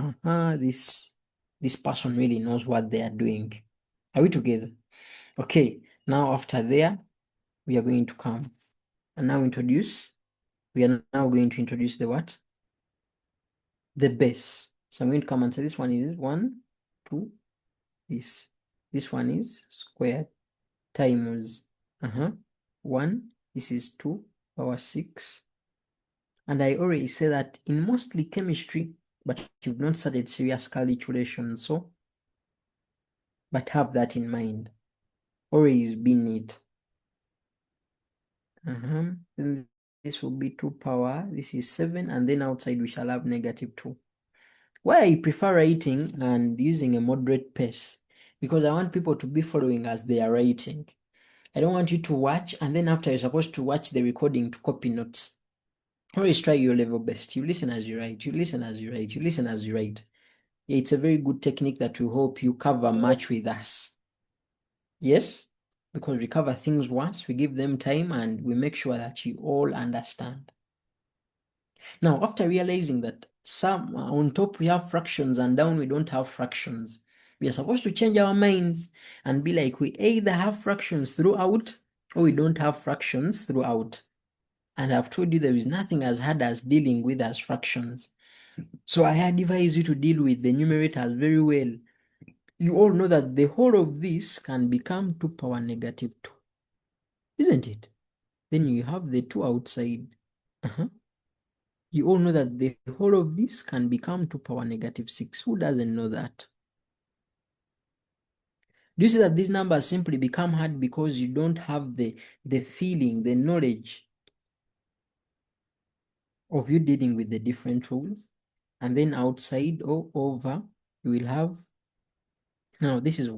this person really knows what they are doing. Are we together? Okay, now after there, we are going to come and now we are now going to introduce the what? The base. So I'm going to come and say this one is 1, 2, this. This one is squared times 1. This is 2 power 6. And I already say that in mostly chemistry, but you've not started serious calculations, so but have that in mind. Always been it. Then this will be 2 power, this is 7, and then outside we shall have negative 2. Why I prefer writing and using a moderate pace? Because I want people to be following as they are writing. I don't want you to watch and then after you're supposed to watch the recording to copy notes. Always try your level best. You listen as you write, you listen as you write, you listen as you write. Yeah, it's a very good technique that we hope you cover much with us. Yes? Because we cover things once, we give them time and we make sure that you all understand. Now, after realizing that on top we have fractions and down we don't have fractions, we are supposed to change our minds and be like, we either have fractions throughout or we don't have fractions throughout. And I've told you there is nothing as hard as dealing with as fractions. So I advise you to deal with the numerators very well. You all know that the whole of this can become 2 power negative 2, isn't it? Then you have the 2 outside. You all know that the whole of this can become 2 power negative 6. Who doesn't know that? Do you see that these numbers simply become hard because you don't have the feeling, the knowledge of you dealing with the different rules? And then outside or over, you will have. Now, this is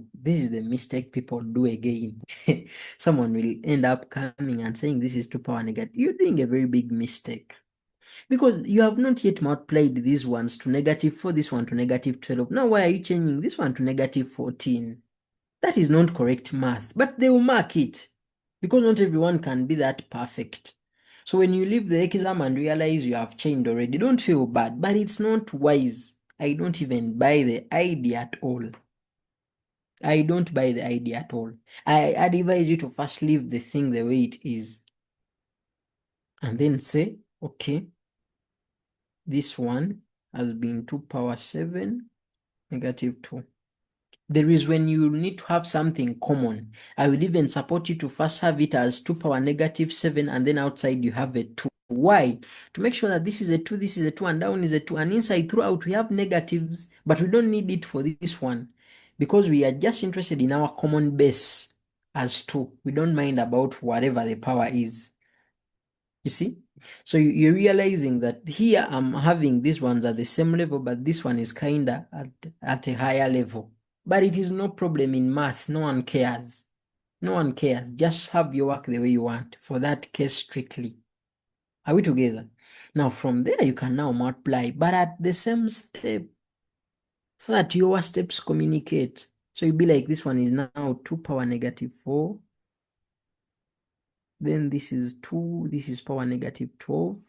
the mistake people do again. Someone will end up coming and saying this is 2 power negative. You're doing a very big mistake. Because you have not yet multiplied these ones to negative 4, this one to negative 12. Now, why are you changing this one to negative 14? That is not correct math, but they will mark it because not everyone can be that perfect. So when you leave the exam and realize you have changed already, don't feel bad, but it's not wise. I don't even buy the idea at all. I don't buy the idea at all. I advise you to first leave the thing the way it is and then say, okay, this one has been 2 power 7 negative 2. There is when you need to have something common. I will even support you to first have it as 2 power negative 7 and then outside you have a 2. Why? To make sure that this is a 2, this is a 2, and down is a 2, and inside throughout we have negatives, but we don't need it for this one because we are just interested in our common base as 2. We don't mind about whatever the power is. You see? So you're realizing that here I'm having these ones at the same level, but this one is kinda at a higher level. But it is no problem in math. No one cares. No one cares. Just have your work the way you want for that case strictly. Are we together? Now from there you can now multiply, but at the same step, so that your steps communicate. So you'll be like, this one is now 2 power negative 4. Then this is 2, this is power negative 12.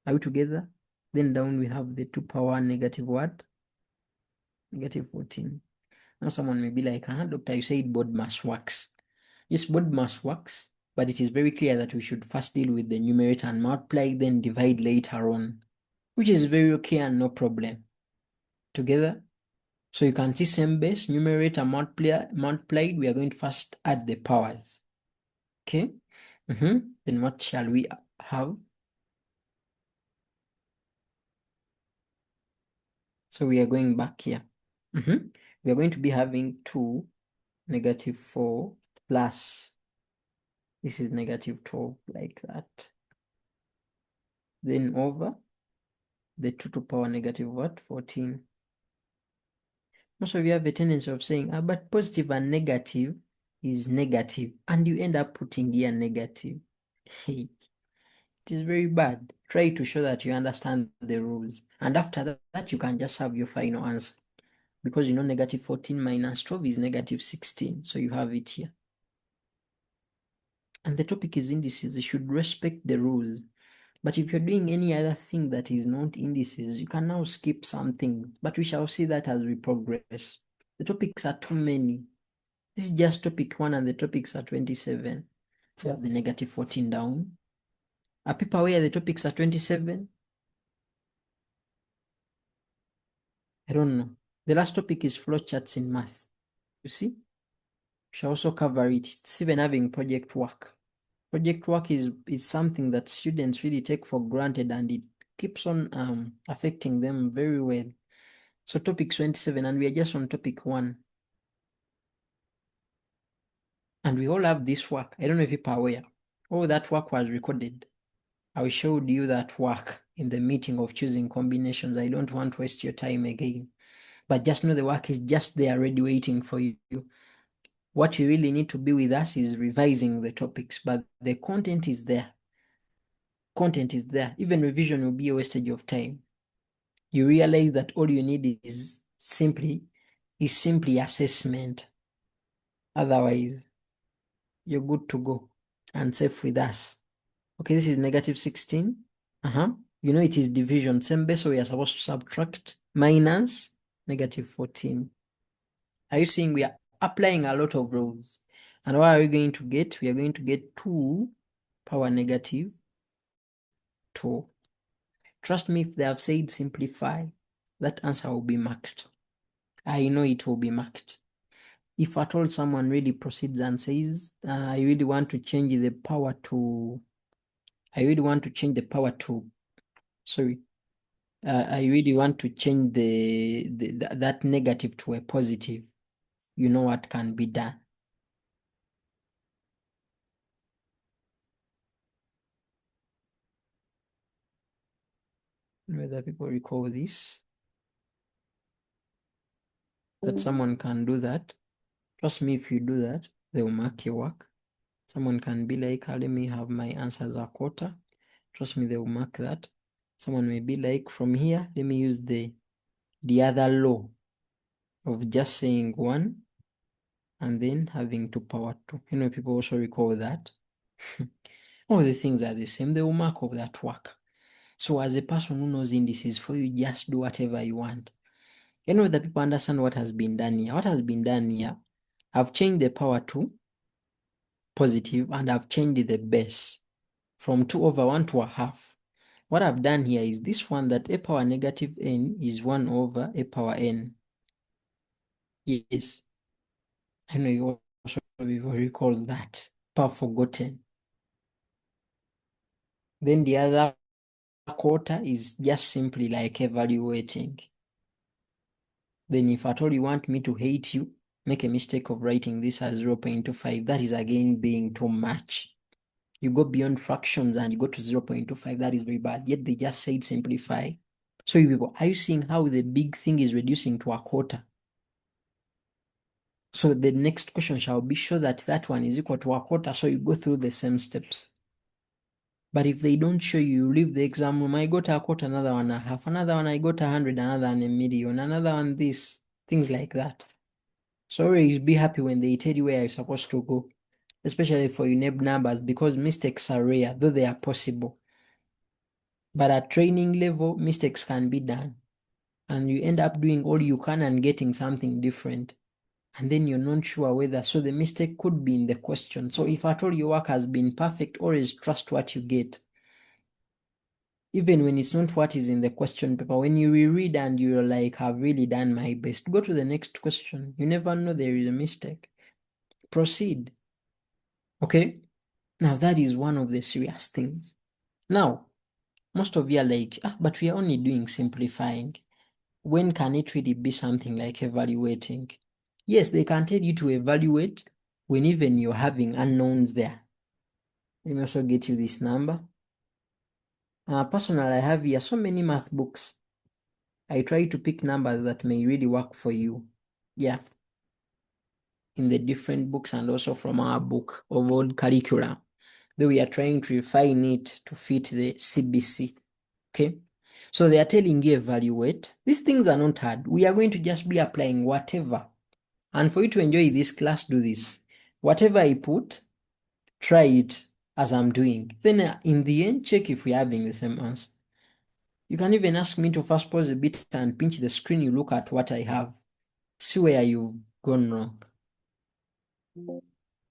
Are we together? Then down we have the 2 power negative what? Negative 14. Now someone may be like, doctor, you said BODMAS works. Yes, BODMAS works, but it is very clear that we should first deal with the numerator and multiply, then divide later on, which is very okay and no problem. Together? So you can see same base, numerator multiplied, we are going to first add the powers. Okay? Then what shall we have? So we are going back here. We are going to be having 2 negative 4 plus, this is negative 12, like that. Then over the 2 to power negative what? 14. Most of you have a tendency of saying, but positive and negative is negative, and you end up putting here negative. It is very bad. Try to show that you understand the rules, and after that you can just have your final answer. Because you know negative 14 minus 12 is negative 16, so you have it here. And the topic is indices. You should respect the rules. But if you're doing any other thing that is not indices, you can now skip something. But we shall see that as we progress. The topics are too many. This is just topic 1 and the topics are 27. So you have the negative 14 down. Are people aware the topics are 27? I don't know. The last topic is flowcharts in math. You see? We shall also cover it. It's even having project work. Project work is something that students really take for granted, and it keeps on affecting them very well. So topic 27, and we are just on topic 1. And we all have this work. I don't know if people are aware. All that work was recorded. I showed you that work in the meeting of choosing combinations. I don't want to waste your time again. But just know the work is just there ready waiting for you. What you really need to be with us is revising the topics, but the content is there. Content is there. Even revision will be a wastage of time. You realize that all you need is simply assessment. Otherwise, you're good to go and safe with us. Okay, this is negative 16. You know it is division, same base, so we are supposed to subtract minus negative 14. Are you seeing we are applying a lot of rules? And what are we going to get? We are going to get 2 power negative 2. Trust me, if they have said simplify, that answer will be marked. I know it will be marked. If at all someone really proceeds and says, I really want to change the power to, I really want to change the power to, sorry, I really want to change that negative to a positive, you know what can be done. Whether people recall this, that someone can do that. Trust me, if you do that, they will mark your work. Someone can be like, let me have my answers a quarter. Trust me, they will mark that. Someone may be like, from here, let me use the other law of just saying 1 and then having 2 power 2. You know, people also recall that. All the things are the same. They will mark of that work. So as a person who knows indices, for you, just do whatever you want. You know that people understand what has been done here. What has been done here, I've changed the power to positive and I've changed the base from 2 over 1 to a half. What I've done here is this one, that a power negative n is 1 over a power n. Yes, I know you also will recall that. Power forgotten. Then the other quarter is just simply like evaluating. Then if at all you want me to hate you, make a mistake of writing this as 0.25. That is again being too much. You go beyond fractions and you go to 0.25. That is very bad. Yet they just said simplify. So you people, are you seeing how the big thing is reducing to a quarter? So the next question shall be show that that one is equal to a quarter. So you go through the same steps. But if they don't show you, you leave the exam room. I got a quarter, another one a half, another one I got 100, another one a million, another one this, things like that. So always be happy when they tell you where you're supposed to go, especially for UNEB numbers, because mistakes are rare, though they are possible. But at training level, mistakes can be done. And you end up doing all you can and getting something different. And then you're not sure whether, so the mistake could be in the question. So if at all your work has been perfect, always trust what you get. Even when it's not what is in the question paper, when you reread and you're like, I've really done my best, go to the next question. You never know there is a mistake. Proceed. Okay? Now that is one of the serious things. Now, most of you are like, but we are only doing simplifying. When can it really be something like evaluating? Yes, they can tell you to evaluate when even you're having unknowns there. Let me also get you this number. Personally, I have here so many math books. I try to pick numbers that may really work for you. Yeah. In the different books and also from our book of old curriculum. Though we are trying to refine it to fit the CBC. Okay. So they are telling you evaluate. These things are not hard. We are going to just be applying whatever. And for you to enjoy this class, do this. Whatever I put, try it as I'm doing. Then in the end, check if we're having the same answer. You can even ask me to fast pause a bit and pinch the screen. You look at what I have. See where you've gone wrong.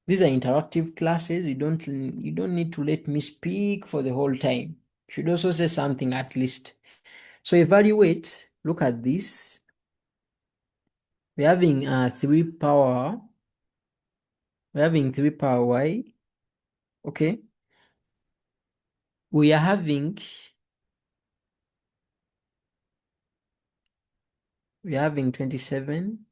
These are interactive classes. You don't need to let me speak for the whole time. You should also say something at least. So evaluate. Look at this. We're having 3 power. We're having 3 power y. Okay. We are having 27.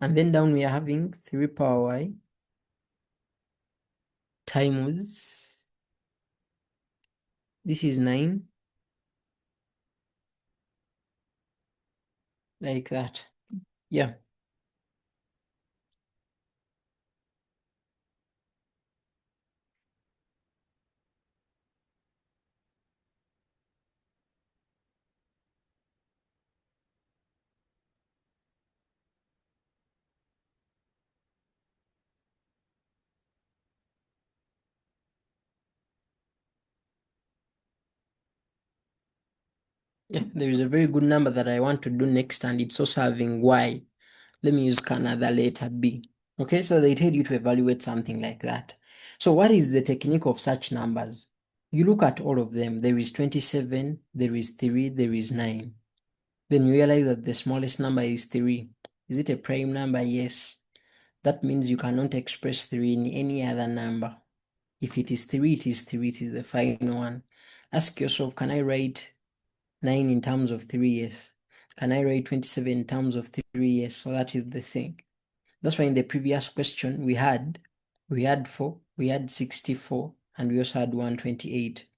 And then down we are having 3 power y times, this is 9, like that. Yeah. Yeah, there is a very good number that I want to do next, and it's also having y. Let me use another letter b. Okay, so they tell you to evaluate something like that. So what is the technique of such numbers? You look at all of them. There is 27, there is 3, there is 9. Then you realize that the smallest number is 3. Is it a prime number? Yes. That means you cannot express 3 in any other number. If it is 3, it is 3, it is the final one. Ask yourself, can I write 9 in terms of 3? Yes. Can I write 27 in terms of 3? Yes. So that is the thing. That's why in the previous question we had 4, we had 64, and we also had 128.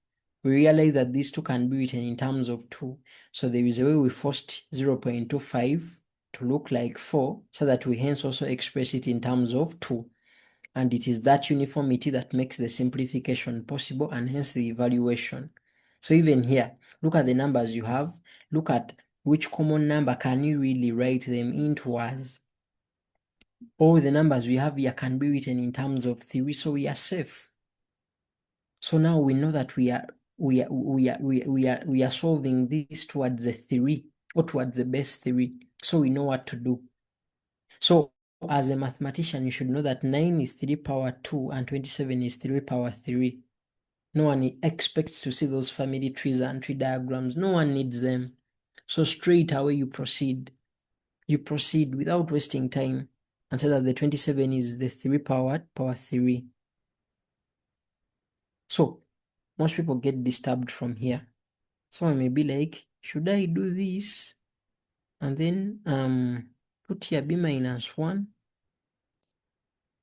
We realized that these two can be written in terms of 2. So there is a way we forced 0.25 to look like 4, so that we hence also express it in terms of 2. And it is that uniformity that makes the simplification possible, and hence the evaluation. So even here, look at the numbers you have. Look at which common number can you really write them into as. All the numbers we have here can be written in terms of 3, so we are safe. So now we know that we are solving this towards the 3, or towards the base 3. So we know what to do. So as a mathematician, you should know that 9 is 3 power 2 and 27 is 3 power 3. No one expects to see those family trees and tree diagrams. No one needs them. So straight away you proceed. You proceed without wasting time, and say that the 27 is the 3 power 3. So most people get disturbed from here. Someone may be like, should I do this and then put here b minus 1?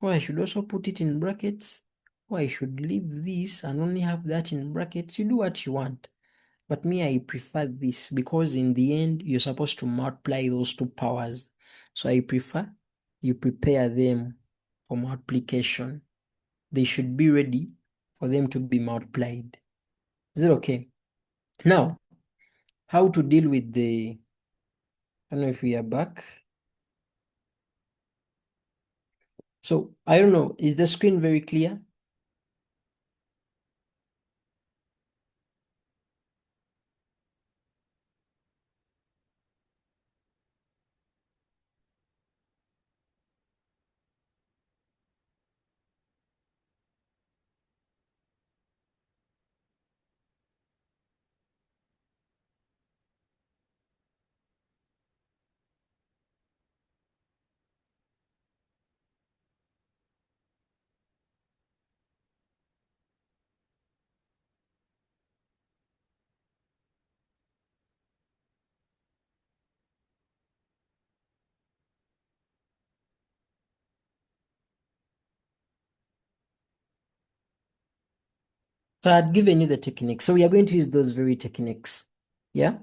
Or I should also put it in brackets? Or I should leave this and only have that in brackets? You do what you want. But me, I prefer this, because in the end, you're supposed to multiply those two powers. So I prefer you prepare them for multiplication. They should be ready for them to be multiplied. Is that okay? Now, how to deal with I don't know if we are back. So, I don't know, is the screen very clear? So I had given you the techniques. So we are going to use those very techniques. Yeah?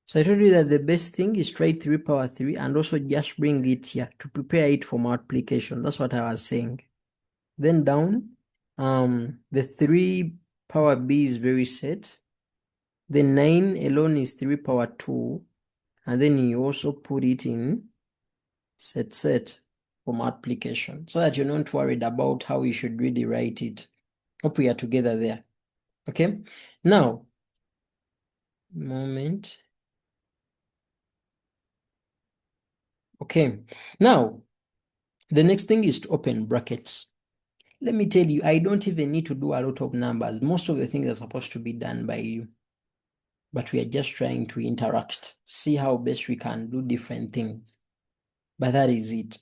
So I told you that the best thing is try 3 power 3 and also just bring it here to prepare it for multiplication. That's what I was saying. Then down, the 3 power b is very set. The 9 alone is 3 power 2. And then you also put it in set for multiplication, so that you're not worried about how you should really write it. Hope we are together there. Okay, now, moment. Okay, now, the next thing is to open brackets. Let me tell you, I don't even need to do a lot of numbers. Most of the things are supposed to be done by you. But we are just trying to interact, see how best we can do different things. But that is it.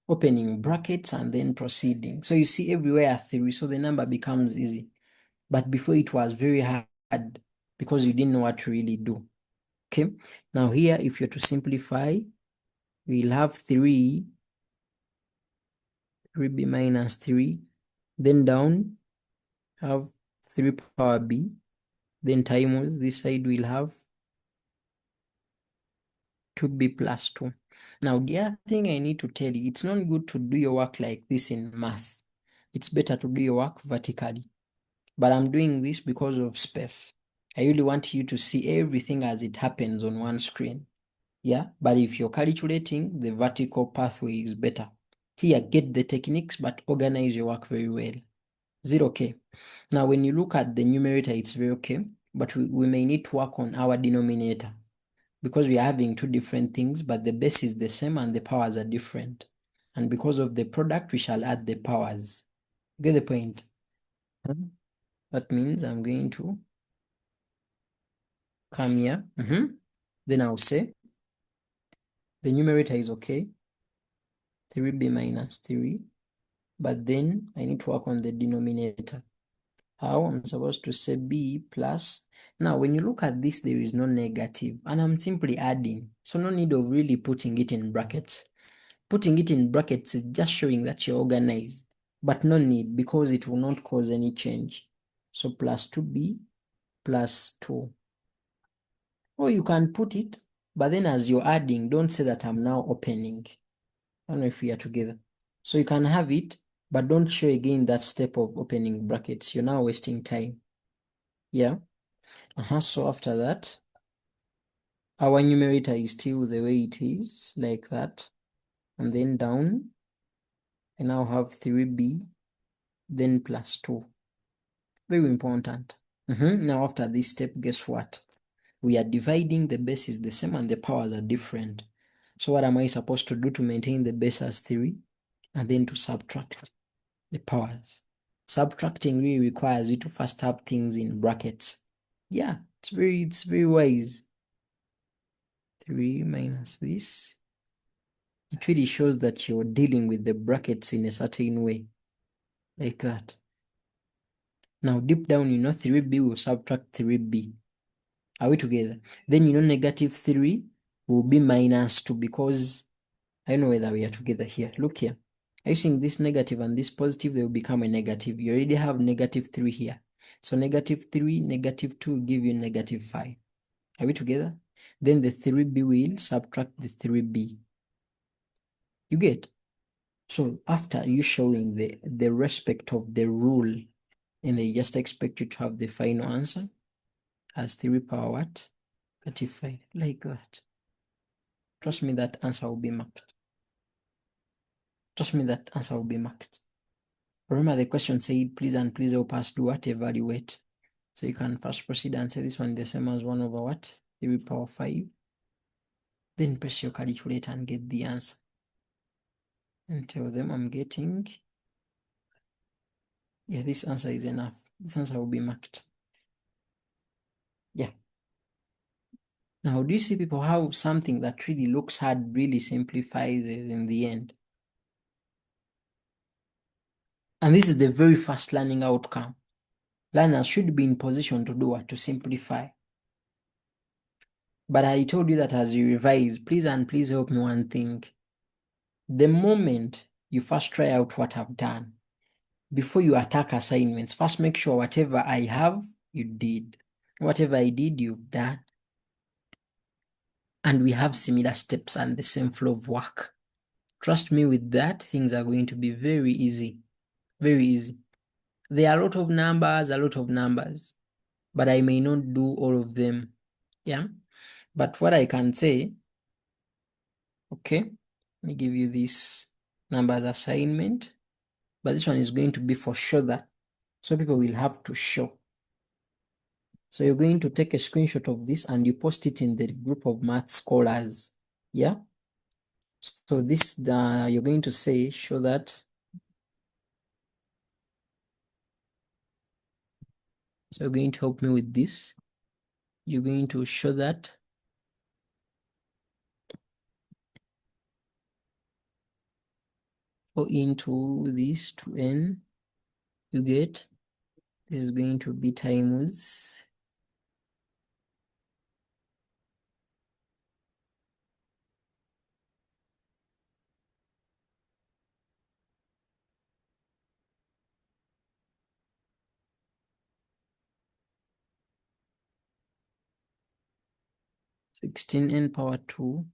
Opening brackets and then proceeding. So you see everywhere 3, so the number becomes easy. But before it was very hard because you didn't know what to really do. Okay, now here, if you're to simplify, we'll have 3b minus 3, then down have 3 power b, then times this side we'll have 2b plus 2. Now the other thing I need to tell you, it's not good to do your work like this in math. It's better to do your work vertically. But I'm doing this because of space. I really want you to see everything as it happens on one screen. Yeah, but if you're calculating, the vertical pathway is better. Here, get the techniques, but organize your work very well. Is it okay? Now, when you look at the numerator, it's very okay, but we may need to work on our denominator because we are having two different things, but the base is the same and the powers are different. And because of the product, we shall add the powers. Get the point? That means I'm going to come here. Then I'll say the numerator is okay, 3b minus 3, but then I need to work on the denominator. How? I'm supposed to say b plus. Now, when you look at this, there is no negative, and I'm simply adding, so no need of really putting it in brackets. Putting it in brackets is just showing that you're organized, but no need because it will not cause any change. So plus 2b plus 2. Or you can put it, but then as you're adding, don't say that I'm now opening. I don't know if we are together. So you can have it, but don't show again that step of opening brackets. You're now wasting time. Yeah. So after that, our numerator is still the way it is, like that. And then down, I now have 3b, then plus 2. Very important. Now after this step, guess what? We are dividing, the base is the same and the powers are different. So what am I supposed to do to maintain the base as 3? And then to subtract the powers. Subtracting really requires you to first have things in brackets. Yeah, it's very wise. 3 minus this. It really shows that you're dealing with the brackets in a certain way, like that. Now deep down, 3b will subtract 3b. Are we together? Then negative 3 will be minus 2 because I don't know whether we are together here. Look here. Are you seeing this negative and this positive? They will become a negative. You already have negative 3 here. So negative 3, negative 2 will give you negative 5. Are we together? Then the 3b will subtract the 3b. You get? So after you showing the respect of the rule, and they just expect you to have the final answer as 3 power what? 35, like that. Trust me, that answer will be marked. Trust me, that answer will be marked. Remember the question said, please and please help us do what? Evaluate. So you can first proceed and say this one is the same as 1 over what? 3 power 5. Then press your calculator and get the answer. And tell them I'm getting, yeah, this answer is enough. This answer will be marked. Yeah. Now, do you see people how something that really looks hard really simplifies it in the end? And this is the very first learning outcome. Learners should be in position to do what? To simplify. But I told you that as you revise, please and please help me one thing. The moment you first try out what I've done, before you attack assignments, first make sure whatever I have, you did. Whatever I did, you've done. And we have similar steps and the same flow of work. Trust me with that, things are going to be very easy. Very easy. There are a lot of numbers, but I may not do all of them. Yeah. But what I can say, okay, let me give you this numbers assignment, but this one is going to be for sure that, so people will have to show. So you're going to take a screenshot of this and you post it in the group of math scholars. Yeah. So this, you're going to say, show that. So you're going to help me with this. You're going to show that. Go into this to n, you get, this is going to be times 16n power 2.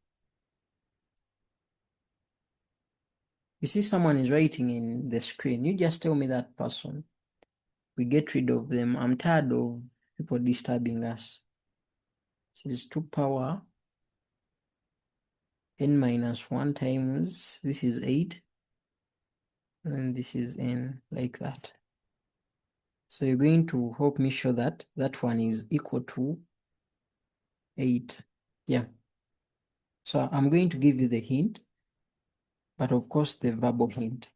You see someone is writing in the screen. You just tell me that person. We get rid of them. I'm tired of people disturbing us. So it's 2 power n minus 1 times, this is 8. And this is n, like that. So you're going to help me show that that one is equal to 8. Yeah. So I'm going to give you the hint, but of course the verbal hint.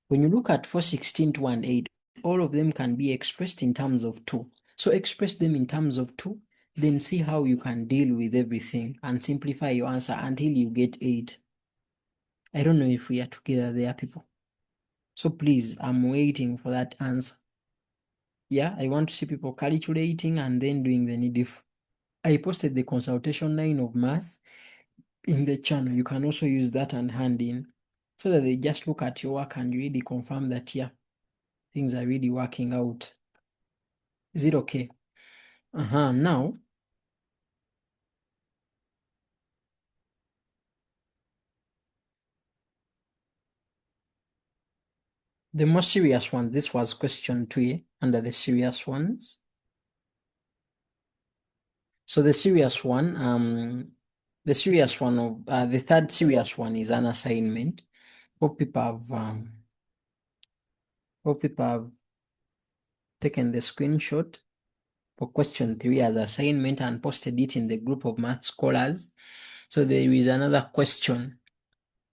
When you look at 416, 2, and 8, all of them can be expressed in terms of 2. So express them in terms of 2, then see how you can deal with everything and simplify your answer until you get 8. I don't know if we are together there, people. So please, I'm waiting for that answer. Yeah, I want to see people calculating and then doing the needful. I posted the consultation line of math in the channel. You can also use that and hand in so that they just look at your work and really confirm that, yeah, things are really working out. Is it okay? Now, the more serious one, this was question 2 under the serious ones. So the serious one, the third serious one is an assignment. Hope people have taken the screenshot for question 3 as assignment and posted it in the group of math scholars. So there is another question.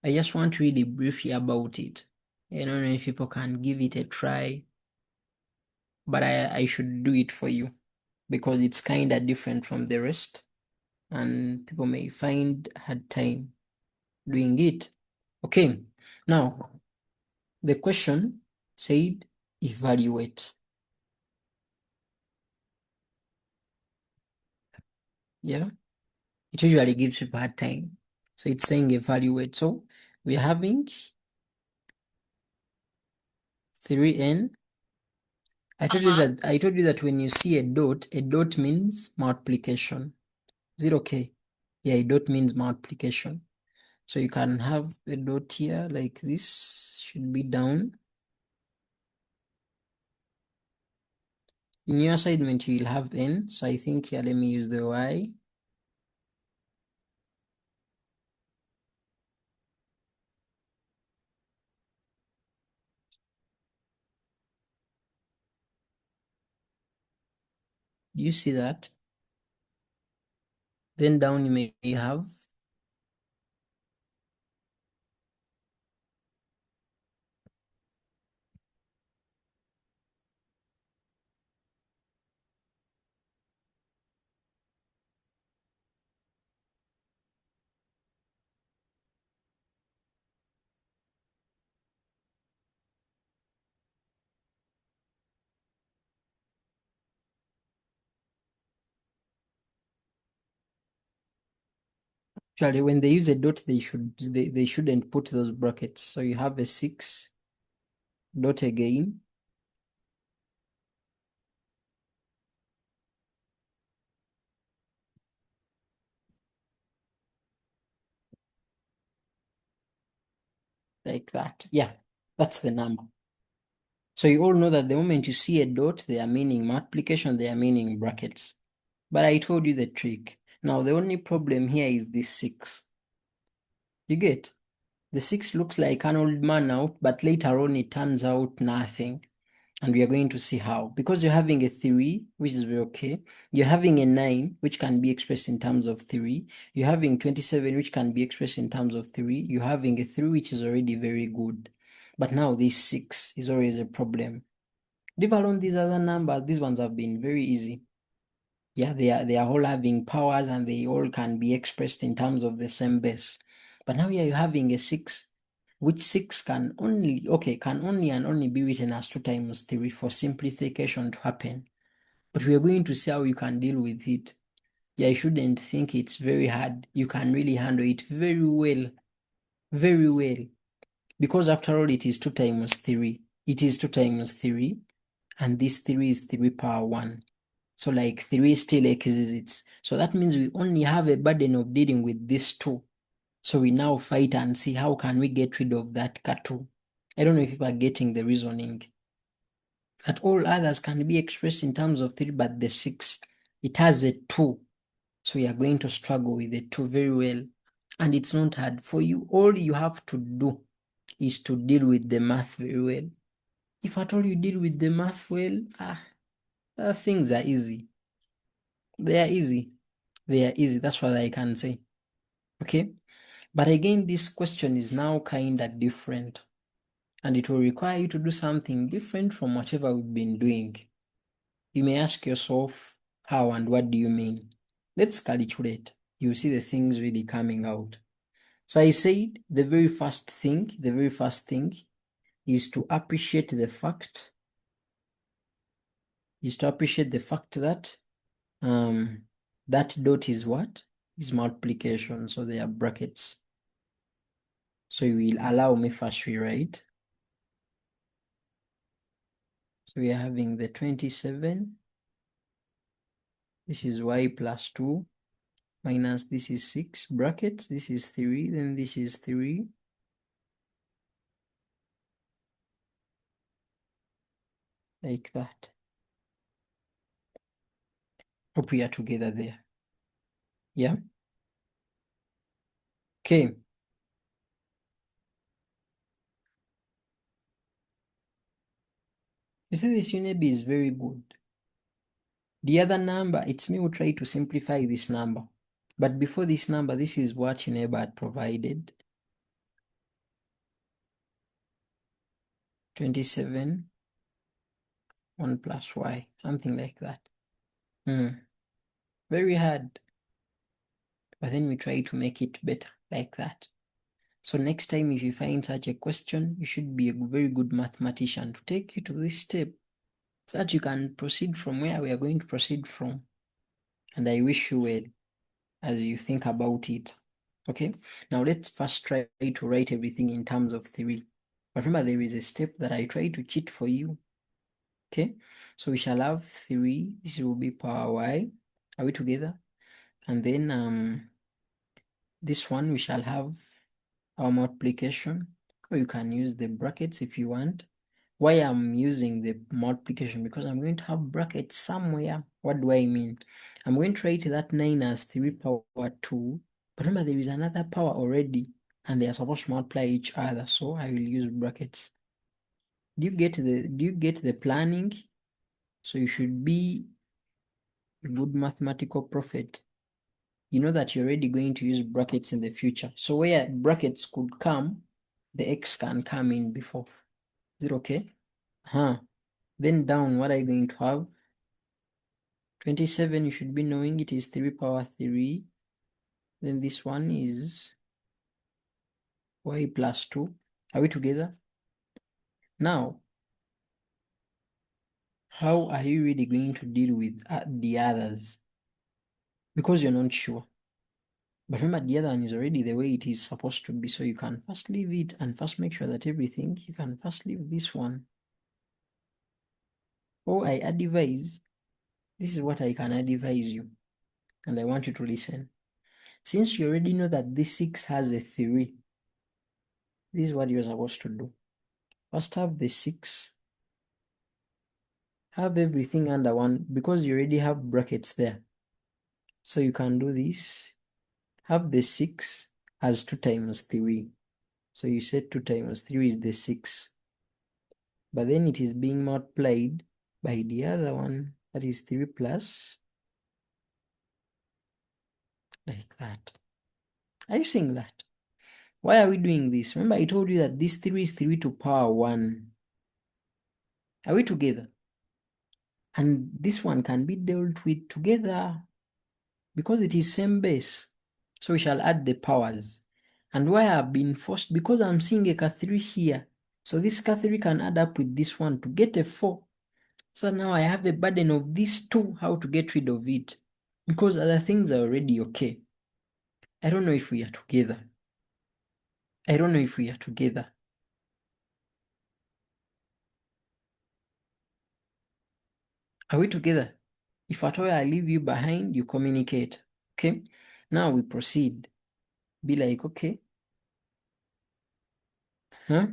I just want to really briefly about it. I don't know if people can give it a try, but I should do it for you because it's kind of different from the rest and people may find hard time doing it. Okay, now the question said evaluate. Yeah, it usually gives people hard time. So it's saying evaluate. So we're having 3n. I told you that when you see a dot means multiplication. Is it okay? Yeah, a dot means multiplication. So you can have a dot here like this, should be down. In your assignment, you will have n. So I think here, let me use the y. Do you see that? Then down you may have actually when they use a dot, they shouldn't put those brackets. So you have a 6 dot again. Like that. Yeah, that's the number. So you all know that the moment you see a dot, they are meaning multiplication, they are meaning brackets. But I told you the trick. Now the only problem here is this 6. You get? The 6 looks like an old man out, but later on it turns out nothing. And we are going to see how. Because you're having a 3, which is very okay. You're having a 9, which can be expressed in terms of 3. You're having 27, which can be expressed in terms of 3. You're having a 3, which is already very good. But now this 6 is always a problem. Leave alone these other numbers. These ones have been very easy. Yeah, they are all having powers and they all can be expressed in terms of the same base. But now you're having a 6, which 6 can only and only be written as 2 times 3 for simplification to happen. But we are going to see how you can deal with it. Yeah, you shouldn't think it's very hard. You can really handle it very well. Very well. Because after all, it is 2 times 3. It is 2 times 3. And this 3 is 3 power 1. So like 3 still exists. So that means we only have a burden of dealing with this 2. So we now fight and see how can we get rid of that cat2. I don't know if you are getting the reasoning. That all others can be expressed in terms of 3, but the 6, it has a 2. So we are going to struggle with the 2 very well. And it's not hard for you. All you have to do is to deal with the math very well. If at all you deal with the math well, things are easy. They are easy. They are easy. That's what I can say. Okay? But again, this question is now kind of different. And it will require you to do something different from whatever we've been doing. You may ask yourself, how and what do you mean? Let's calculate. You'll see the things really coming out. So I said the very first thing is to appreciate the fact that that dot is what? Is multiplication. So they are brackets. So you will allow me first rewrite. So we are having the 27. This is y plus 2 minus this is 6 brackets. This is 3. Then this is 3. Like that. Hope we are together there. Yeah. Okay. You see, this UNAB is very good. The other number, it's me who try to simplify this number. But before this number, this is what UNAB had provided. 27, 1 plus y, something like that. Very hard. But then we try to make it better, like that. So next time if you find such a question, you should be a very good mathematician to take you to this step so that you can proceed from where we are going to proceed from. And I wish you well as you think about it. Okay, now let's first try to write everything in terms of 3. But remember, there is a step that I try to cheat for you. Okay, so we shall have 3. This will be power y. Are we together? And then this one we shall have our multiplication, or you can use the brackets if you want. Why I'm using the multiplication? Because I'm going to have brackets somewhere. What do I mean? I'm going to write that 9 as 3 power 2. But remember, there is another power already, and they are supposed to multiply each other. So I will use brackets. Do you get the planning? So you should be a good mathematical prophet. You know that you're already going to use brackets in the future. So where brackets could come, the x can come in before. Is it okay? Then down, what are you going to have? 27, you should be knowing it is 3 power 3. Then this one is y plus 2. Are we together? Now, how are you really going to deal with the others? Because you're not sure. But remember, the other one is already the way it is supposed to be. So you can first leave it and first make sure that everything, you can first leave this one. Or I advise, this is what I can advise you. And I want you to listen. Since you already know that this 6 has a 3, this is what you're supposed to do. First have the 6. Have everything under 1 because you already have brackets there. So you can do this. Have the 6 as 2 times 3. So you said 2 times 3 is the 6. But then it is being multiplied by the other one, that is 3 plus, like that. Are you seeing that? Why are we doing this? Remember I told you that this 3 is 3 to power 1. Are we together? And this one can be dealt with together because it is same base. So we shall add the powers. And why I've been forced? Because I'm seeing a K3 here. So this K3 can add up with this one to get a 4. So now I have a burden of these 2, how to get rid of it. Because other things are already okay. I don't know if we are together. I don't know if we are together. Are we together? If at all I leave you behind, you communicate. Okay? Now we proceed. Be like, okay. I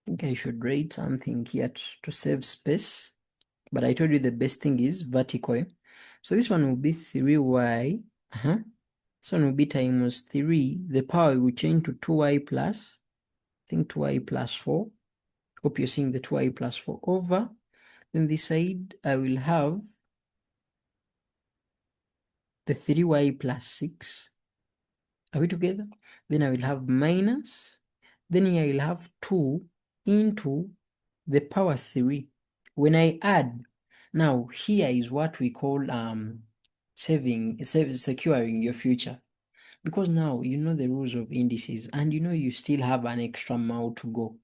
think I should write something here to save space. But I told you the best thing is vertical. So this one will be 3y. This one will be times 3. The power will change to 2y plus, I think 2y plus 4. Hope you're seeing the 2y plus 4 over. Then this side, I will have the 3y plus 6. Are we together? Then I will have minus. Then here I will have 2 into the power 3. When I add, now here is what we call securing your future. Because now you know the rules of indices and you know you still have an extra mile to go.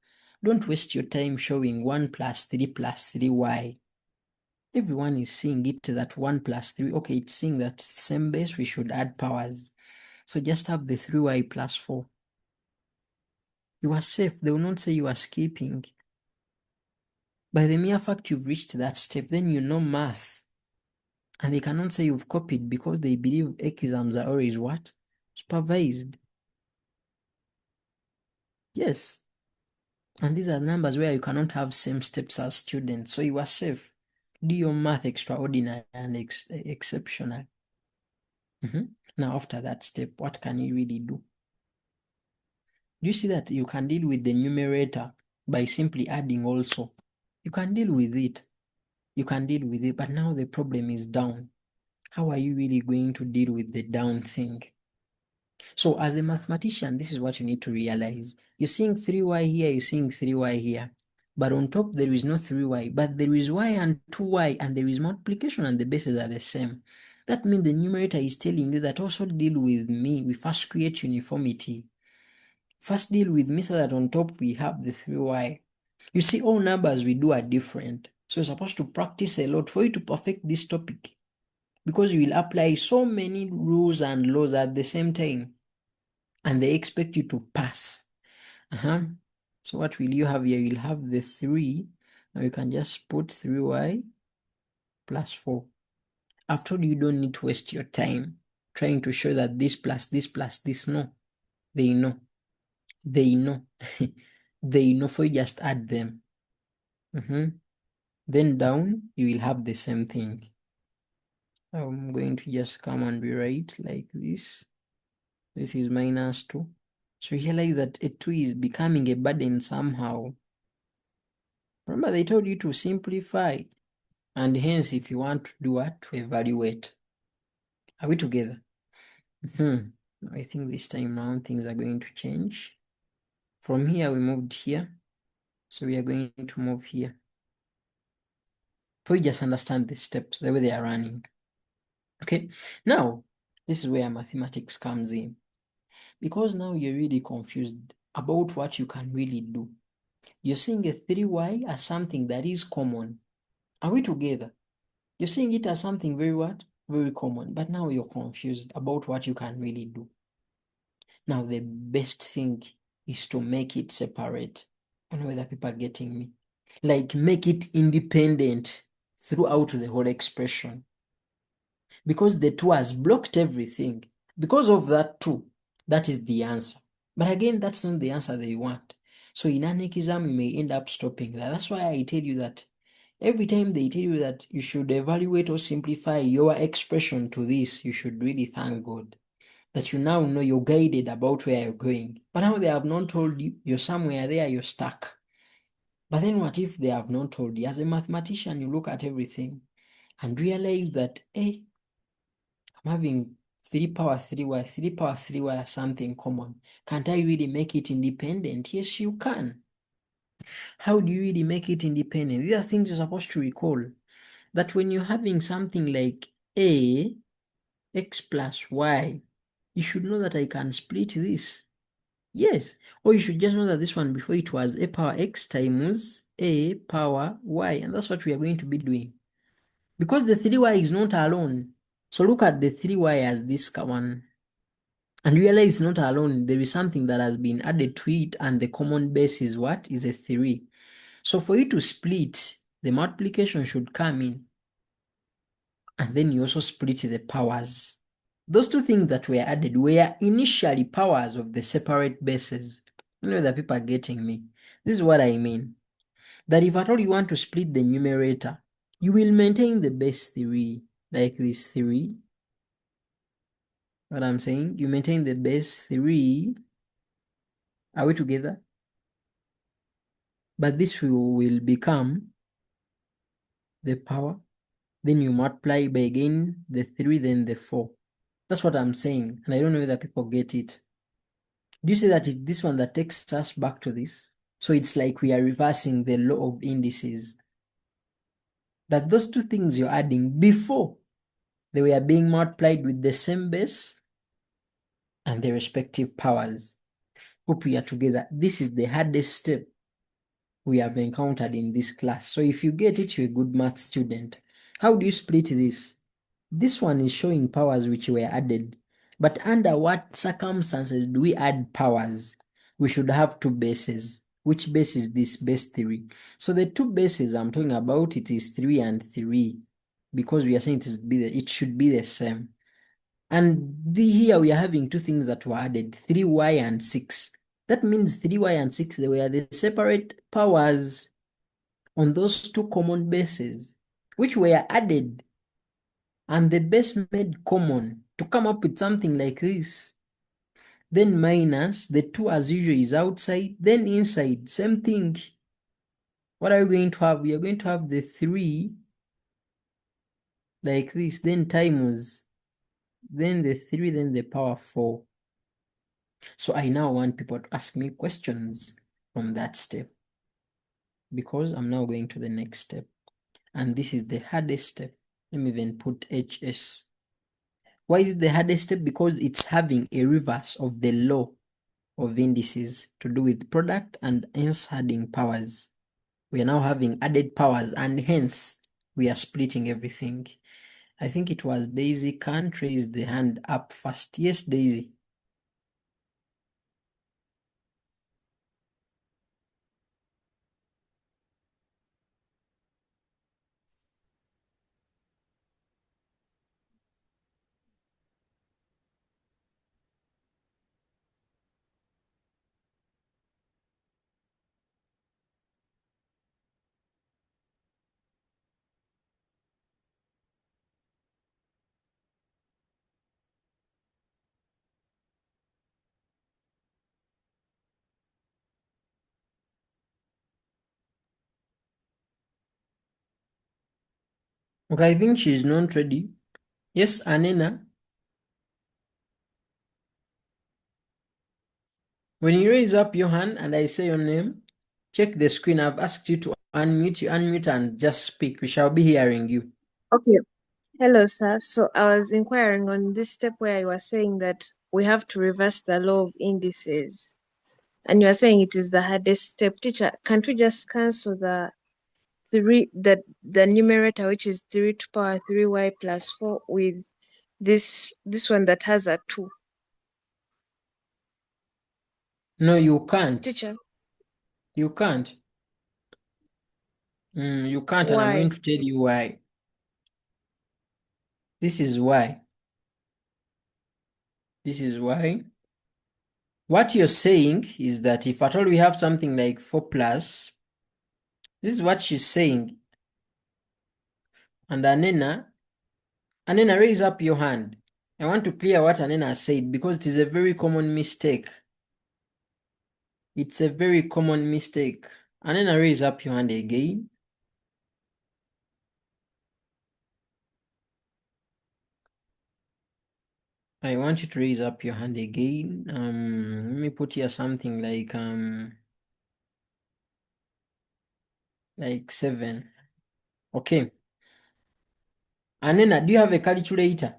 Don't waste your time showing 1 plus 3 plus 3y. Everyone is seeing it that 1 plus 3, okay, it's seeing that same base, we should add powers. So just have the 3y plus 4. You are safe. They will not say you are skipping. By the mere fact you've reached that step, then you know math. And they cannot say you've copied because they believe exams are always what? Supervised. Yes. And these are numbers where you cannot have same steps as students. So you are safe. Do your math extraordinary and exceptional. Now after that step, what can you really do? Do you see that you can deal with the numerator by simply adding also? You can deal with it. You can deal with it, but now the problem is down. How are you really going to deal with the down thing? So as a mathematician, this is what you need to realize. You're seeing 3y here, you're seeing 3y here. But on top, there is no 3y, but there is y and 2y, and there is multiplication, and the bases are the same. That means the numerator is telling you that also deal with me. We first create uniformity. First deal with me so that on top we have the 3y. You see, all numbers we do are different. So you're supposed to practice a lot for you to perfect this topic. Because you will apply so many rules and laws at the same time. And they expect you to pass. So what will you have here? You'll have the 3. Now you can just put 3y plus 4. After all, you don't need to waste your time trying to show that this plus this plus this. No. They know. They know. They know, for you just add them. Then down, you will have the same thing. I'm going to just come and rewrite like this. This is minus 2. So realize that a 2 is becoming a burden somehow. Remember, they told you to simplify. And hence, if you want to do what? To evaluate. Are we together? I think this time around things are going to change. From here, we moved here. So we are going to move here. So you just understand the steps, the way they are running. Okay, now, this is where mathematics comes in. Because now you're really confused about what you can really do. You're seeing a 3y as something that is common. Are we together? You're seeing it as something very what? Very common. But now you're confused about what you can really do. Now the best thing is to make it separate. I don't know whether people are getting me. Like make it independent throughout the whole expression. Because the 2 has blocked everything. Because of that 2, that is the answer. But again, that's not the answer they want. So in an exam, you may end up stopping that. That's why I tell you that every time they tell you that you should evaluate or simplify your expression to this, you should really thank God that you now know you're guided about where you're going. But now they have not told you, you're somewhere there, you're stuck. But then what if they have not told you? As a mathematician, you look at everything and realize that, hey, I'm having 3 power 3y, 3 power 3y as something common. Can't I really make it independent? Yes, you can. How do you really make it independent? These are things you're supposed to recall. That when you're having something like a x plus y, you should know that I can split this. Yes. Or you should just know that this one before it was a power x times a power y. And that's what we are going to be doing. Because the 3y is not alone. So look at the 3y as this one. And realize it's not alone. There is something that has been added to it, and the common base is what? Is a 3. So for you to split, the multiplication should come in. And then you also split the powers. Those two things that were added were initially powers of the separate bases. You know that people are getting me. This is what I mean. That if at all you want to split the numerator, you will maintain the base 3, like this 3. What I'm saying? You maintain the base 3. Are we together? But this will become the power. Then you multiply by again the 3, then the 4. That's what I'm saying. And I don't know whether people get it. Do you see that it's this one that takes us back to this? So it's like we are reversing the law of indices. That those two things you're adding before, they were being multiplied with the same base and their respective powers. Hope we are together. This is the hardest step we have encountered in this class. So if you get it, you're a good math student. How do you split this? This one is showing powers which were added. But under what circumstances do we add powers? We should have two bases. Which base is this? Base 3. So the two bases I'm talking about, it is 3 and 3. Because we are saying it should be the same. And here we are having two things that were added, 3y and 6. That means 3y and 6, they were the separate powers on those two common bases, which were added. And the base made common to come up with something like this. Then minus, the 2 as usual is outside, then inside, same thing. What are we going to have? We are going to have the 3 like this, then times, then the 3, then the power 4. So I now want people to ask me questions from that step, because I'm now going to the next step. And this is the hardest step. Let me even put HS. Why is it the hardest step? Because it's having a reverse of the law of indices to do with product and hence adding powers. We are now having added powers and hence we are splitting everything. I think it was Daisy. Can't raise the hand up first. Yes, Daisy. Okay, I think she's not ready. Yes, Anena. When you raise up your hand and I say your name, check the screen. I've asked you to unmute. You unmute and just speak. We shall be hearing you. Okay. Hello, sir. So I was inquiring on this step where you were saying that we have to reverse the law of indices. And you are saying it is the hardest step. Teacher, can't we just cancel the numerator, which is 3 to power 3y plus 4 with this one that has a 2? No, you can't. Teacher, You can't. You can't, and I'm why? going to tell you why. This is why. This is why. What you're saying is that if at all we have something like 4 plus, this is what she's saying. And Anena, raise up your hand. I want to clear what Anena said because it is a very common mistake. It's a very common mistake. Anena, raise up your hand again. I want you to raise up your hand again. Let me put here something like 7. Okay. Anena, do you have a calculator?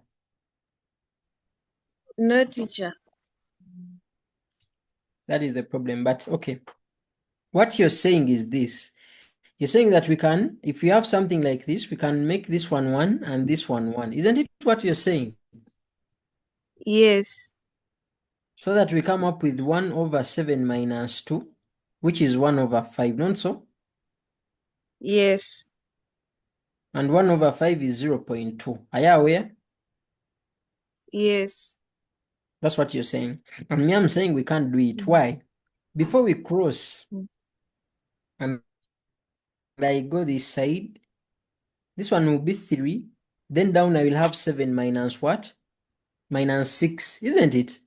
No, teacher. That is the problem, but okay. What you're saying is this. You're saying that we can, if we have something like this, we can make this one 1 and this one 1. Isn't it what you're saying? Yes. So that we come up with 1 over 7 minus 2, which is 1 over 5, not so? Yes. And 1 over 5 is 0.2. Are you aware? Yes. That's what you're saying. And me, I'm saying we can't do it. Mm. Why? Before we cross, Mm. and I go this side, this one will be 3. Then down I will have 7 minus what? Minus 6, isn't it?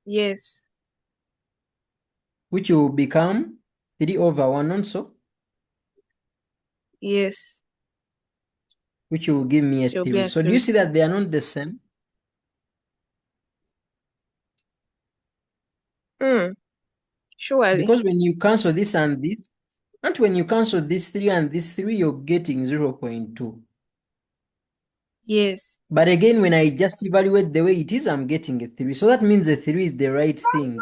Yes. Which will become 3 over 1 also, Yes. which will give me a It will be 3. a So do you 3. see that they are not the same? Surely. Because when you cancel this and this, and when you cancel this 3 and this 3, you're getting 0.2. Yes. But again, when I just evaluate the way it is, I'm getting a 3. So that means a 3 is the right thing.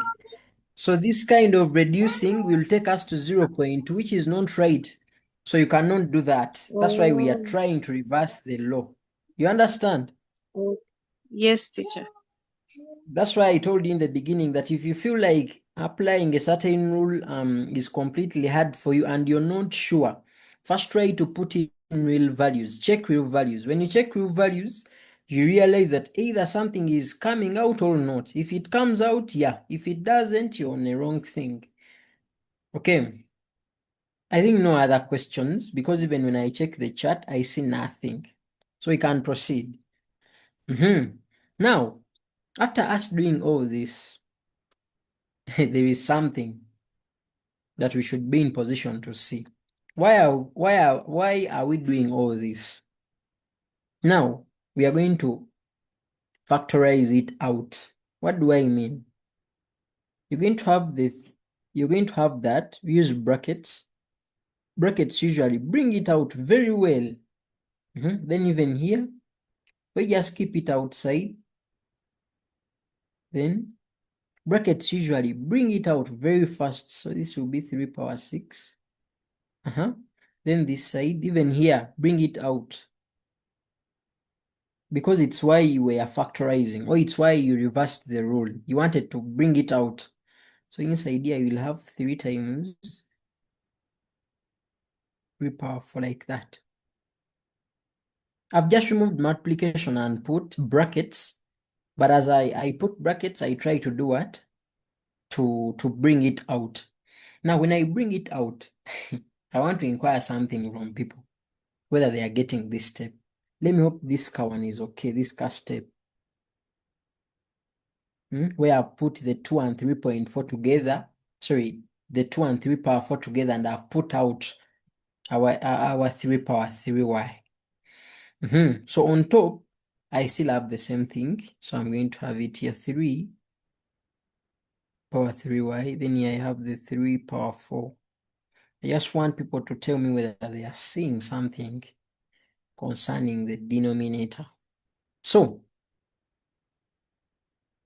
So this kind of reducing will take us to 0.2, which is not right. So you cannot do that. That's why we are Oh. trying to reverse the law. You understand? Oh. Yes, teacher. That's why I told you in the beginning that if you feel like applying a certain rule is completely hard for you and you're not sure, first try to put in real values. Check real values. When you check real values, you realize that either something is coming out or not. If it comes out, yeah. If it doesn't, you're on the wrong thing. Okay. I think no other questions because even when I check the chat, I see nothing. So we can proceed. Now, after us doing all this, there is something that we should be in position to see. Why are we doing all this? Now, we are going to factorize it out. What do I mean? You're going to have this, you're going to have that, use brackets. Brackets usually bring it out very well. Then even here, we just keep it outside. Then brackets usually bring it out very fast. So this will be 3 power 6. Then this side, even here, bring it out. Because it's why you were factorizing, or it's why you reversed the rule. You wanted to bring it out. So inside here, you'll have 3 times 3 power 4 like that. I've just removed multiplication and put brackets. But as I put brackets, I try to do what? To bring it out. Now, when I bring it out, I want to inquire something from people, whether they are getting this step. Let me hope this car one is okay, this car step. Where I put the 2 and 3.4 together. Sorry, the 2 and 3 power 4 together, and I've put out our 3 power 3y. So on top, I still have the same thing. So I'm going to have it here 3 power 3y. Then here I have the 3 power 4. I just want people to tell me whether they are seeing something concerning the denominator. So,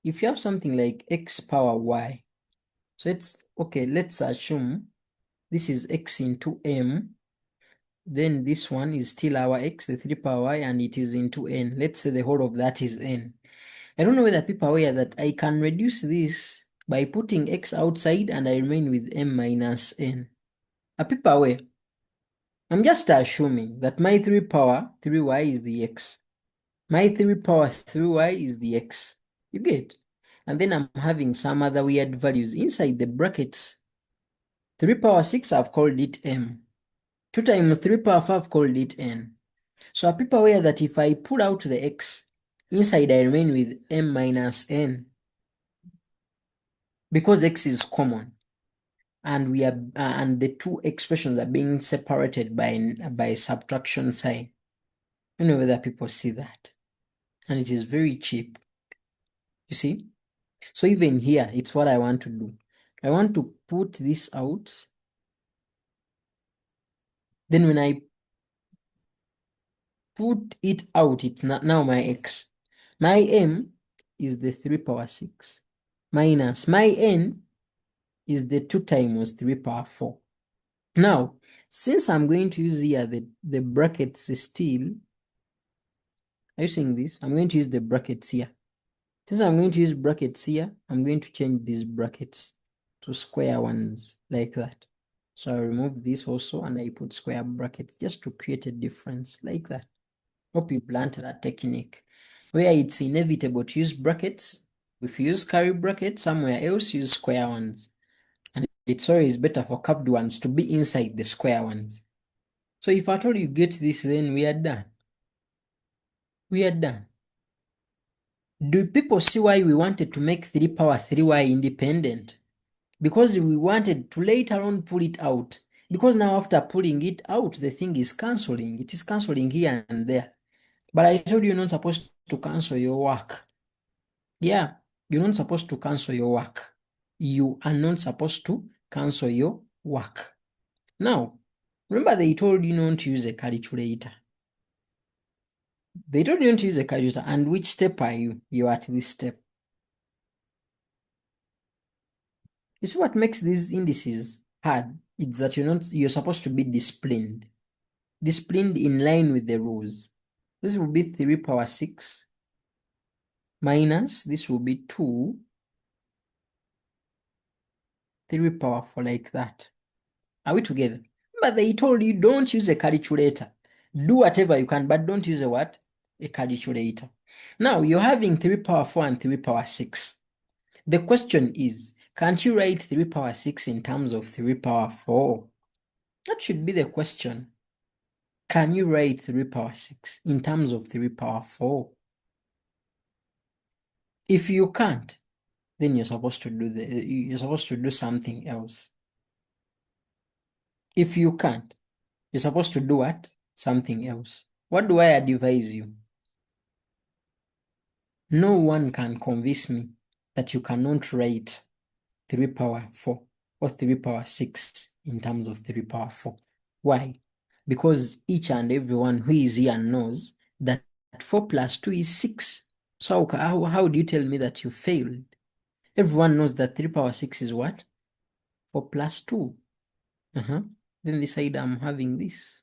if you have something like x power y, so let's assume this is x into m, then this one is still our x, the 3 power y, and it is into n. Let's say the whole of that is n. I don't know whether people are aware that I can reduce this by putting x outside and I remain with m minus n. Are people aware? I'm just assuming that my 3 power 3y is the x. My 3 power 3y is the x. You get? And then I'm having some other weird values inside the brackets. 3 power 6, I've called it m. 2 times 3 power 5, I've called it n. So are people aware that if I pull out the x, inside I remain with m minus n? Because x is common. And we are and the two expressions are being separated by a subtraction sign. I don't know whether people see that. And it is very cheap. You see? So even here, it's what I want to do. I want to put this out. Then when I put it out, it's not now my x. My m is the 3 power 6 minus my n is the 2 times 3 power 4. Now, since I'm going to use here the brackets still, are you seeing this? I'm going to use the brackets here. Since I'm going to use brackets here, I'm going to change these brackets to square ones like that. So I remove this also and I put square brackets just to create a difference like that. Hope you learned that technique. Where it's inevitable to use brackets, if you use curly brackets somewhere else, use square ones. And it's always better for curved ones to be inside the square ones. So if at all you get this, then we are done. We are done. Do people see why we wanted to make 3 power 3y independent? because we wanted to later on pull it out. Because now after pulling it out, the thing is cancelling. It is cancelling here and there. But I told you you're not supposed to cancel your work. Yeah, you're not supposed to cancel your work. You are not supposed to cancel your work. Now, remember they told you not to use a calculator. They told you not to use a calculator. And which step are you? You're at this step. You see what makes these indices hard? It's that you're supposed to be disciplined. Disciplined in line with the rules. This will be 3 power 6 minus this will be 2 3 power 4 like that. Are we together? But they told you don't use a calculator. Do whatever you can, but don't use a what? A calculator. Now you're having 3 power 4 and 3 power 6. The question is, can't you write 3 power 6 in terms of 3 power 4? That should be the question. Can you write 3 power 6 in terms of 3 power 4? If you can't, then you're supposed to do something else. If you can't, you're supposed to do what? Something else. What do I advise you? No one can convince me that you cannot write 3 power 4 or 3 power 6 in terms of 3 power 4. Why? Because each and everyone who is here knows that 4 plus 2 is 6. So how do you tell me that you failed? Everyone knows that 3 power 6 is what? 4 plus 2. Then this side I'm having this.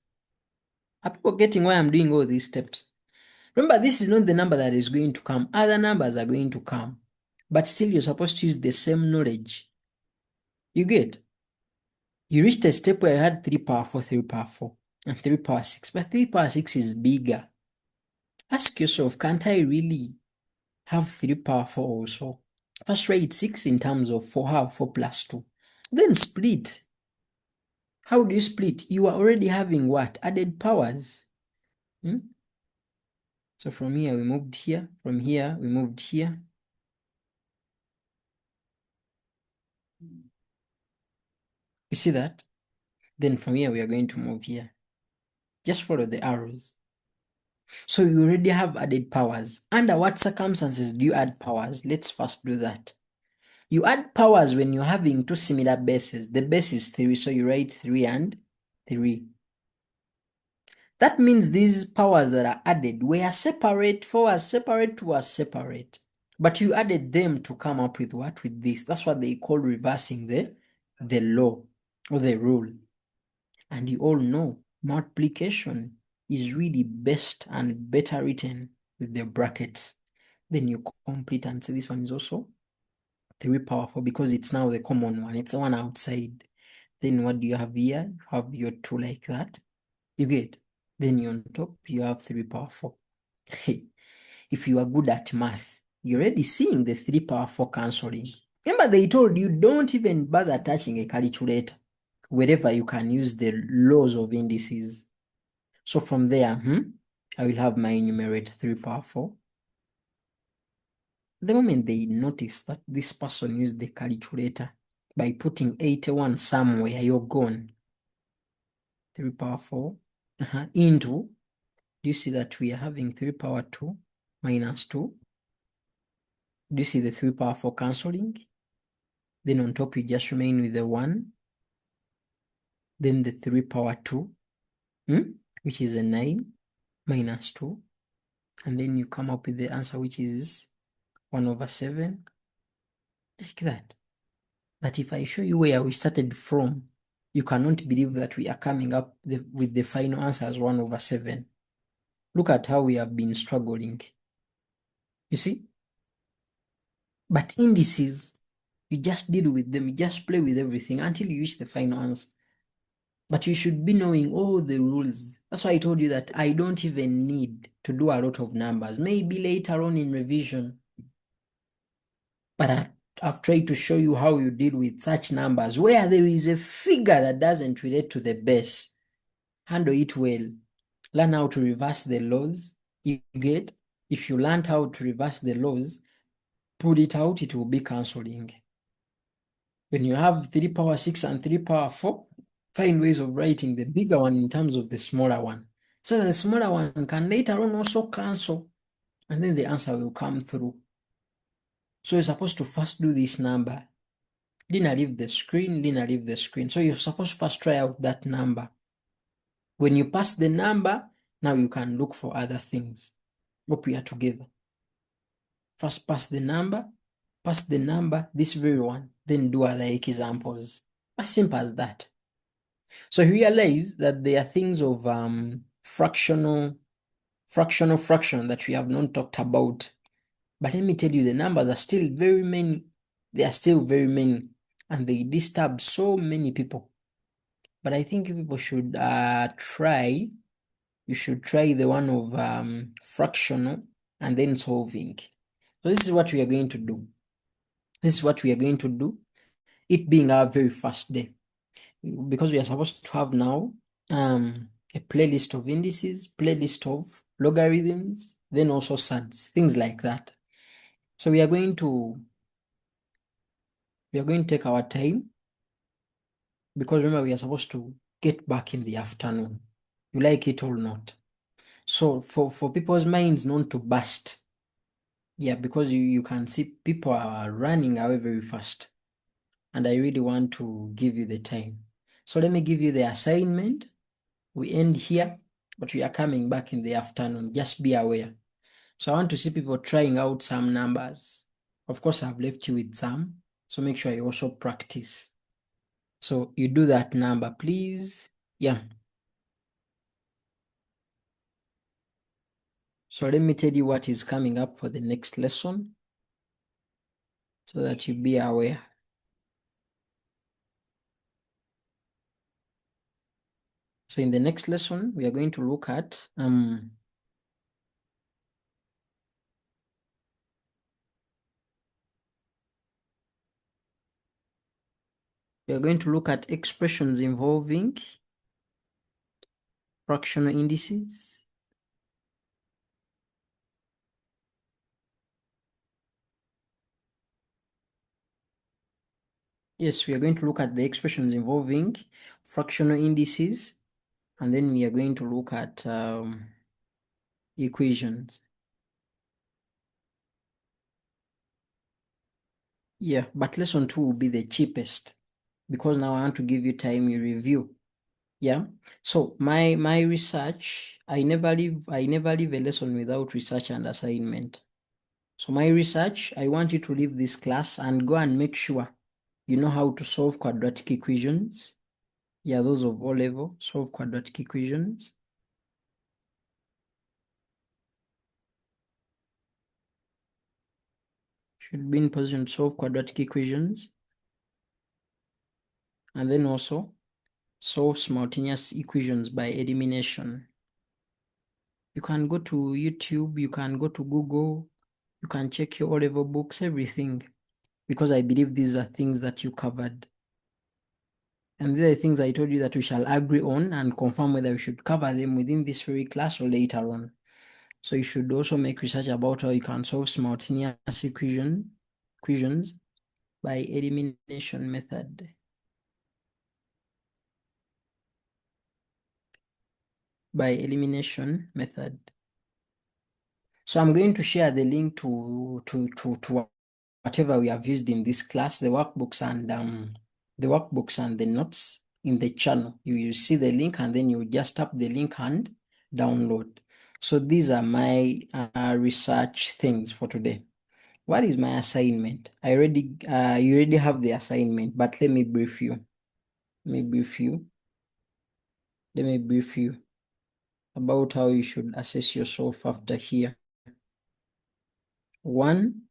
Are people getting why I'm doing all these steps? Remember, this is not the number that is going to come. Other numbers are going to come. But still, you're supposed to use the same knowledge. You get? You reached a step where you had 3 power 4, 3 power 4, and 3 power 6. But 3 power 6 is bigger. Ask yourself, can't I really have 3 power 4 also? First write 6 in terms of 4, have 4 plus 2. Then split. How do you split? You are already having what? Added powers. So from here we moved here. From here we moved here. You see that? Then from here we are going to move here. Just follow the arrows. So you already have added powers. Under what circumstances do you add powers? Let's first do that. You add powers when you're having two similar bases. The base is 3, so you write 3 and 3. That means these powers that are added were separate. 4 was separate, 2 was separate. But you added them to come up with what? With this. That's what they call reversing the law or the rule. And you all know multiplication is really best and better written with the brackets. Then you complete and say this one is also 3 power 4 because it's now the common one. It's the one outside. Then what do you have here? You have your 2 like that. You get? Then you on top, you have 3 power 4. If you are good at math, you're already seeing the 3 power 4 cancelling. Remember they told you don't even bother touching a calculator wherever you can use the laws of indices. So from there, I will have my numerator 3 power 4. The moment they notice that this person used the calculator by putting 81 somewhere, you're gone. 3 power 4 into, do you see that we are having 3 power 2 minus 2? Do you see the 3 power 4 cancelling? Then on top you just remain with the 1. Then the 3 power 2, which is a 9 minus 2. And then you come up with the answer, which is 1/7. Like that. But if I show you where we started from, you cannot believe that we are coming up with the final answer as 1/7. Look at how we have been struggling. You see? But indices, you just deal with them, you just play with everything until you reach the final answer. But you should be knowing all the rules. That's why I told you that I don't even need to do a lot of numbers. Maybe later on in revision. But I've tried to show you how you deal with such numbers where there is a figure that doesn't relate to the base. Handle it well. Learn how to reverse the laws. You get? If you learned how to reverse the laws, pull it out, it will be cancelling. When you have 3 power 6 and 3 power 4, find ways of writing the bigger one in terms of the smaller one. So that the smaller one can later on also cancel, and then the answer will come through. So you're supposed to first do this number. Lina, leave the screen. Lina, leave the screen. So you're supposed to first try out that number. When you pass the number, now you can look for other things. Hope we are together. First pass the number, this very one, then do other examples. As simple as that. So you realize that there are things of fractional fraction that we have not talked about. But let me tell you, the numbers are still very many. They are still very many, and they disturb so many people. But I think you people should try. You should try the one of fractional and then solving. So this is what we are going to do. This is what we are going to do. It being our very first day, because we are supposed to have now a playlist of indices, playlist of logarithms, then also surds, things like that. So we are going to take our time, because remember we are supposed to get back in the afternoon. You like it or not? So for people's minds not to burst, yeah, because you can see people are running away very fast, and I really want to give you the time. So let me give you the assignment. We end here, but we are coming back in the afternoon. Just be aware. So I want to see people trying out some numbers. Of course, I've left you with some, so make sure you also practice. So you do that number, please. Yeah. So let me tell you what is coming up for the next lesson, so that you be aware. So in the next lesson, we are going to look at expressions involving fractional indices. Yes, we are going to look at the expressions involving fractional indices, and then we are going to look at equations. Yeah, but lesson 2 will be the cheapest, because now I want to give you time you review. Yeah. So my research, I never leave a lesson without research and assignment. So my research, I want you to leave this class and go and make sure you know how to solve quadratic equations. Yeah, those of O level, solve quadratic equations. Should be in position to solve quadratic equations. And then also solve simultaneous equations by elimination. You can go to YouTube, you can go to Google, you can check your O-level books, everything, because I believe these are things that you covered. And these are the things I told you that we shall agree on and confirm whether we should cover them within this very class or later on. So you should also make research about how you can solve simultaneous equations by elimination method. By elimination method. So I'm going to share the link to whatever we have used in this class, the workbooks and the notes in the channel. You will see the link, and then you just tap the link and download. So these are my research things for today. What is my assignment? You already have the assignment, but let me brief you. Let me brief you about how you should assess yourself after here. 1,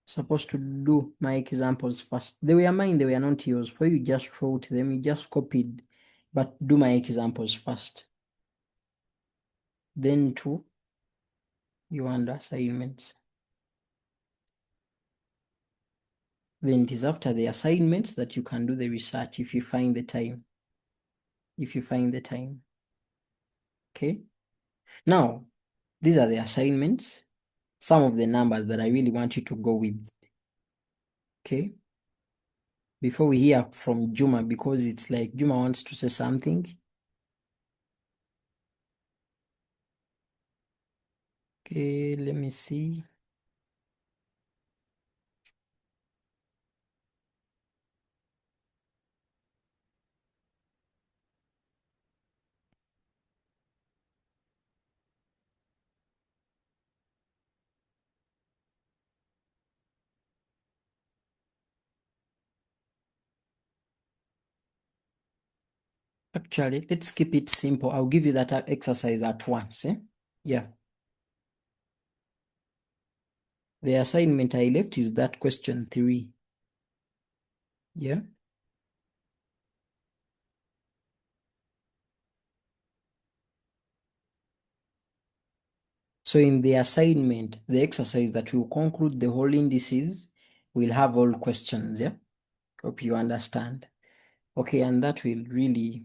supposed to do my examples first. They were mine, they were not yours. For you just wrote them, you just copied, but do my examples first. Then 2, your under assignments. Then it is after the assignments that you can do the research if you find the time. Okay. Now, these are the assignments. some of the numbers that I really want you to go with. Okay? Before we hear from Juma, because it's like Juma wants to say something. Okay, let me see. Actually, let's keep it simple. I'll give you that exercise at once. Yeah. The assignment I left is that question 3. Yeah. So in the assignment, the exercise that will conclude the whole indices will have all questions. Yeah. Hope you understand. Okay, and that will really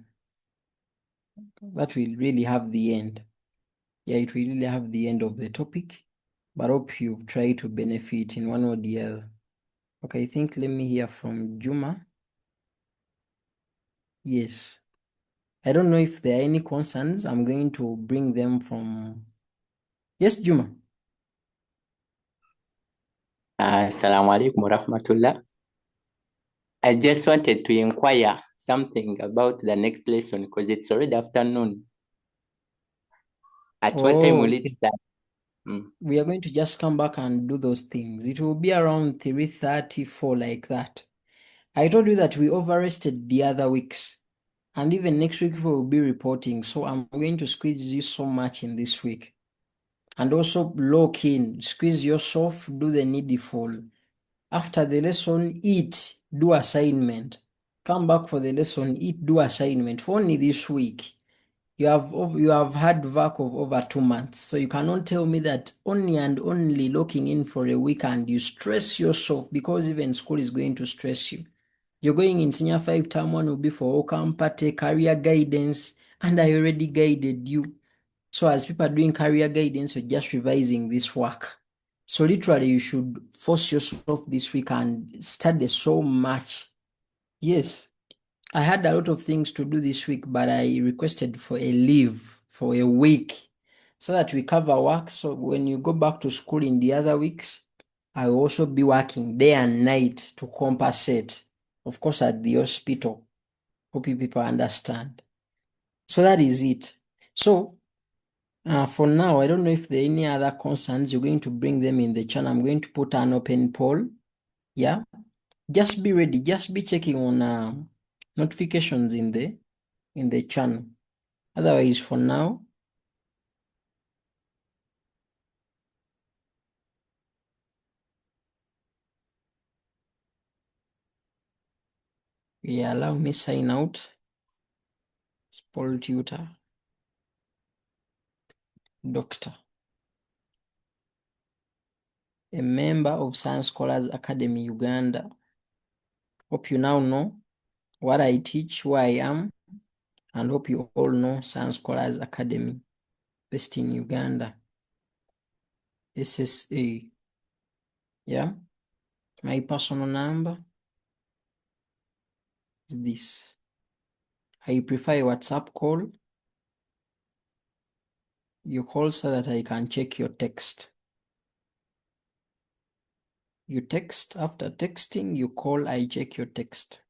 have the end. Yeah, it will really have the end of the topic. But hope you've tried to benefit in one or the other. Okay, I think let me hear from Juma. Yes. I don't know if there are any concerns. I'm going to bring them from. Yes, Juma. Assalamu alaikum warahmatullah. I just wanted to inquire something about the next lesson because it's already afternoon. At what time Oh, will it okay. start? We are going to just come back and do those things. It will be around 3:34 like that. I told you that we overrested the other weeks. And even next week we will be reporting. So I'm going to squeeze you so much in this week. And also lock in, squeeze yourself, do the needful. After the lesson, eat, do assignment. Come back for the lesson, eat, do assignment. For only this week, you have had work of over 2 months. So you cannot tell me that only and only locking in for a week and you stress yourself because even school is going to stress you. You're going in senior 5, term 1 will be for Ocam Party, career guidance, and I already guided you. So as people are doing career guidance, you're just revising this work. So literally, you should force yourself this week and study so much. Yes, I had a lot of things to do this week, but I requested for a leave for a week so that we cover work. So when you go back to school in the other weeks, I will also be working day and night to compensate. Of course, at the hospital. Hope you people understand. So that is it. So for now, I don't know if there are any other concerns. You're going to bring them in the channel. I'm going to put an open poll. Yeah. Just be ready. Just be checking on notifications in the channel. Otherwise, for now, yeah, allow me sign out. Paul Tutor, Doctor, a member of Science Scholars Academy, Uganda. Hope you now know what I teach, who I am, and hope you all know Science Scholars Academy, based in Uganda, SSA. Yeah, my personal number is this. I prefer a WhatsApp call. You call so that I can check your text. You text, after texting, you call, I check your text.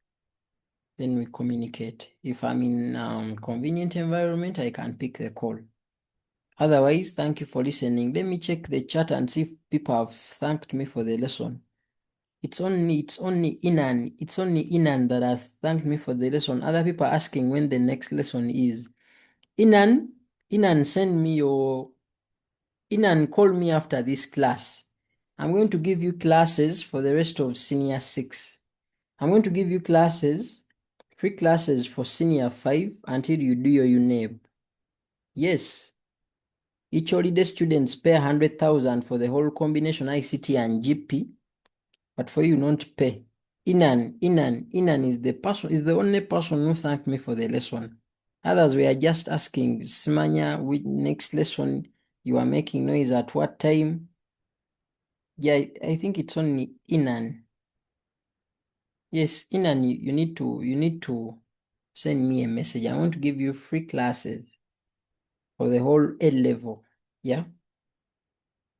Then we communicate. If I'm in convenient environment, I can pick the call. Otherwise, thank you for listening. Let me check the chat and see if people have thanked me for the lesson. It's only Inan that has thanked me for the lesson. Other people are asking when the next lesson is. Inan, send me your Inan, call me after this class. I'm going to give you classes for the rest of senior 6. I'm going to give you classes, free classes for senior 5 until you do your UNEB. Yes. Each holiday students pay 100,000 for the whole combination ICT and GP, but for you not pay. Inan is the only person who thanked me for the lesson. Others were just asking, Simanya, which next lesson you are making noise at what time? Yeah, I think it's only Inan. Yes, Inan, you need to send me a message. I want to give you free classes for the whole A level. Yeah.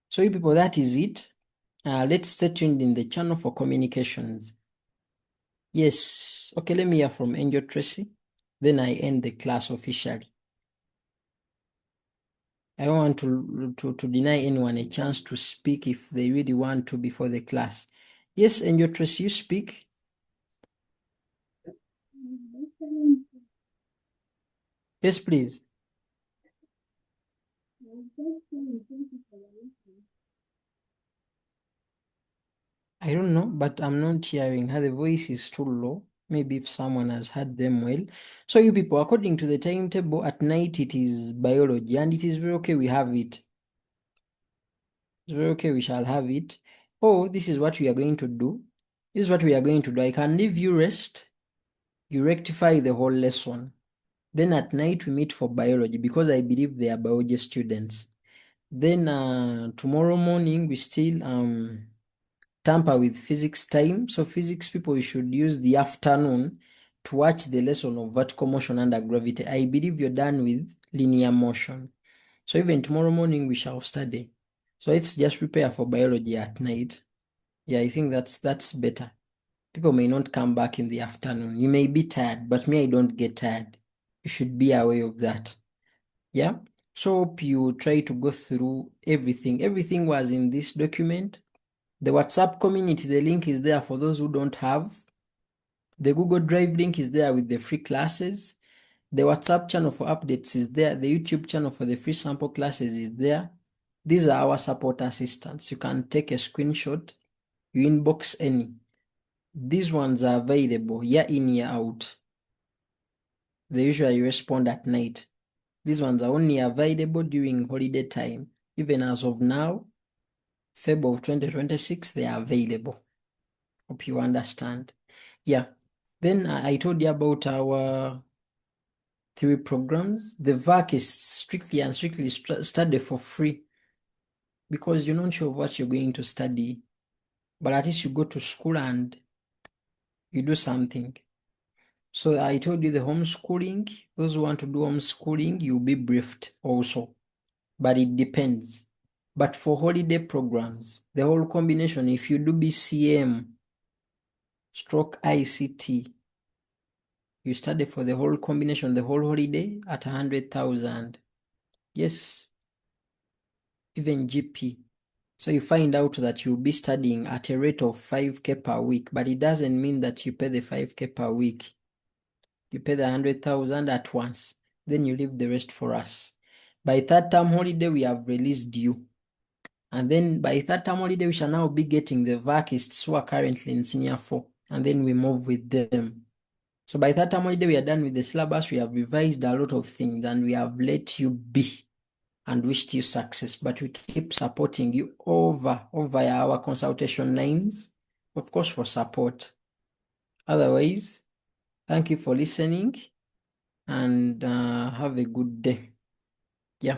So you people, that is it. Let's stay tuned in the channel for communications. Yes. Okay, let me hear from Angel Tracy. Then I end the class officially. I don't want to deny anyone a chance to speak if they really want to before the class. Yes, Angel Tracy, you speak. Yes, please. I don't know, but I'm not hearing her. The voice is too low. Maybe if someone has heard them well. So you people, according to the timetable, at night it is biology, and it is very okay we have it. It's very okay we shall have it. Oh, this is what we are going to do. This is what we are going to do. I can leave you rest. You rectify the whole lesson. Then at night we meet for biology because I believe they are biology students. Then tomorrow morning we still tamper with physics time. So physics people, you should use the afternoon to watch the lesson of vertical motion under gravity. I believe you're done with linear motion. So even tomorrow morning we shall study. So let's just prepare for biology at night. Yeah, I think that's better. People may not come back in the afternoon. You may be tired, but me, I don't get tired. You should be aware of that. Yeah. So hope you try to go through everything. Everything was in this document. The WhatsApp community, the link is there for those who don't have. The Google Drive link is there with the free classes. The WhatsApp channel for updates is there. The YouTube channel for the free sample classes is there. These are our support assistants. You can take a screenshot, you inbox any. These ones are available year in, year out. They usually respond at night. These ones are only available during holiday time. Even as of now, February of 2026, they are available. Hope you understand. Yeah. Then I told you about our 3 programs. The VAC is strictly and strictly study for free because you're not sure what you're going to study, but at least you go to school and you do something. So I told you the homeschooling, those who want to do homeschooling, you'll be briefed also, but it depends. But for holiday programs, the whole combination, if you do BCM stroke ICT, you study for the whole combination, the whole holiday at 100,000. Yes, even GP. So you find out that you'll be studying at a rate of 5K per week, but it doesn't mean that you pay the 5K per week. You pay the 100,000 at once, then you leave the rest for us. By third term holiday, we have released you. And then by third term holiday, we shall now be getting the vacists who are currently in senior 4, and then we move with them. So by third term holiday, we are done with the syllabus. We have revised a lot of things, and we have let you be and wished you success. But we keep supporting you over our consultation lines, of course, for support. Otherwise, thank you for listening and have a good day. Yeah.